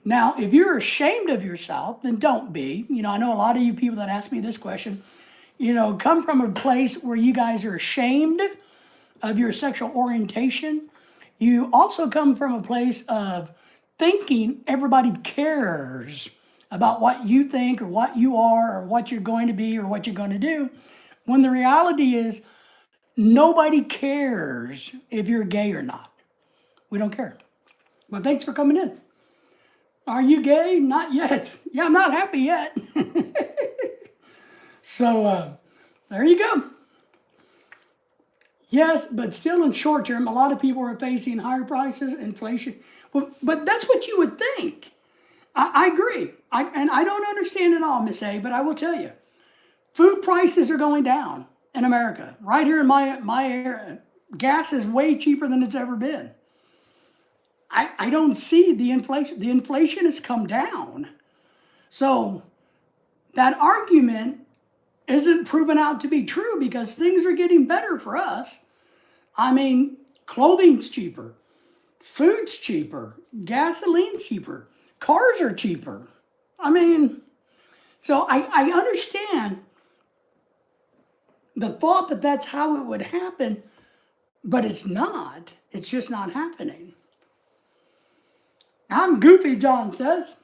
A: Now, if you're ashamed of yourself, then don't be. I know a lot of you people that ask me this question, come from a place where you guys are ashamed of your sexual orientation. You also come from a place of thinking everybody cares about what you think or what you are or what you're going to be or what you're going to do, when the reality is nobody cares if you're gay or not. We don't care. Well, thanks for coming in. Are you gay? Not yet. Yeah, I'm not happy yet. So there you go. Yes, but still in short term, a lot of people are facing higher prices, inflation. But that's what you would think. I agree. And I don't understand it all, Miss A, but I will tell you, food prices are going down in America. Right here in my area, gas is way cheaper than it's ever been. I don't see the inflation. The inflation has come down. So that argument isn't proven out to be true because things are getting better for us. I mean, clothing's cheaper, food's cheaper, gasoline's cheaper, cars are cheaper. I mean, so I understand the thought that that's how it would happen, but it's not. It's just not happening. I'm goofy, John says.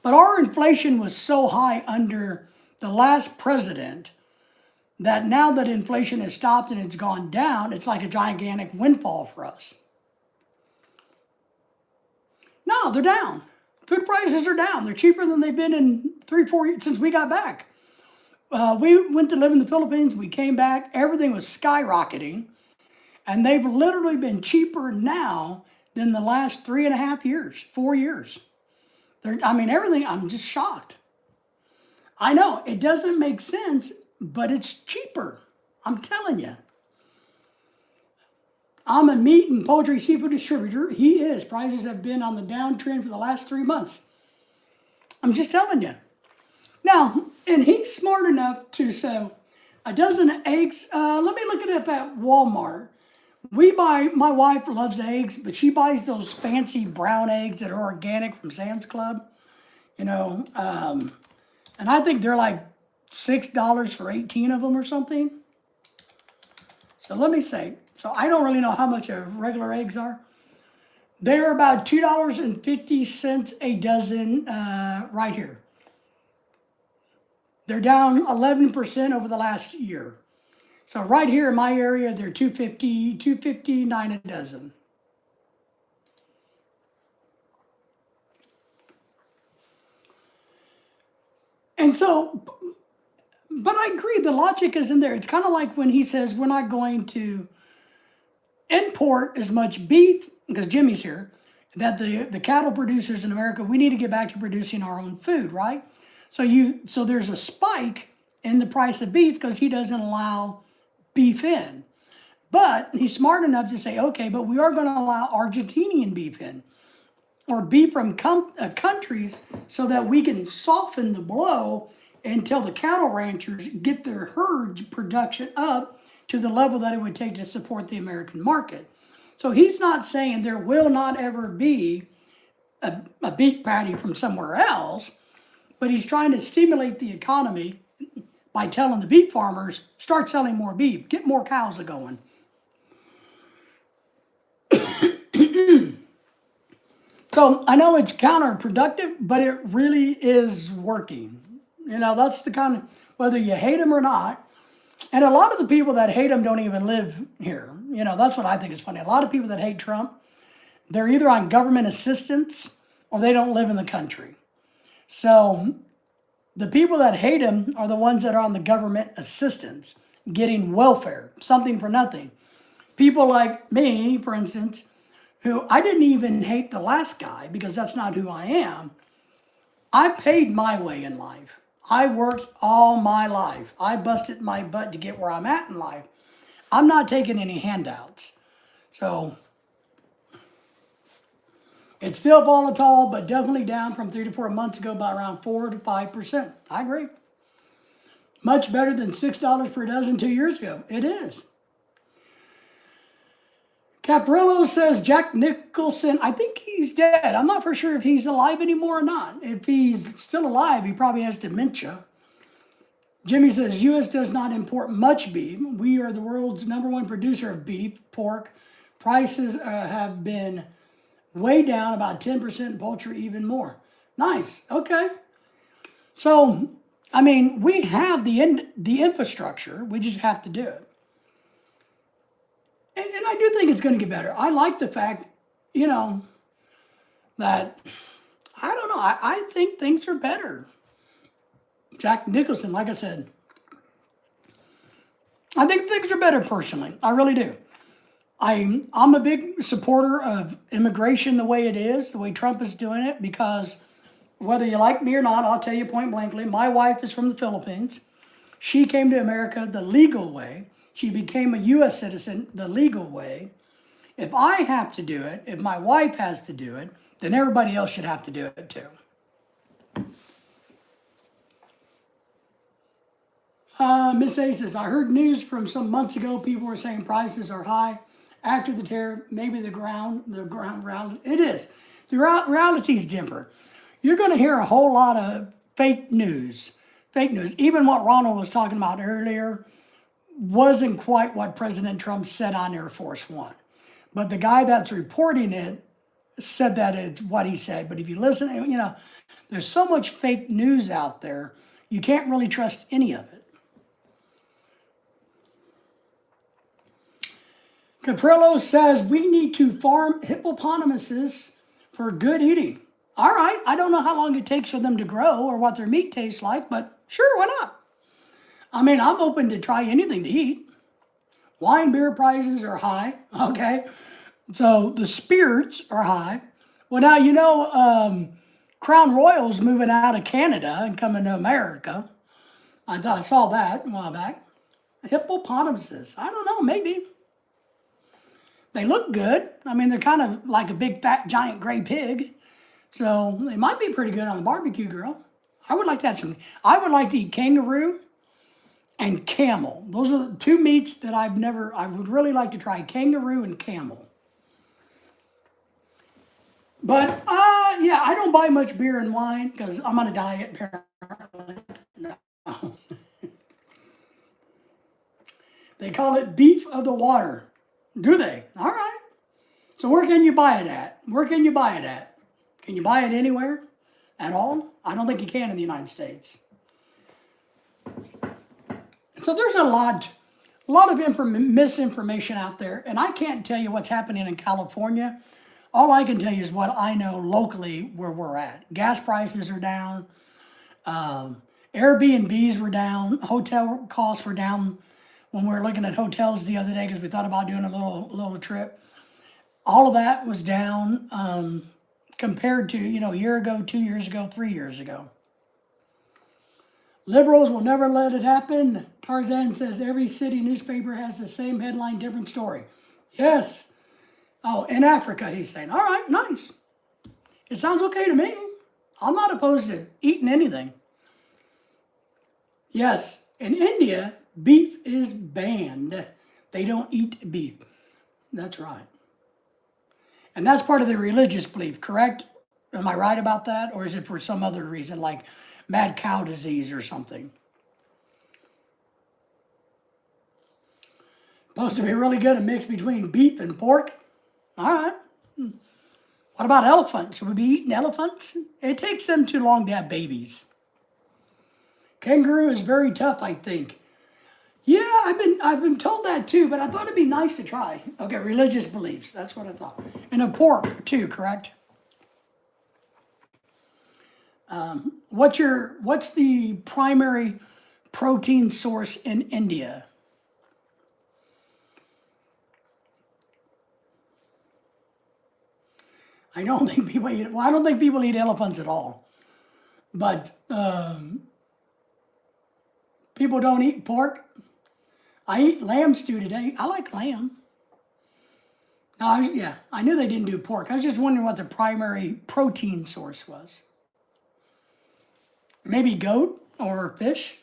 A: But our inflation was so high under the last president that now that inflation has stopped and it's gone down, it's like a gigantic windfall for us. No, they're down. Food prices are down. They're cheaper than they've been in 3-4 years since we got back. We went to live in the Philippines. We came back. Everything was skyrocketing. And they've literally been cheaper now than the last 3.5 years, 4 years. Everything, I'm just shocked. I know, it doesn't make sense, but it's cheaper. I'm telling you. I'm a meat and poultry seafood distributor. He is. Prices have been on the downtrend for the last 3 months. I'm just telling you. Now, and he's smart enough to sell a dozen eggs. Let me look it up at Walmart. My wife loves eggs, but she buys those fancy brown eggs that are organic from Sam's Club. And I think they're like $6 for 18 of them or something. So let me say, so I don't really know how much regular eggs are. They're about $2.50 a dozen right here. They're down 11% over the last year. So right here in my area, they're $2.59 a dozen. And so, but I agree, the logic is in there. It's kind of like when he says we're not going to import as much beef, because Jimmy's here, that the cattle producers in America, we need to get back to producing our own food, right? So there's a spike in the price of beef because he doesn't allow beef in. But he's smart enough to say, okay, but we are going to allow Argentinian beef in, or beef from countries, so that we can soften the blow until the cattle ranchers get their herd production up to the level that it would take to support the American market. So he's not saying there will not ever be a beef patty from somewhere else, but he's trying to stimulate the economy by telling the beef farmers, start selling more beef, get more cows going. So I know it's counterproductive, but it really is working. That's the kind of, whether you hate him or not, and a lot of the people that hate him don't even live here. That's what I think is funny. A lot of people that hate Trump, they're either on government assistance or they don't live in the country. So the people that hate him are the ones that are on the government assistance, getting welfare, something for nothing. People like me, for instance, who I didn't even hate the last guy because that's not who I am. I paid my way in life. I worked all my life. I busted my butt to get where I'm at in life. I'm not taking any handouts. So it's still volatile, but definitely down from 3 to 4 months ago by around 4 to 5%. I agree. Much better than $6 per dozen 2 years ago. It is. Caprillo says Jack Nicholson, I think he's dead. I'm not for sure if he's alive anymore or not. If he's still alive, he probably has dementia. Jimmy says, U.S. does not import much beef. We are the world's #1 producer of beef, pork. Prices have been way down, about 10%, poultry even more. Nice, okay. So, we have the infrastructure. We just have to do it. And I do think it's going to get better. I like the fact, that, I don't know, I think things are better. Jack Nicholson, like I said, I think things are better personally. I really do. I'm a big supporter of immigration the way it is, the way Trump is doing it, because whether you like me or not, I'll tell you point blankly, my wife is from the Philippines. She came to America the legal way. She became a U.S. citizen the legal way. If I have to do it, if my wife has to do it, then everybody else should have to do it too. Miss A says, I heard news from some months ago. People were saying prices are high after the tariff. Maybe the ground round. It is. The reality is different. You're going to hear a whole lot of fake news. Fake news. Even what Ronald was talking about earlier wasn't quite what President Trump said on Air Force One. But the guy that's reporting it said that it's what he said. But if you listen, there's so much fake news out there, you can't really trust any of it. Caprillo says we need to farm hippopotamuses for good eating. All right, I don't know how long it takes for them to grow or what their meat tastes like, but sure, why not? I mean, I'm open to try anything to eat. Wine, beer prices are high, okay? So the spirits are high. Well, now, Crown Royal's moving out of Canada and coming to America. I saw that a while back. Hippopotamuses, I don't know, maybe. They look good. I mean, they're kind of like a big, fat, giant gray pig. So they might be pretty good on the barbecue grill. I would like to have some. I would like to eat kangaroo and camel. Those are the two meats that I would really like to try, kangaroo and camel. But, yeah, I don't buy much beer and wine because I'm on a diet, apparently. No. They call it beef of the water. Do they? All right. So where can you buy it at? Where can you buy it at? Can you buy it anywhere at all? I don't think you can in the United States. So there's a lot of misinformation out there, and I can't tell you what's happening in California. All I can tell you is what I know locally where we're at. Gas prices are down. Airbnbs were down. Hotel costs were down when we were looking at hotels the other day because we thought about doing a little trip. All of that was down compared to, a year ago, 2 years ago, 3 years ago. Liberals will never let it happen. Tarzan says every city newspaper has the same headline, different story. Yes. Oh, in Africa, he's saying. All right, nice. It sounds okay to me. I'm not opposed to eating anything. Yes, in India, beef is banned. They don't eat beef. That's right. And that's part of the religious belief, correct? Am I right about that? Or is it for some other reason, like mad cow disease or something? Supposed to be really good, a mix between beef and pork. All right. What about elephants? Should we be eating elephants? It takes them too long to have babies. Kangaroo is very tough, I think. Yeah, I've been told that too, but I thought it'd be nice to try. Okay, religious beliefs. That's what I thought. And a pork too, correct? What's the primary protein source in India? I don't think people eat. Well, I don't think people eat elephants at all. But people don't eat pork. I eat lamb stew today. I like lamb. No, I knew they didn't do pork. I was just wondering what the primary protein source was. Maybe goat or fish.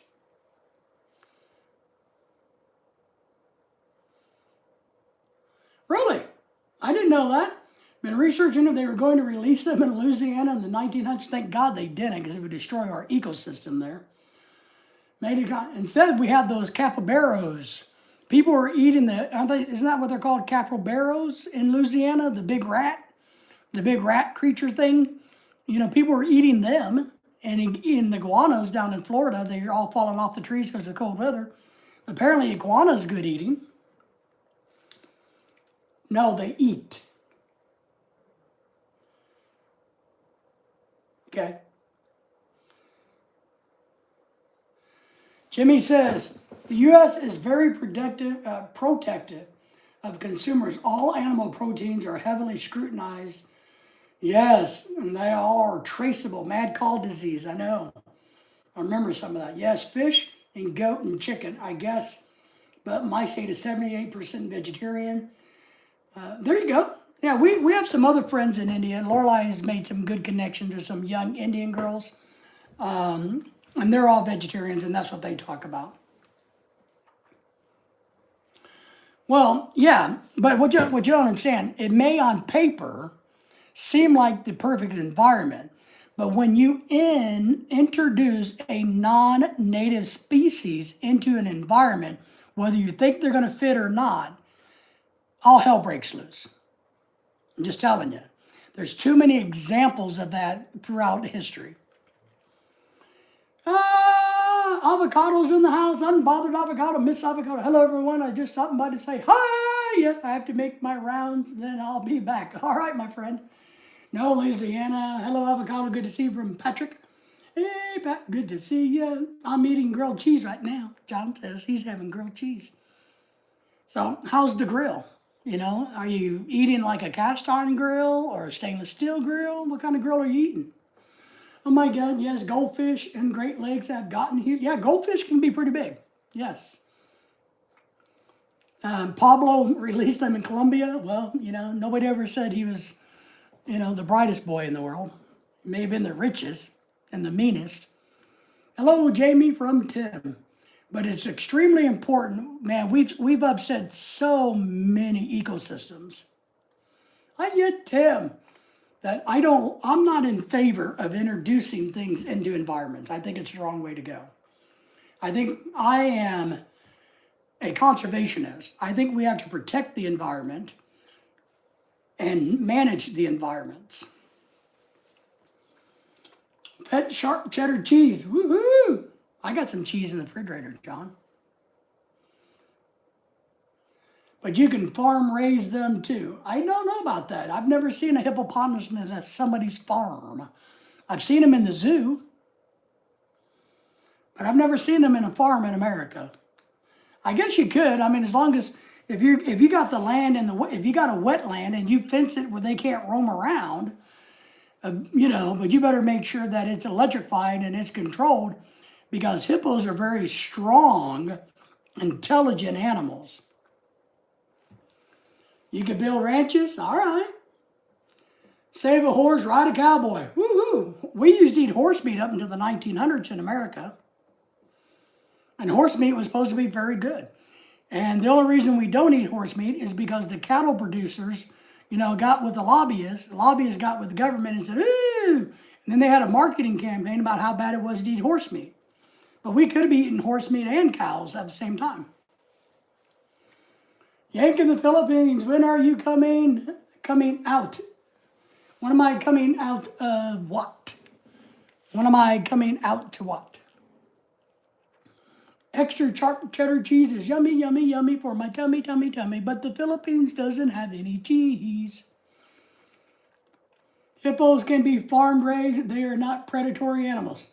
A: Really? I didn't know that. Been researching if they were going to release them in Louisiana in the 1900s. Thank God they didn't, because it would destroy our ecosystem there. Instead, we have those capybaras. People are eating isn't that what they're called, capybaras in Louisiana? The big rat creature thing. People are eating them, and in the iguanas down in Florida, they're all falling off the trees because of the cold weather. Apparently, iguana is good eating. No, they eat. Okay. Jimmy says, The U.S. is very protective of consumers. All animal proteins are heavily scrutinized. Yes, and they all are traceable. Mad cow disease, I know. I remember some of that. Yes, fish and goat and chicken, I guess. But my state is 78% vegetarian. There you go. Yeah, we have some other friends in India. Lorelai has made some good connections with some young Indian girls. And they're all vegetarians, and that's what they talk about. Well, yeah, but what you don't understand, it may on paper seem like the perfect environment, but when you introduce a non-native species into an environment, whether you think they're going to fit or not, all hell breaks loose. I'm just telling you. There's too many examples of that throughout history. Avocado's in the house. Unbothered avocado, Miss Avocado. Hello, everyone. I just stopped by to say hi. Yeah, I have to make my rounds, then I'll be back. All right, my friend. No, Louisiana. Hello, Avocado. Good to see you from Patrick. Hey, Pat. Good to see you. I'm eating grilled cheese right now. John says he's having grilled cheese. So, how's the grill? You know, are you eating like a cast iron grill or a stainless steel grill? What kind of grill are you eating? Oh my God, yes, goldfish and Great Lakes have gotten here. Yeah, goldfish can be pretty big. Yes. Pablo released them in Colombia. Well, you know, nobody ever said he was, you know, the brightest boy in the world. He may have been the richest and the meanest. Hello, Jamie from Tim. But it's extremely important, man. We've upset so many ecosystems. I get Tim. That I'm not in favor of introducing things into environments. I think it's the wrong way to go. I think I am a conservationist. I think we have to protect the environment and manage the environments. Pet sharp cheddar cheese, woohoo! I got some cheese in the refrigerator, John. But you can farm raise them too. I don't know about that. I've never seen a hippopotamus in somebody's farm. I've seen them in the zoo, but I've never seen them in a farm in America. I guess you could. I mean, as long as if you got the land and if you got a wetland and you fence it where they can't roam around, you know, but you better make sure that it's electrified and it's controlled because hippos are very strong, intelligent animals. You can build ranches, all right. Save a horse, ride a cowboy, woohoo. We used to eat horse meat up until the 1900s in America. And horse meat was supposed to be very good. And the only reason we don't eat horse meat is because the cattle producers, you know, got with the lobbyists got with the government and said, ooh, and then they had a marketing campaign about how bad it was to eat horse meat. But we could have eaten horse meat and cows at the same time. Yank in the Philippines, when are you coming out? When am I coming out of what? When am I coming out to what? Extra cheddar cheese is yummy, yummy, yummy for my tummy, tummy, tummy, but the Philippines doesn't have any cheese. Hippos can be farm raised. They are not predatory animals.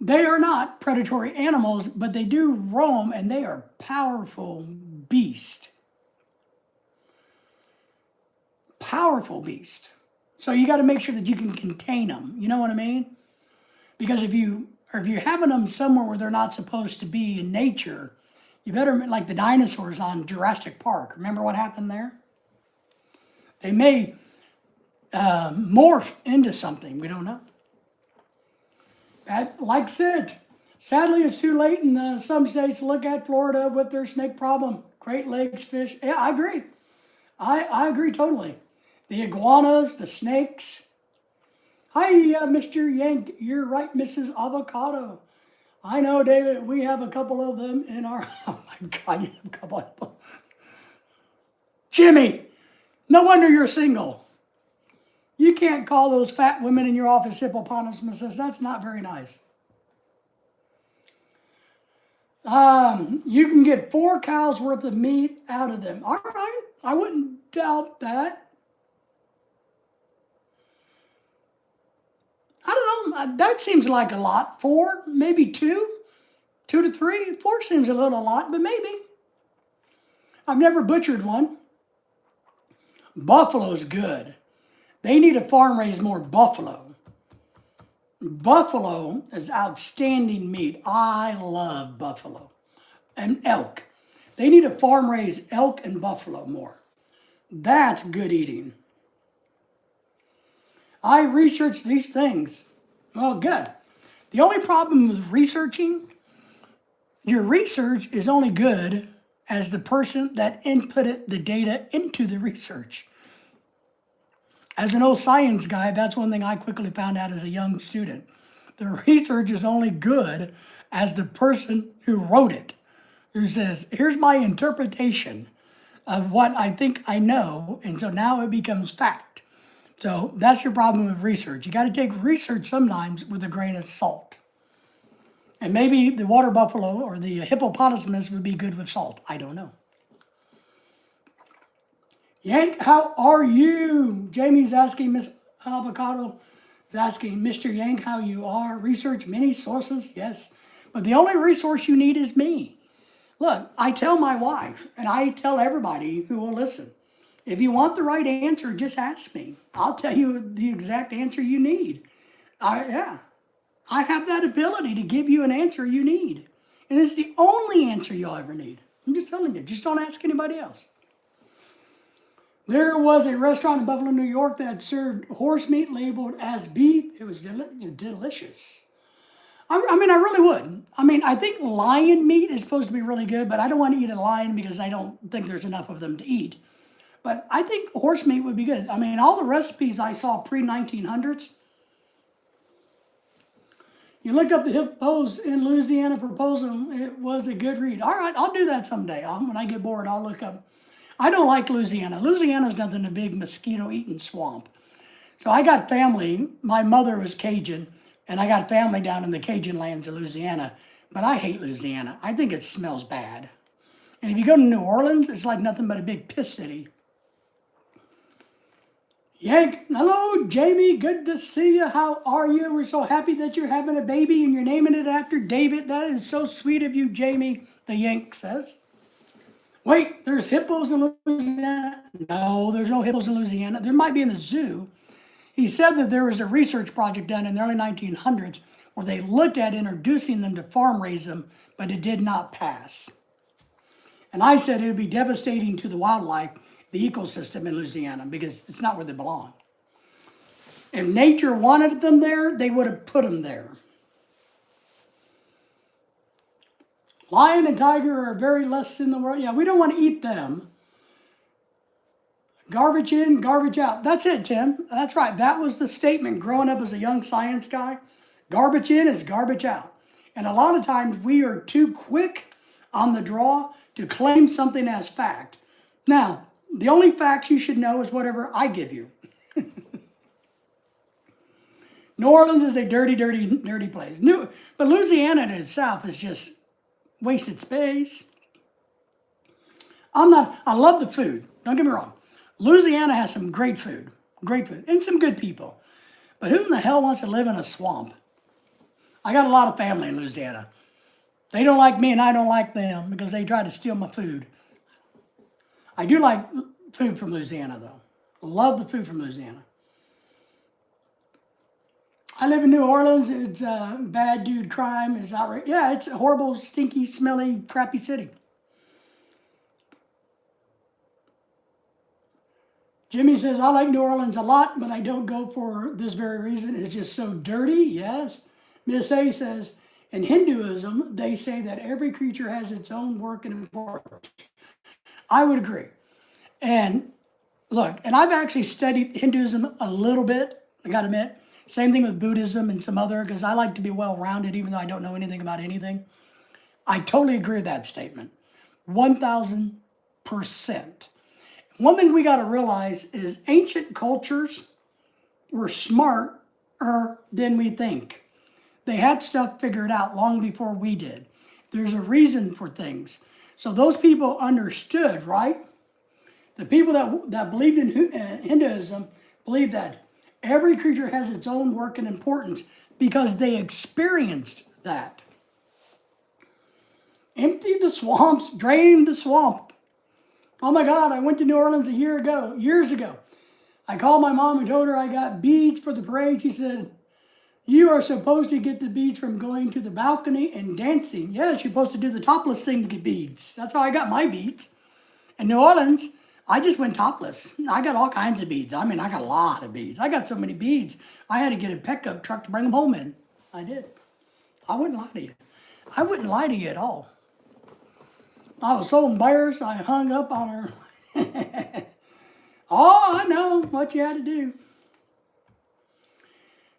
A: They are not predatory animals, but they do roam and they are powerful beasts. Powerful beast. So you got to make sure that you can contain them. You know what I mean? Because if you're having them somewhere where they're not supposed to be in nature, you better, like the dinosaurs on Jurassic Park. Remember what happened there? They may morph into something. We don't know. Like I said, sadly it's too late in some states to look at Florida with their snake problem. Great Lakes fish. Yeah, I agree. I agree totally. The iguanas, the snakes. Hi, Mr. Yank. You're right, Mrs. Avocado. I know, David, we have a couple of them in our... Oh, my God, you have a couple of them. Jimmy, no wonder you're single. You can't call those fat women in your office hippopotamuses. That's not very nice. You can get 4 cows worth of meat out of them. All right, I wouldn't doubt that. I don't know, that seems like a lot. 4, maybe 2 2 to 3. 4 seems a little lot, but maybe. I've never butchered one. Buffalo's good. They need to farm raise more buffalo. Buffalo is outstanding meat. I love buffalo. And elk. They need to farm raise elk and buffalo more. That's good eating. I researched these things. Well, good. The only problem with researching, your research is only good as the person that inputted the data into the research. As an old science guy, that's one thing I quickly found out as a young student. The research is only good as the person who wrote it, who says, here's my interpretation of what I think I know, and so now it becomes fact. So that's your problem with research. You got to take research sometimes with a grain of salt. And maybe the water buffalo or the hippopotamus would be good with salt. I don't know. Yank, how are you? Jamie's asking, Miss Avocado is asking, Mr. Yank, how you are. Research many sources, yes. But the only resource you need is me. Look, I tell my wife, and I tell everybody who will listen, if you want the right answer, just ask me. I'll tell you the exact answer you need. I have that ability to give you an answer you need. And it's the only answer you'll ever need. I'm just telling you, just don't ask anybody else. There was a restaurant in Buffalo, New York that served horse meat labeled as beef. It was delicious. I mean, I really would. I mean, I think lion meat is supposed to be really good, but I don't want to eat a lion because I don't think there's enough of them to eat. But I think horse meat would be good. I mean, all the recipes I saw pre-1900s, you look up the hippos in Louisiana, propose them. It was a good read. All right, I'll do that someday. When I get bored, I'll look up. I don't like Louisiana. Louisiana's nothing but a big mosquito-eating swamp. So I got family. My mother was Cajun, and I got family down in the Cajun lands of Louisiana. But I hate Louisiana. I think it smells bad. And if you go to New Orleans, it's like nothing but a big piss city. Yank, hello, Jamie. Good to see you. How are you? We're so happy that you're having a baby and you're naming it after David. That is so sweet of you, Jamie, the Yank says. Wait, there's hippos in Louisiana? No, there's no hippos in Louisiana. There might be in the zoo. He said that there was a research project done in the early 1900s where they looked at introducing them to farm raise them, but it did not pass. And I said it would be devastating to the wildlife, the ecosystem in Louisiana, because it's not where they belong. If nature wanted them there, they would have put them there. Lion and tiger are very less in the world. Yeah, we don't want to eat them. Garbage in, garbage out. That's it, Tim. That's right. That was the statement growing up as a young science guy. Garbage in is garbage out. And a lot of times we are too quick on the draw to claim something as fact. Now, the only facts you should know is whatever I give you. New Orleans is a dirty, dirty, dirty place. But Louisiana to the south is just wasted space. I love the food. Don't get me wrong. Louisiana has some great food, and some good people. But who in the hell wants to live in a swamp? I got a lot of family in Louisiana. They don't like me and I don't like them because they try to steal my food. I do like food from Louisiana, though. Love the food from Louisiana. I live in New Orleans. It's bad dude crime is outrageous. Yeah, it's a horrible, stinky, smelly, crappy city. Jimmy says, I like New Orleans a lot, but I don't go for this very reason. It's just so dirty. Yes. Miss A says, in Hinduism, they say that every creature has its own work and importance. I would agree. And look, and I've actually studied Hinduism a little bit, I gotta admit. Same thing with Buddhism and some other, because I like to be well-rounded even though I don't know anything about anything. I totally agree with that statement. 1,000%. One thing we got to realize is ancient cultures were smarter than we think. They had stuff figured out long before we did. There's a reason for things. So those people understood, right? The people that believed in Hinduism believed that every creature has its own work and importance because they experienced that. Empty the swamps, drain the swamp. Oh my God, I went to New Orleans years ago. I called my mom and told her I got beads for the parade. She said, you are supposed to get the beads from going to the balcony and dancing. Yes, you're supposed to do the topless thing to get beads. That's how I got my beads. In New Orleans, I just went topless. I got all kinds of beads. I mean, I got a lot of beads. I got so many beads, I had to get a pickup truck to bring them home in. I did. I wouldn't lie to you. I wouldn't lie to you at all. I was so embarrassed, I hung up on her. Oh, I know what you had to do.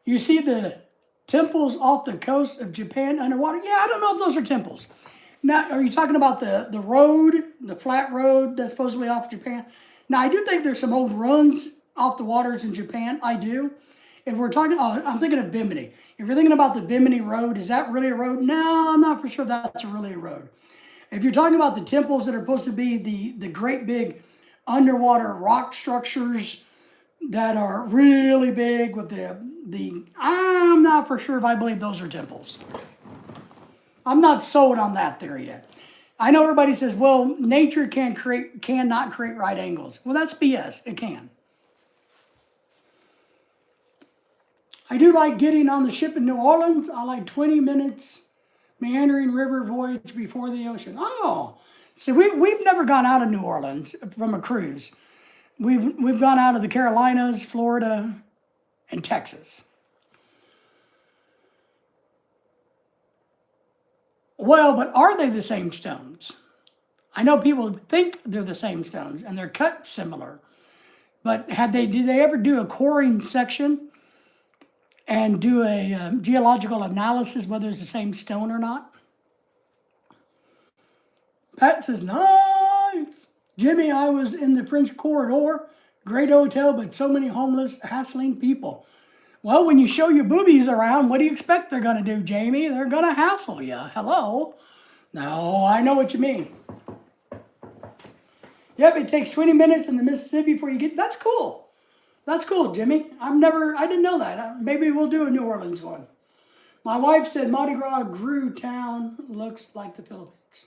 A: You see the temples off the coast of Japan underwater? Yeah, I don't know if those are temples. Now, are you talking about the road, the flat road that's supposed to be off Japan? Now, I do think there's some old runs off the waters in Japan. I do. If we're talking, oh, I'm thinking of Bimini. If you're thinking about the Bimini Road, is that really a road? No, I'm not for sure that's really a road. If you're talking about the temples that are supposed to be the great big underwater rock structures that are really big with I'm not for sure if I believe those are temples. I'm not sold on that theory yet. I know everybody says, well, nature cannot create right angles. Well, that's BS. It can. I do like getting on the ship in New Orleans. I like 20 minutes meandering river voyage before the ocean. Oh, see, we've never gone out of New Orleans from a cruise. We've gone out of the Carolinas, Florida, and Texas. Well, but are they the same stones? I know people think they're the same stones and they're cut similar. But did they ever do a coring section and do a geological analysis whether it's the same stone or not? Pat says, nice. Jimmy, I was in the French Corridor. Great hotel, but so many homeless, hassling people. Well, when you show your boobies around, what do you expect they're going to do, Jamie? They're going to hassle you. Hello? No, I know what you mean. Yep, it takes 20 minutes in the Mississippi before you get... That's cool. That's cool, Jimmy. I didn't know that. Maybe we'll do a New Orleans one. My wife said Mardi Gras Grew Town looks like the Philippines.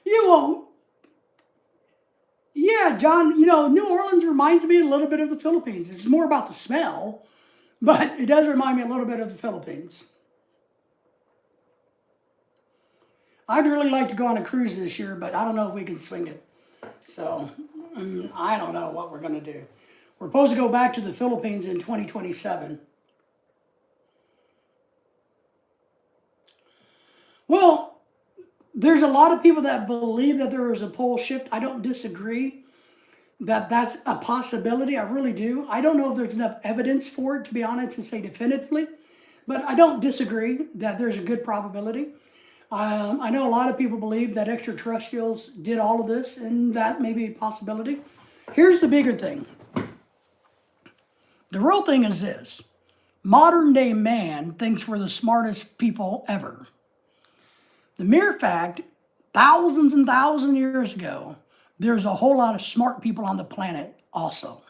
A: You won't. Yeah, John, New Orleans reminds me a little bit of the Philippines. It's more about the smell, but it does remind me a little bit of the Philippines. I'd really like to go on a cruise this year, but I don't know if we can swing it. So, I don't know what we're going to do. We're supposed to go back to the Philippines in 2027. Well, there's a lot of people that believe that there is a pole shift. I don't disagree that that's a possibility. I really do. I don't know if there's enough evidence for it, to be honest, to say definitively. But I don't disagree that there's a good probability. I know a lot of people believe that extraterrestrials did all of this, and that may be a possibility. Here's the bigger thing. The real thing is this. Modern day man thinks we're the smartest people ever. The mere fact, thousands and thousands of years ago, there's a whole lot of smart people on the planet also.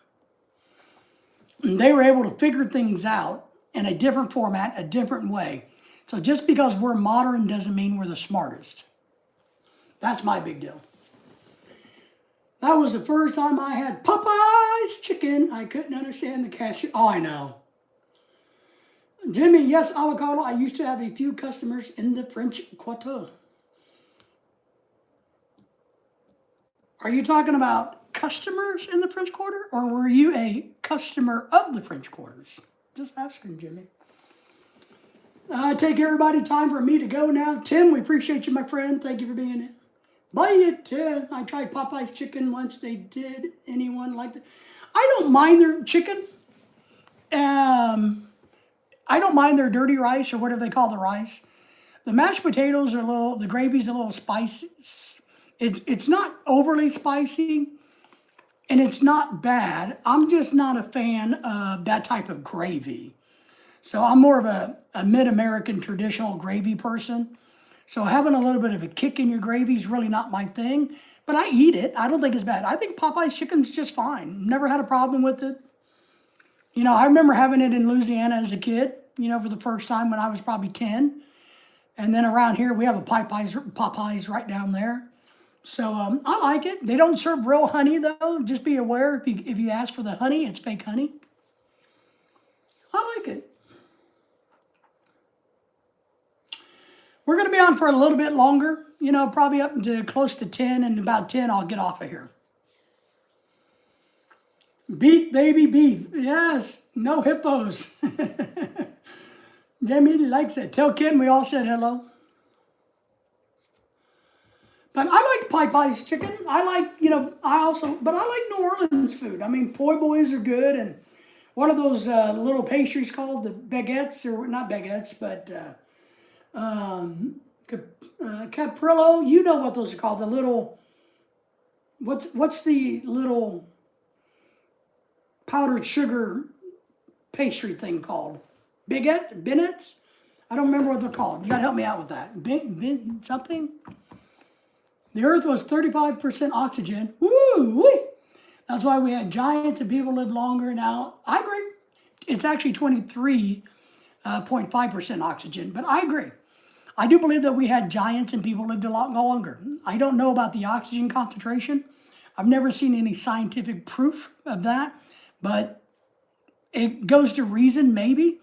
A: And they were able to figure things out in a different format, a different way. So just because we're modern doesn't mean we're the smartest. That's my big deal. That was the first time I had Popeye's chicken. I couldn't understand the cashier. Oh, I know. Jimmy, yes, avocado. I used to have a few customers in the French Quarter. Are you talking about customers in the French Quarter, or were you a customer of the French Quarters? Just asking, Jimmy. Take everybody time for me to go now. Tim, we appreciate you, my friend. Thank you for being here. Bye, Tim. I tried Popeye's chicken once. They did. Anyone like that? I don't mind their chicken. I don't mind their dirty rice or whatever they call the rice. The mashed potatoes are the gravy's a little spicy. It's not overly spicy, and it's not bad. I'm just not a fan of that type of gravy. So I'm more of a mid-American traditional gravy person. So having a little bit of a kick in your gravy is really not my thing, but I eat it. I don't think it's bad. I think Popeye's chicken's just fine. Never had a problem with it. I remember having it in Louisiana as a kid, for the first time when I was probably 10. And then around here, we have a Popeyes right down there. So I like it. They don't serve real honey, though. Just be aware if you ask for the honey, it's fake honey. I like it. We're going to be on for a little bit longer. You know, probably up to close to 10. And about 10, I'll get off of here. Beef, baby, beef. Yes, no hippos. Jamie likes it. Tell Ken we all said hello. But I like Popeyes chicken. I like, but I like New Orleans food. I mean, po' boys are good. And what are those little pastries called? The baguettes, or not baguettes, but Caprillo. You know what those are called. The little, what's the little powdered sugar pastry thing called? Bennetts? I don't remember what they're called. You got to help me out with that. Something? The earth was 35% oxygen. Woo-wee! That's why we had giants and people live longer now. I agree. It's actually 23.5% oxygen, but I agree. I do believe that we had giants and people lived a lot longer. I don't know about the oxygen concentration. I've never seen any scientific proof of that, but it goes to reason, maybe.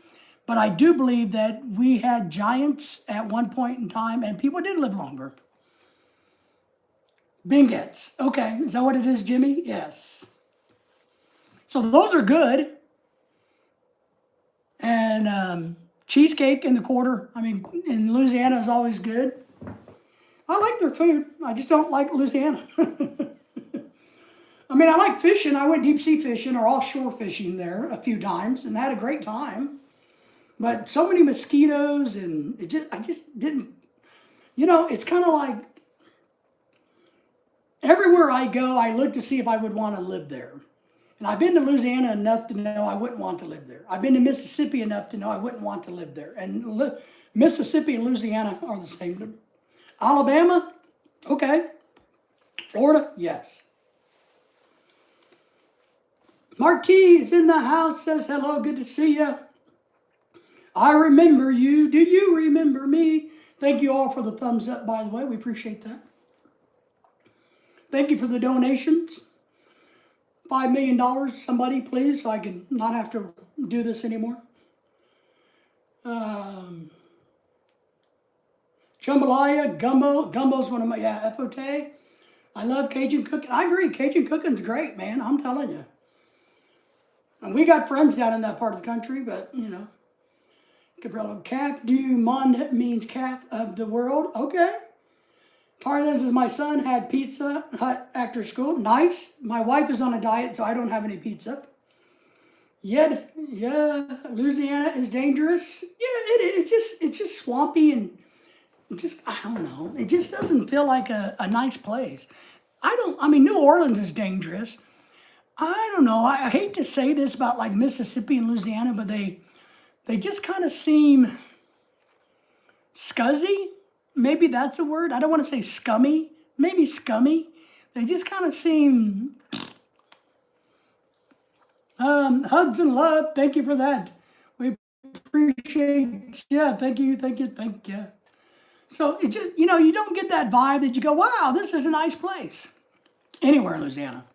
A: But I do believe that we had giants at one point in time and people did live longer. Bingettes. Okay, is that what it is, Jimmy? Yes. So those are good. And cheesecake in the quarter, in Louisiana is always good. I like their food. I just don't like Louisiana. I like fishing. I went deep sea fishing or offshore fishing there a few times and had a great time. But so many mosquitoes and I just didn't, it's kind of like everywhere I go, I look to see if I would want to live there. And I've been to Louisiana enough to know I wouldn't want to live there. I've been to Mississippi enough to know I wouldn't want to live there. And Mississippi and Louisiana are the same. Alabama, okay. Florida, yes. Marquis is in the house, says hello, good to see you. I remember you. Do you remember me? Thank you all for the thumbs up, by the way. We appreciate that. Thank you for the donations. $5 million, somebody, please, so I can not have to do this anymore. Jambalaya, gumbo. Gumbo's one of my, epote. I love Cajun cooking. I agree, Cajun cooking's great, man. I'm telling you. And we got friends down in that part of the country, but, Cabrillo, calf du monde means calf of the world. Okay. Tarzan says, my son had Pizza Hut after school. Nice. My wife is on a diet, so I don't have any pizza. Yeah, Louisiana is dangerous. Yeah, it is. It's just swampy and I don't know. It just doesn't feel like a nice place. New Orleans is dangerous. I don't know. I hate to say this about like Mississippi and Louisiana, but they just kind of seem scuzzy. Maybe that's a word. I don't want to say scummy. Maybe scummy. They just kind of seem... hugs and love. Thank you for that. We appreciate... Yeah, thank you. So, it's just, you don't get that vibe that you go, wow, this is a nice place. Anywhere in Louisiana.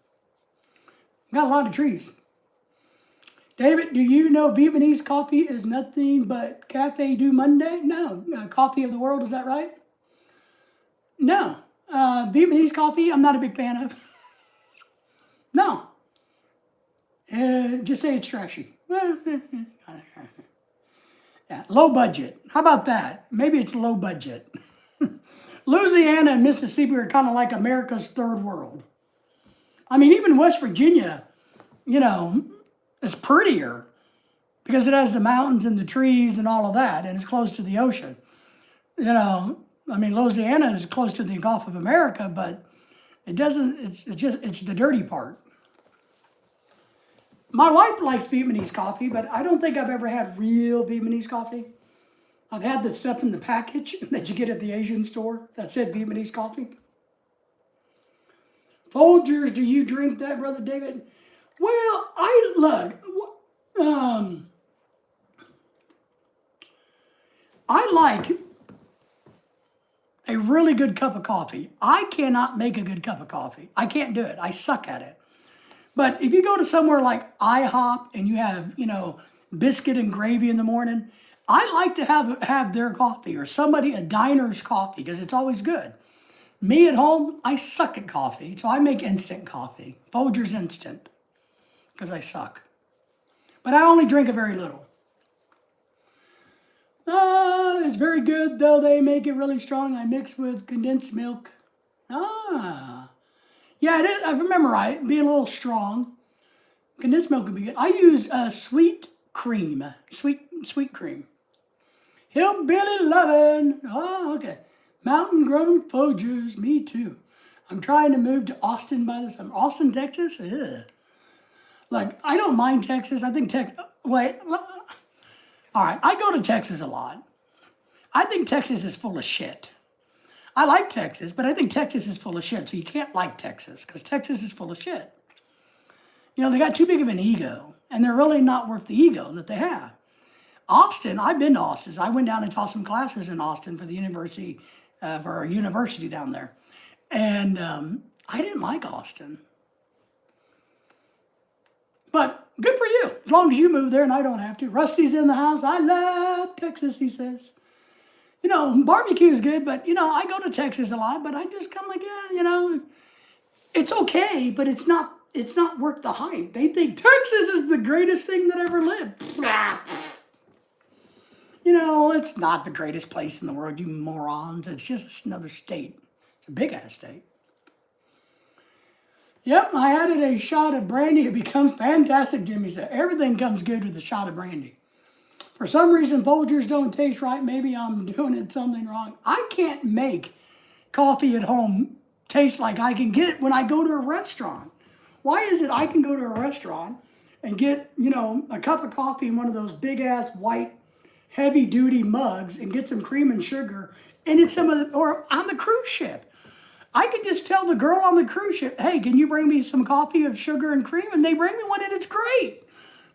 A: Got a lot of trees. David, do you know Vietnamese coffee is nothing but Cafe du Monde? No. Coffee of the world, is that right? No. Vietnamese coffee, I'm not a big fan of. No. Just say it's trashy. Yeah, low budget. How about that? Maybe it's low budget. Louisiana and Mississippi are kind of like America's third world. Even West Virginia, it's prettier because it has the mountains and the trees and all of that, and it's close to the ocean. Louisiana is close to the Gulf of America, but it doesn't, it's the dirty part. My wife likes Vietnamese coffee, but I don't think I've ever had real Vietnamese coffee. I've had the stuff in the package that you get at the Asian store that said Vietnamese coffee. Folgers, do you drink that, Brother David? Well, I like a really good cup of coffee. I cannot make a good cup of coffee. I can't do it. I suck at it. But if you go to somewhere like IHOP and you have, biscuit and gravy in the morning, I like to have their coffee or a diner's coffee because it's always good. Me at home, I suck at coffee, so I make instant coffee. Folgers Instant, because I suck. But I only drink a very little. It's very good, though they make it really strong. I mix with condensed milk. Yeah, it is. I remember right, be a little strong. Condensed milk would be good. I use sweet cream, sweet cream. Hillbilly lovin'. Oh, okay. Mountain grown Folgers, me too. I'm trying to move to Austin by the summer. Austin, Texas? Ugh. Like, I don't mind Texas. I think wait. All right, I go to Texas a lot. I think Texas is full of shit. I like Texas, but I think Texas is full of shit. So you can't like Texas because Texas is full of shit. They got too big of an ego, and they're really not worth the ego that they have. Austin, I've been to Austin. I went down and taught some classes in Austin for the university, for a university down there. And I didn't like Austin. But good for you, as long as you move there and I don't have to. Rusty's in the house. I love Texas, he says. Barbecue is good, but, I go to Texas a lot, but I just kind of like, it's okay, but it's not worth the hype. They think Texas is the greatest thing that ever lived. It's not the greatest place in the world, you morons. It's just another state. It's a big-ass state. Yep, I added a shot of brandy. It becomes fantastic, Jimmy said. Everything comes good with a shot of brandy. For some reason, Folgers don't taste right. Maybe I'm doing something wrong. I can't make coffee at home taste like I can get it when I go to a restaurant. Why is it I can go to a restaurant and get, a cup of coffee in one of those big-ass white heavy-duty mugs and get some cream and sugar, and it's or on the cruise ship. I could just tell the girl on the cruise ship, hey, can you bring me some coffee of sugar and cream? And they bring me one, and it's great.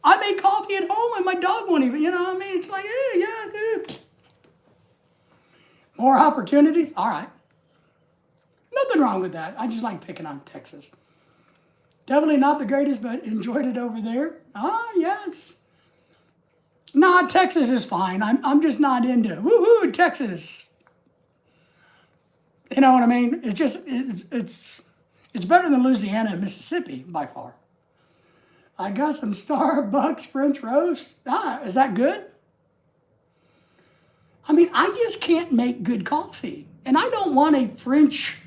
A: I make coffee at home, and my dog won't even, it's like, hey, yeah, good. More opportunities? All right. Nothing wrong with that. I just like picking on Texas. Definitely not the greatest, but enjoyed it over there. Yes. Nah, Texas is fine. I'm just not into, woohoo, Texas. You know what I mean? It's just, it's better than Louisiana and Mississippi by far. I got some Starbucks French roast. Is that good? I just can't make good coffee. And I don't want a French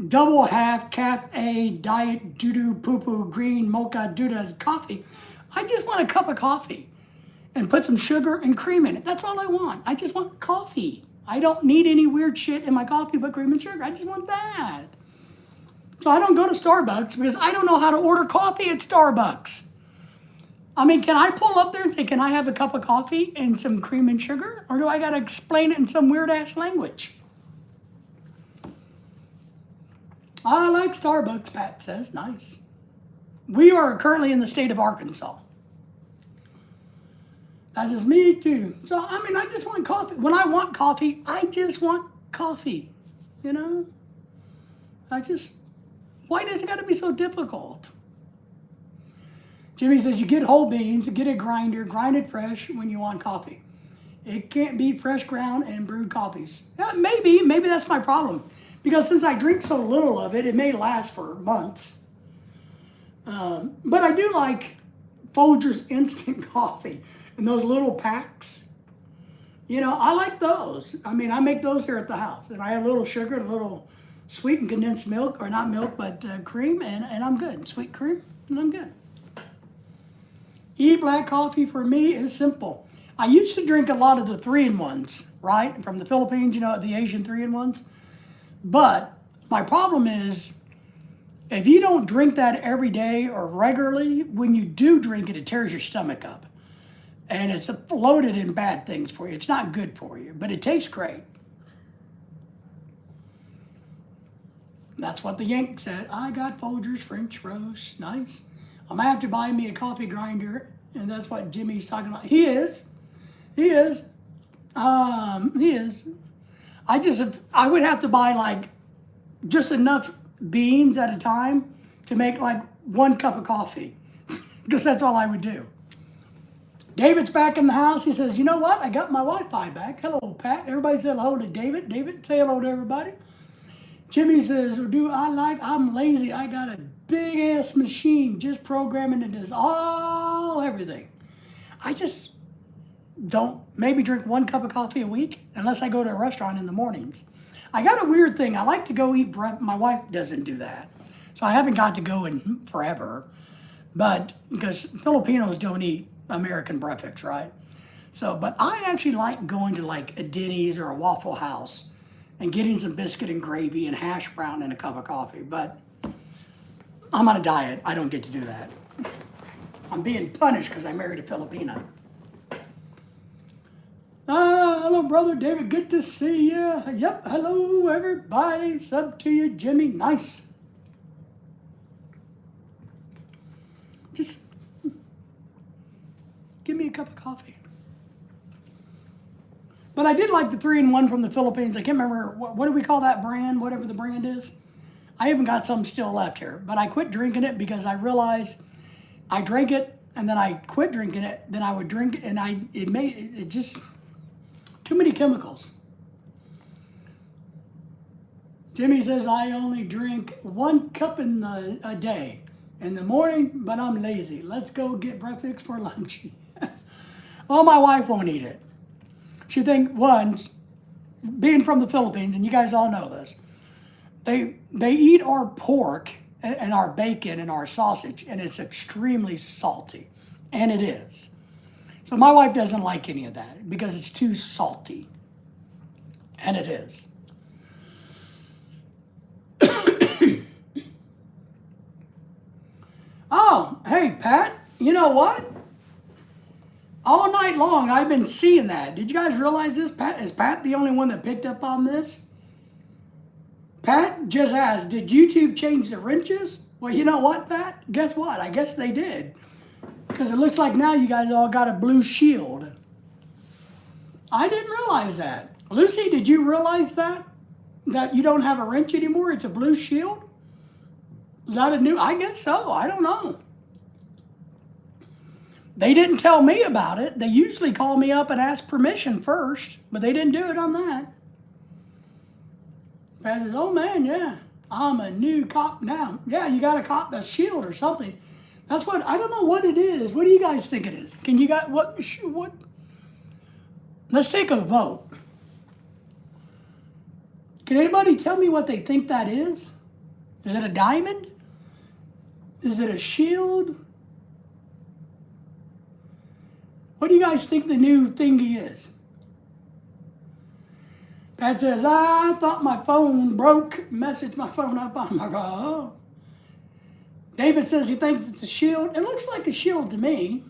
A: double half cafe diet doo-doo poo-poo green mocha doo-doo coffee. I just want a cup of coffee and put some sugar and cream in it. That's all I want. I just want coffee. I don't need any weird shit in my coffee but cream and sugar. I just want that. So I don't go to Starbucks because I don't know how to order coffee at Starbucks. Can I pull up there and say, can I have a cup of coffee and some cream and sugar? Or do I got to explain it in some weird-ass language? I like Starbucks, Pat says. Nice. We are currently in the state of Arkansas. That's just me, too. So, I just want coffee. When I want coffee, I just want coffee. Why does it got to be so difficult? Jimmy says you get whole beans, get a grinder, grind it fresh when you want coffee. It can't be fresh ground and brewed coffees. Yeah, maybe that's my problem. Because since I drink so little of it, it may last for months. But I do like Folgers instant coffee and those little packs. I like those. I make those here at the house. And I add a little sugar, a little sweetened condensed milk, or not milk, but cream, and I'm good. Sweet cream, and I'm good. Black coffee for me is simple. I used to drink a lot of the 3-in-1s, right? From the Philippines, the Asian 3-in-1s. But my problem is, if you don't drink that every day or regularly, when you do drink it, it tears your stomach up. And it's loaded in bad things for you. It's not good for you, but it tastes great. That's what the Yank said. I got Folgers French roast. Nice. I might have to buy me a coffee grinder, and that's what Jimmy's talking about. He is. I would have to buy like just enough beans at a time to make like 1 cup of coffee because that's all I would do. David's back in the house. He says, you know what? I got my Wi-Fi back. Hello, Pat. Everybody said hello to David. David, say hello to everybody. Jimmy says, I'm lazy. I got a big ass machine just programming it does everything. I just don't maybe drink 1 cup of coffee a week unless I go to a restaurant in the mornings. I got a weird thing. I like to go eat breakfast. My wife doesn't do that. So I haven't got to go in forever. But because Filipinos don't eat American breakfast, right? So, but I actually like going to like a Denny's or a Waffle House and getting some biscuit and gravy and hash brown and a cup of coffee. But I'm on a diet. I don't get to do that. I'm being punished because I married a Filipina. Hello, brother David. Good to see you. Yep. Hello, everybody. Sub to you, Jimmy. Nice. Just give me a cup of coffee. But I did like the 3-in-1 from the Philippines. I can't remember, what do we call that brand? Whatever the brand is. I even got some still left here. But I quit drinking it because I realized I drank it and then I quit drinking it. Then I would drink it and it just, too many chemicals. Jimmy says, I only drink 1 cup a day in the morning, but I'm lazy. Let's go get breakfast for lunch. Well, my wife won't eat it. She thinks, one, being from the Philippines, and you guys all know this, they eat our pork and our bacon and our sausage, and it's extremely salty. And it is. So my wife doesn't like any of that because it's too salty. And it is. Oh, hey, Pat, you know what? All night long, I've been seeing that. Did you guys realize this? Is Pat the only one that picked up on this? Pat just asked, did YouTube change the wrenches? Well, you know what, Pat? Guess what? I guess they did. Because it looks like now you guys all got a blue shield. I didn't realize that. Lucy, did you realize that? That you don't have a wrench anymore? It's a blue shield? Is that a new? I guess so. I don't know. They didn't tell me about it. They usually call me up and ask permission first, but they didn't do it on that. Pat says, oh man, yeah. I'm a new cop now. Yeah, you got a shield or something. That's what, I don't know what it is. What do you guys think it is? Can you guys, what? Let's take a vote. Can anybody tell me what they think that is? Is it a diamond? Is it a shield? What do you guys think the new thingy is? Pat says, I thought my phone broke. Message my phone up on my phone. David says he thinks it's a shield. It looks like a shield to me.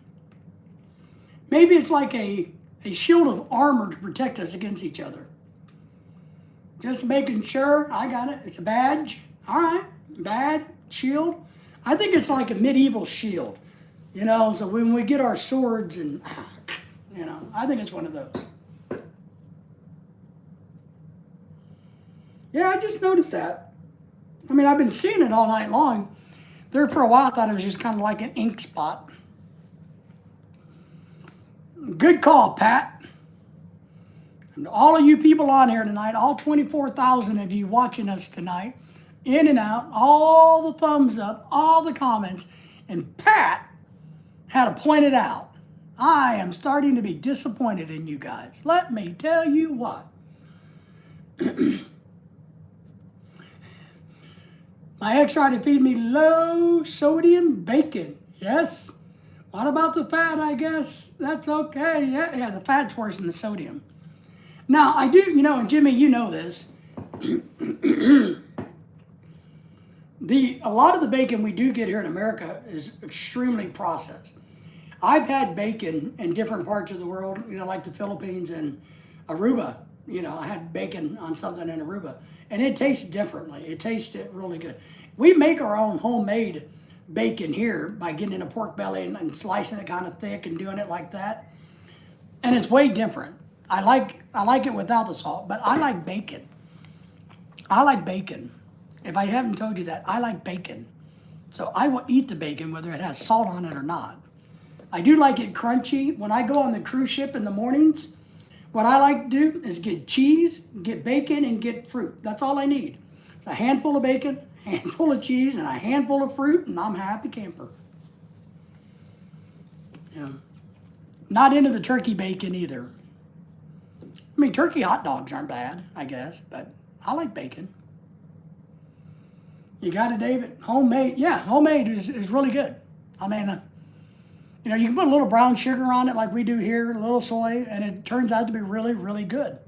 A: Maybe it's like a shield of armor to protect us against each other. Just making sure. I got it. It's a badge. All right. Badge, shield. I think it's like a medieval shield. You know, so when we get our swords and, you know, I think it's one of those. Yeah, I just noticed that. I mean, I've been seeing it all night long. There for a while, I thought it was just kind of like an ink spot. Good call, Pat. And all of you people on here tonight, all 24,000 of you watching us tonight, in and out, all the thumbs up, all the comments, and Pat had to point it out. I am starting to be disappointed in you guys. Let me tell you what. My ex tried to feed me low sodium bacon. Yes. What about the fat, I guess? That's okay. Yeah, the fat's worse than the sodium. Now, I do, you know, and Jimmy, you know this. A lot of the bacon we do get here in America is extremely processed. I've had bacon in different parts of the world, you know, like the Philippines and Aruba. You know, I had bacon on something in Aruba, and it tastes differently. It tasted really good. We make our own homemade bacon here by getting a pork belly and slicing it kind of thick and doing it like that. And it's way different. I like it without the salt, but I like bacon. I like bacon. If I haven't told you that, I like bacon. So I will eat the bacon whether it has salt on it or not. I do like it crunchy. When I go on the cruise ship in the mornings, what I like to do is get cheese, get bacon, and get fruit. That's all I need. It's a handful of bacon, handful of cheese, and a handful of fruit, and I'm a happy camper. Yeah. Not into the turkey bacon either. I mean, turkey hot dogs aren't bad, I guess, but I like bacon. You got it, David? Homemade. Yeah, homemade is really good. I mean, you can put a little brown sugar on it like we do here, a little soy, and it turns out to be really, really good.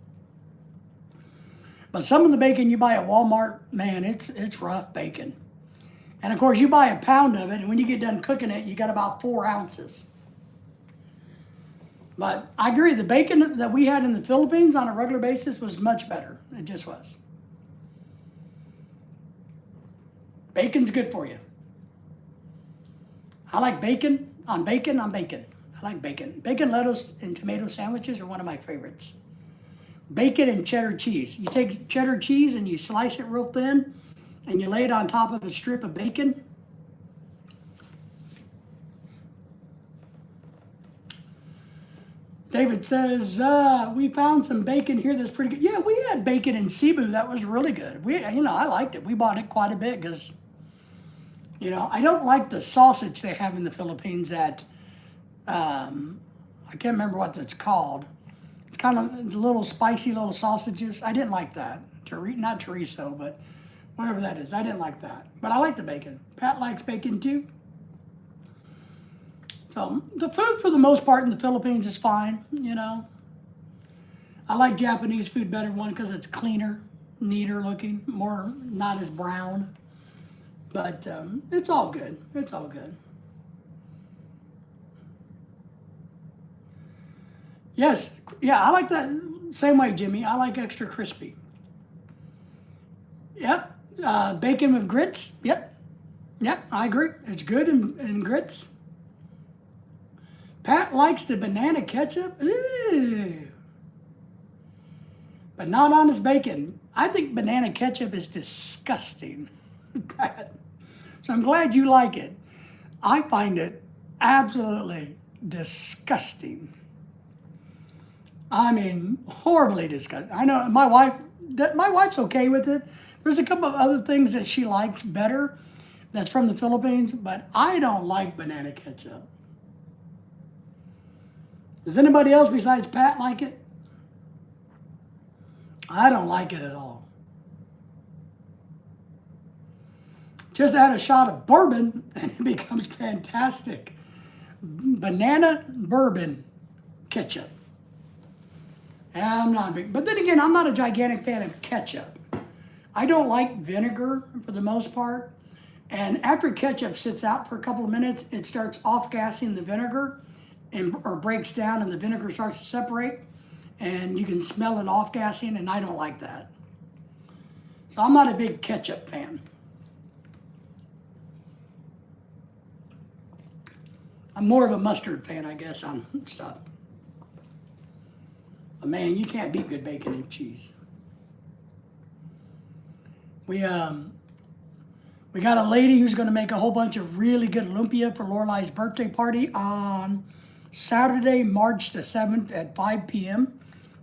A: But some of the bacon you buy at Walmart, man, it's rough bacon. And of course, you buy a pound of it, and when you get done cooking it, you got about 4 ounces. But I agree, the bacon that we had in the Philippines on a regular basis was much better. It just was. Bacon's good for you. I like bacon on bacon on bacon. I like bacon. Bacon, lettuce, and tomato sandwiches are one of my favorites. Bacon and cheddar cheese. You take cheddar cheese and you slice it real thin and you lay it on top of a strip of bacon. David says, we found some bacon here that's pretty good. Yeah, we had bacon in Cebu that was really good. I liked it. We bought it quite a bit because, I don't like the sausage they have in the Philippines that, I can't remember what that's called. It's kind of little spicy little sausages. I didn't like that. Not chorizo, but whatever that is. I didn't like that. But I like the bacon. Pat likes bacon too. So the food for the most part in the Philippines is fine, I like Japanese food better, one, because it's cleaner, neater looking, more, not as brown. But it's all good. It's all good. Yes, yeah, I like that same way, Jimmy. I like extra crispy. Yep. Bacon with grits. Yep. Yep, I agree. It's good in grits. Pat likes the banana ketchup. Ew. But not on his bacon. I think banana ketchup is disgusting. Pat. So I'm glad you like it. I find it absolutely disgusting. I mean, horribly disgusting. I know my wife's okay with it. There's a couple of other things that she likes better that's from the Philippines, but I don't like banana ketchup. Does anybody else besides Pat like it? I don't like it at all. Just add a shot of bourbon and it becomes fantastic. Banana bourbon ketchup. I'm not big, but then again, I'm not a gigantic fan of ketchup. I don't like vinegar for the most part. And after ketchup sits out for a couple of minutes, it starts off-gassing the vinegar or breaks down and the vinegar starts to separate. And you can smell it off-gassing, and I don't like that. So I'm not a big ketchup fan. I'm more of a mustard fan, I guess, on stuff. But man, you can't beat good bacon and cheese. We got a lady who's going to make a whole bunch of really good lumpia for Lorelai's birthday party on Saturday, March the 7th at 5 p.m.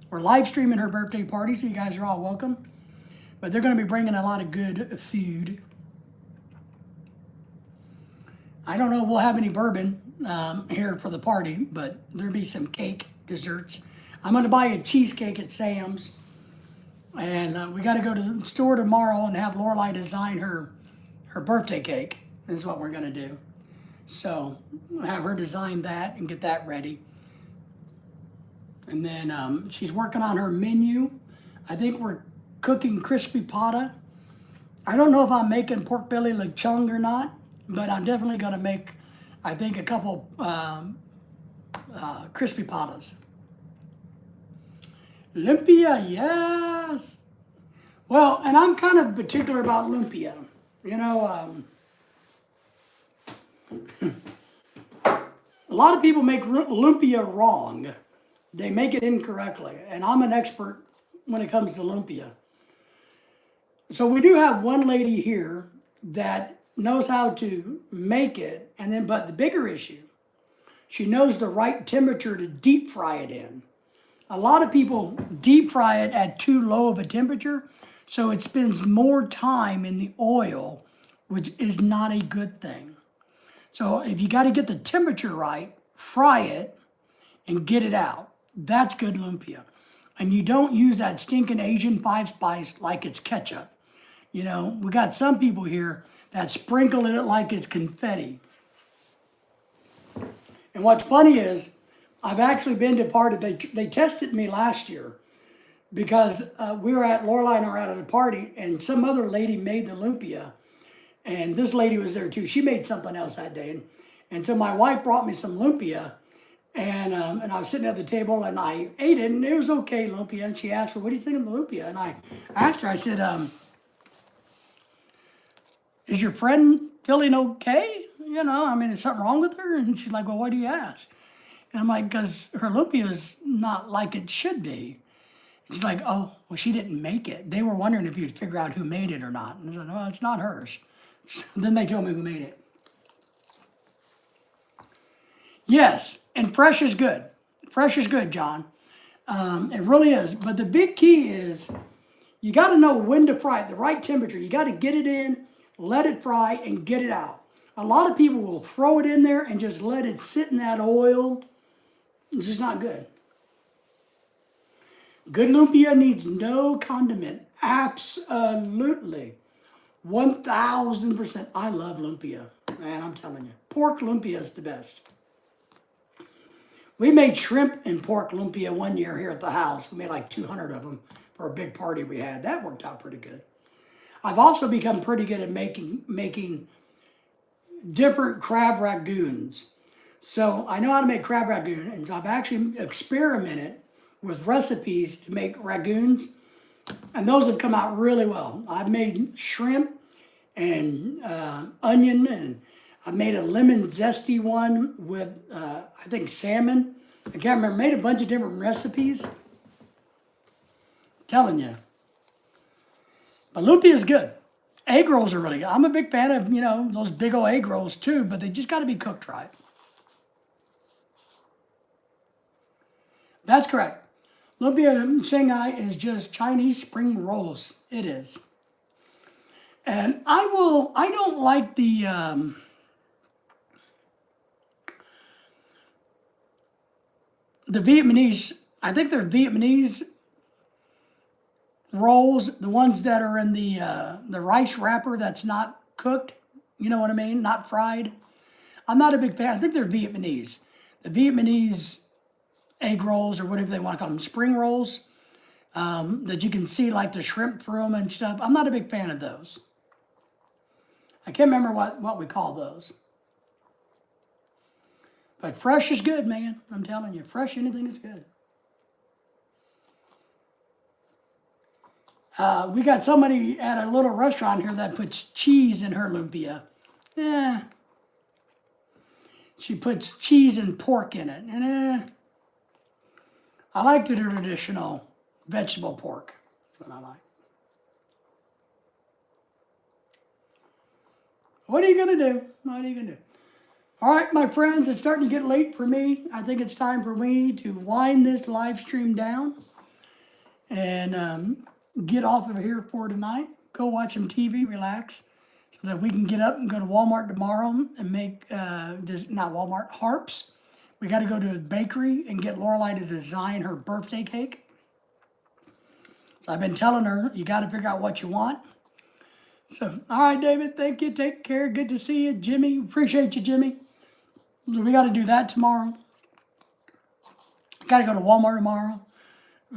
A: We're live streaming her birthday party, so you guys are all welcome. But they're going to be bringing a lot of good food. I don't know if we'll have any bourbon here for the party, but there'll be some cake, desserts. I'm going to buy a cheesecake at Sam's. And we got to go to the store tomorrow and have Lorelai design her birthday cake. This is what we're going to do. So I'll have her design that and get that ready. And then she's working on her menu. I think we're cooking crispy pata. I don't know if I'm making pork belly lechon or not, but I'm definitely going to make, I think, a couple crispy patas. Lumpia, yes. Well, and I'm kind of particular about lumpia. A lot of people make lumpia wrong. They make it incorrectly, and I'm an expert when it comes to lumpia. So we do have one lady here that knows how to make it, and then, but the bigger issue, she knows the right temperature to deep fry it in. A lot of people deep fry it at too low of a temperature, so it spends more time in the oil, which is not a good thing. So if you got to get the temperature right, fry it and get it out. That's good lumpia. And you don't use that stinking Asian 5-spice like it's ketchup. You know, we got some people here that sprinkle it like it's confetti. And what's funny is, I've actually been to party. They tested me last year because Lorelai and I were at a party, and some other lady made the lumpia, and this lady was there too. She made something else that day, and so my wife brought me some lumpia, and I was sitting at the table and I ate it, and it was okay lumpia. And she asked me, "What do you think of the lumpia?" And I asked her, I said, "Is your friend feeling okay? You know, I mean, is something wrong with her?" And she's like, "Well, why do you ask?" And I'm like, "Because her lumpia is not like it should be." And she's like, "Oh, well, she didn't make it. They were wondering if you'd figure out who made it or not." And I said, "Well, it's not hers." So then they told me who made it. Yes, and fresh is good. Fresh is good, John. It really is. But the big key is you got to know when to fry it, the right temperature. You got to get it in, let it fry, and get it out. A lot of people will throw it in there and just let it sit in that oil. It's just not good. Good lumpia needs no condiment. Absolutely. 1,000%. I love lumpia. Man, I'm telling you. Pork lumpia is the best. We made shrimp and pork lumpia one year here at the house. We made like 200 of them for a big party we had. That worked out pretty good. I've also become pretty good at making different crab ragoons. So I know how to make crab ragoon, and I've actually experimented with recipes to make ragoons, and those have come out really well. I've made shrimp and onion, and I made a lemon zesty one with, I think, salmon. I can't remember. Made a bunch of different recipes. Telling you. But lumpia is good. Egg rolls are really good. I'm a big fan of, you know, those big old egg rolls too, but they just got to be cooked right. That's correct. Lumpia in Shanghai is just Chinese spring rolls. It is. And I don't like the Vietnamese, I think they're Vietnamese rolls, the ones that are in the rice wrapper that's not cooked, you know what I mean, not fried. I'm not a big fan. I think they're Vietnamese. The Vietnamese egg rolls, or whatever they want to call them, spring rolls, that you can see like the shrimp through them and stuff. I'm not a big fan of those. I can't remember what we call those. But fresh is good, man. I'm telling you, fresh anything is good. We got somebody at a little restaurant here that puts cheese in her lumpia. She puts cheese and pork in it. And I like the traditional vegetable pork. That's what I like. What are you going to do? What are you going to do? All right, my friends, it's starting to get late for me. I think it's time for me to wind this live stream down and get off of here for tonight. Go watch some TV, relax, so that we can get up and go to Walmart tomorrow and make, not Walmart, Harps. We got to go to a bakery and get Lorelai to design her birthday cake. So I've been telling her, you got to figure out what you want. So, all right, David, thank you. Take care. Good to see you. Jimmy, appreciate you, Jimmy. We got to do that tomorrow. Got to go to Walmart tomorrow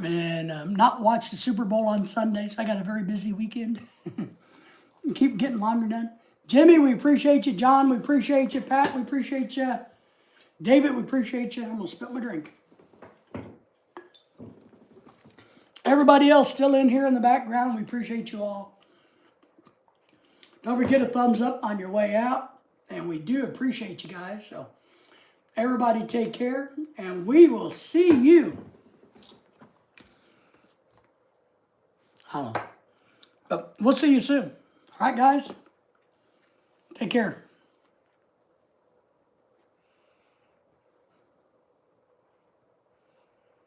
A: and not watch the Super Bowl on Sunday. So I got a very busy weekend. Keep getting laundry done. Jimmy, we appreciate you. John, we appreciate you. Pat, we appreciate you. David, we appreciate you. I'm going to spill my drink. Everybody else still in here in the background, we appreciate you all. Don't forget a thumbs up on your way out. And we do appreciate you guys. So everybody take care. And we will see you I don't know. But we'll see you soon. All right, guys? Take care.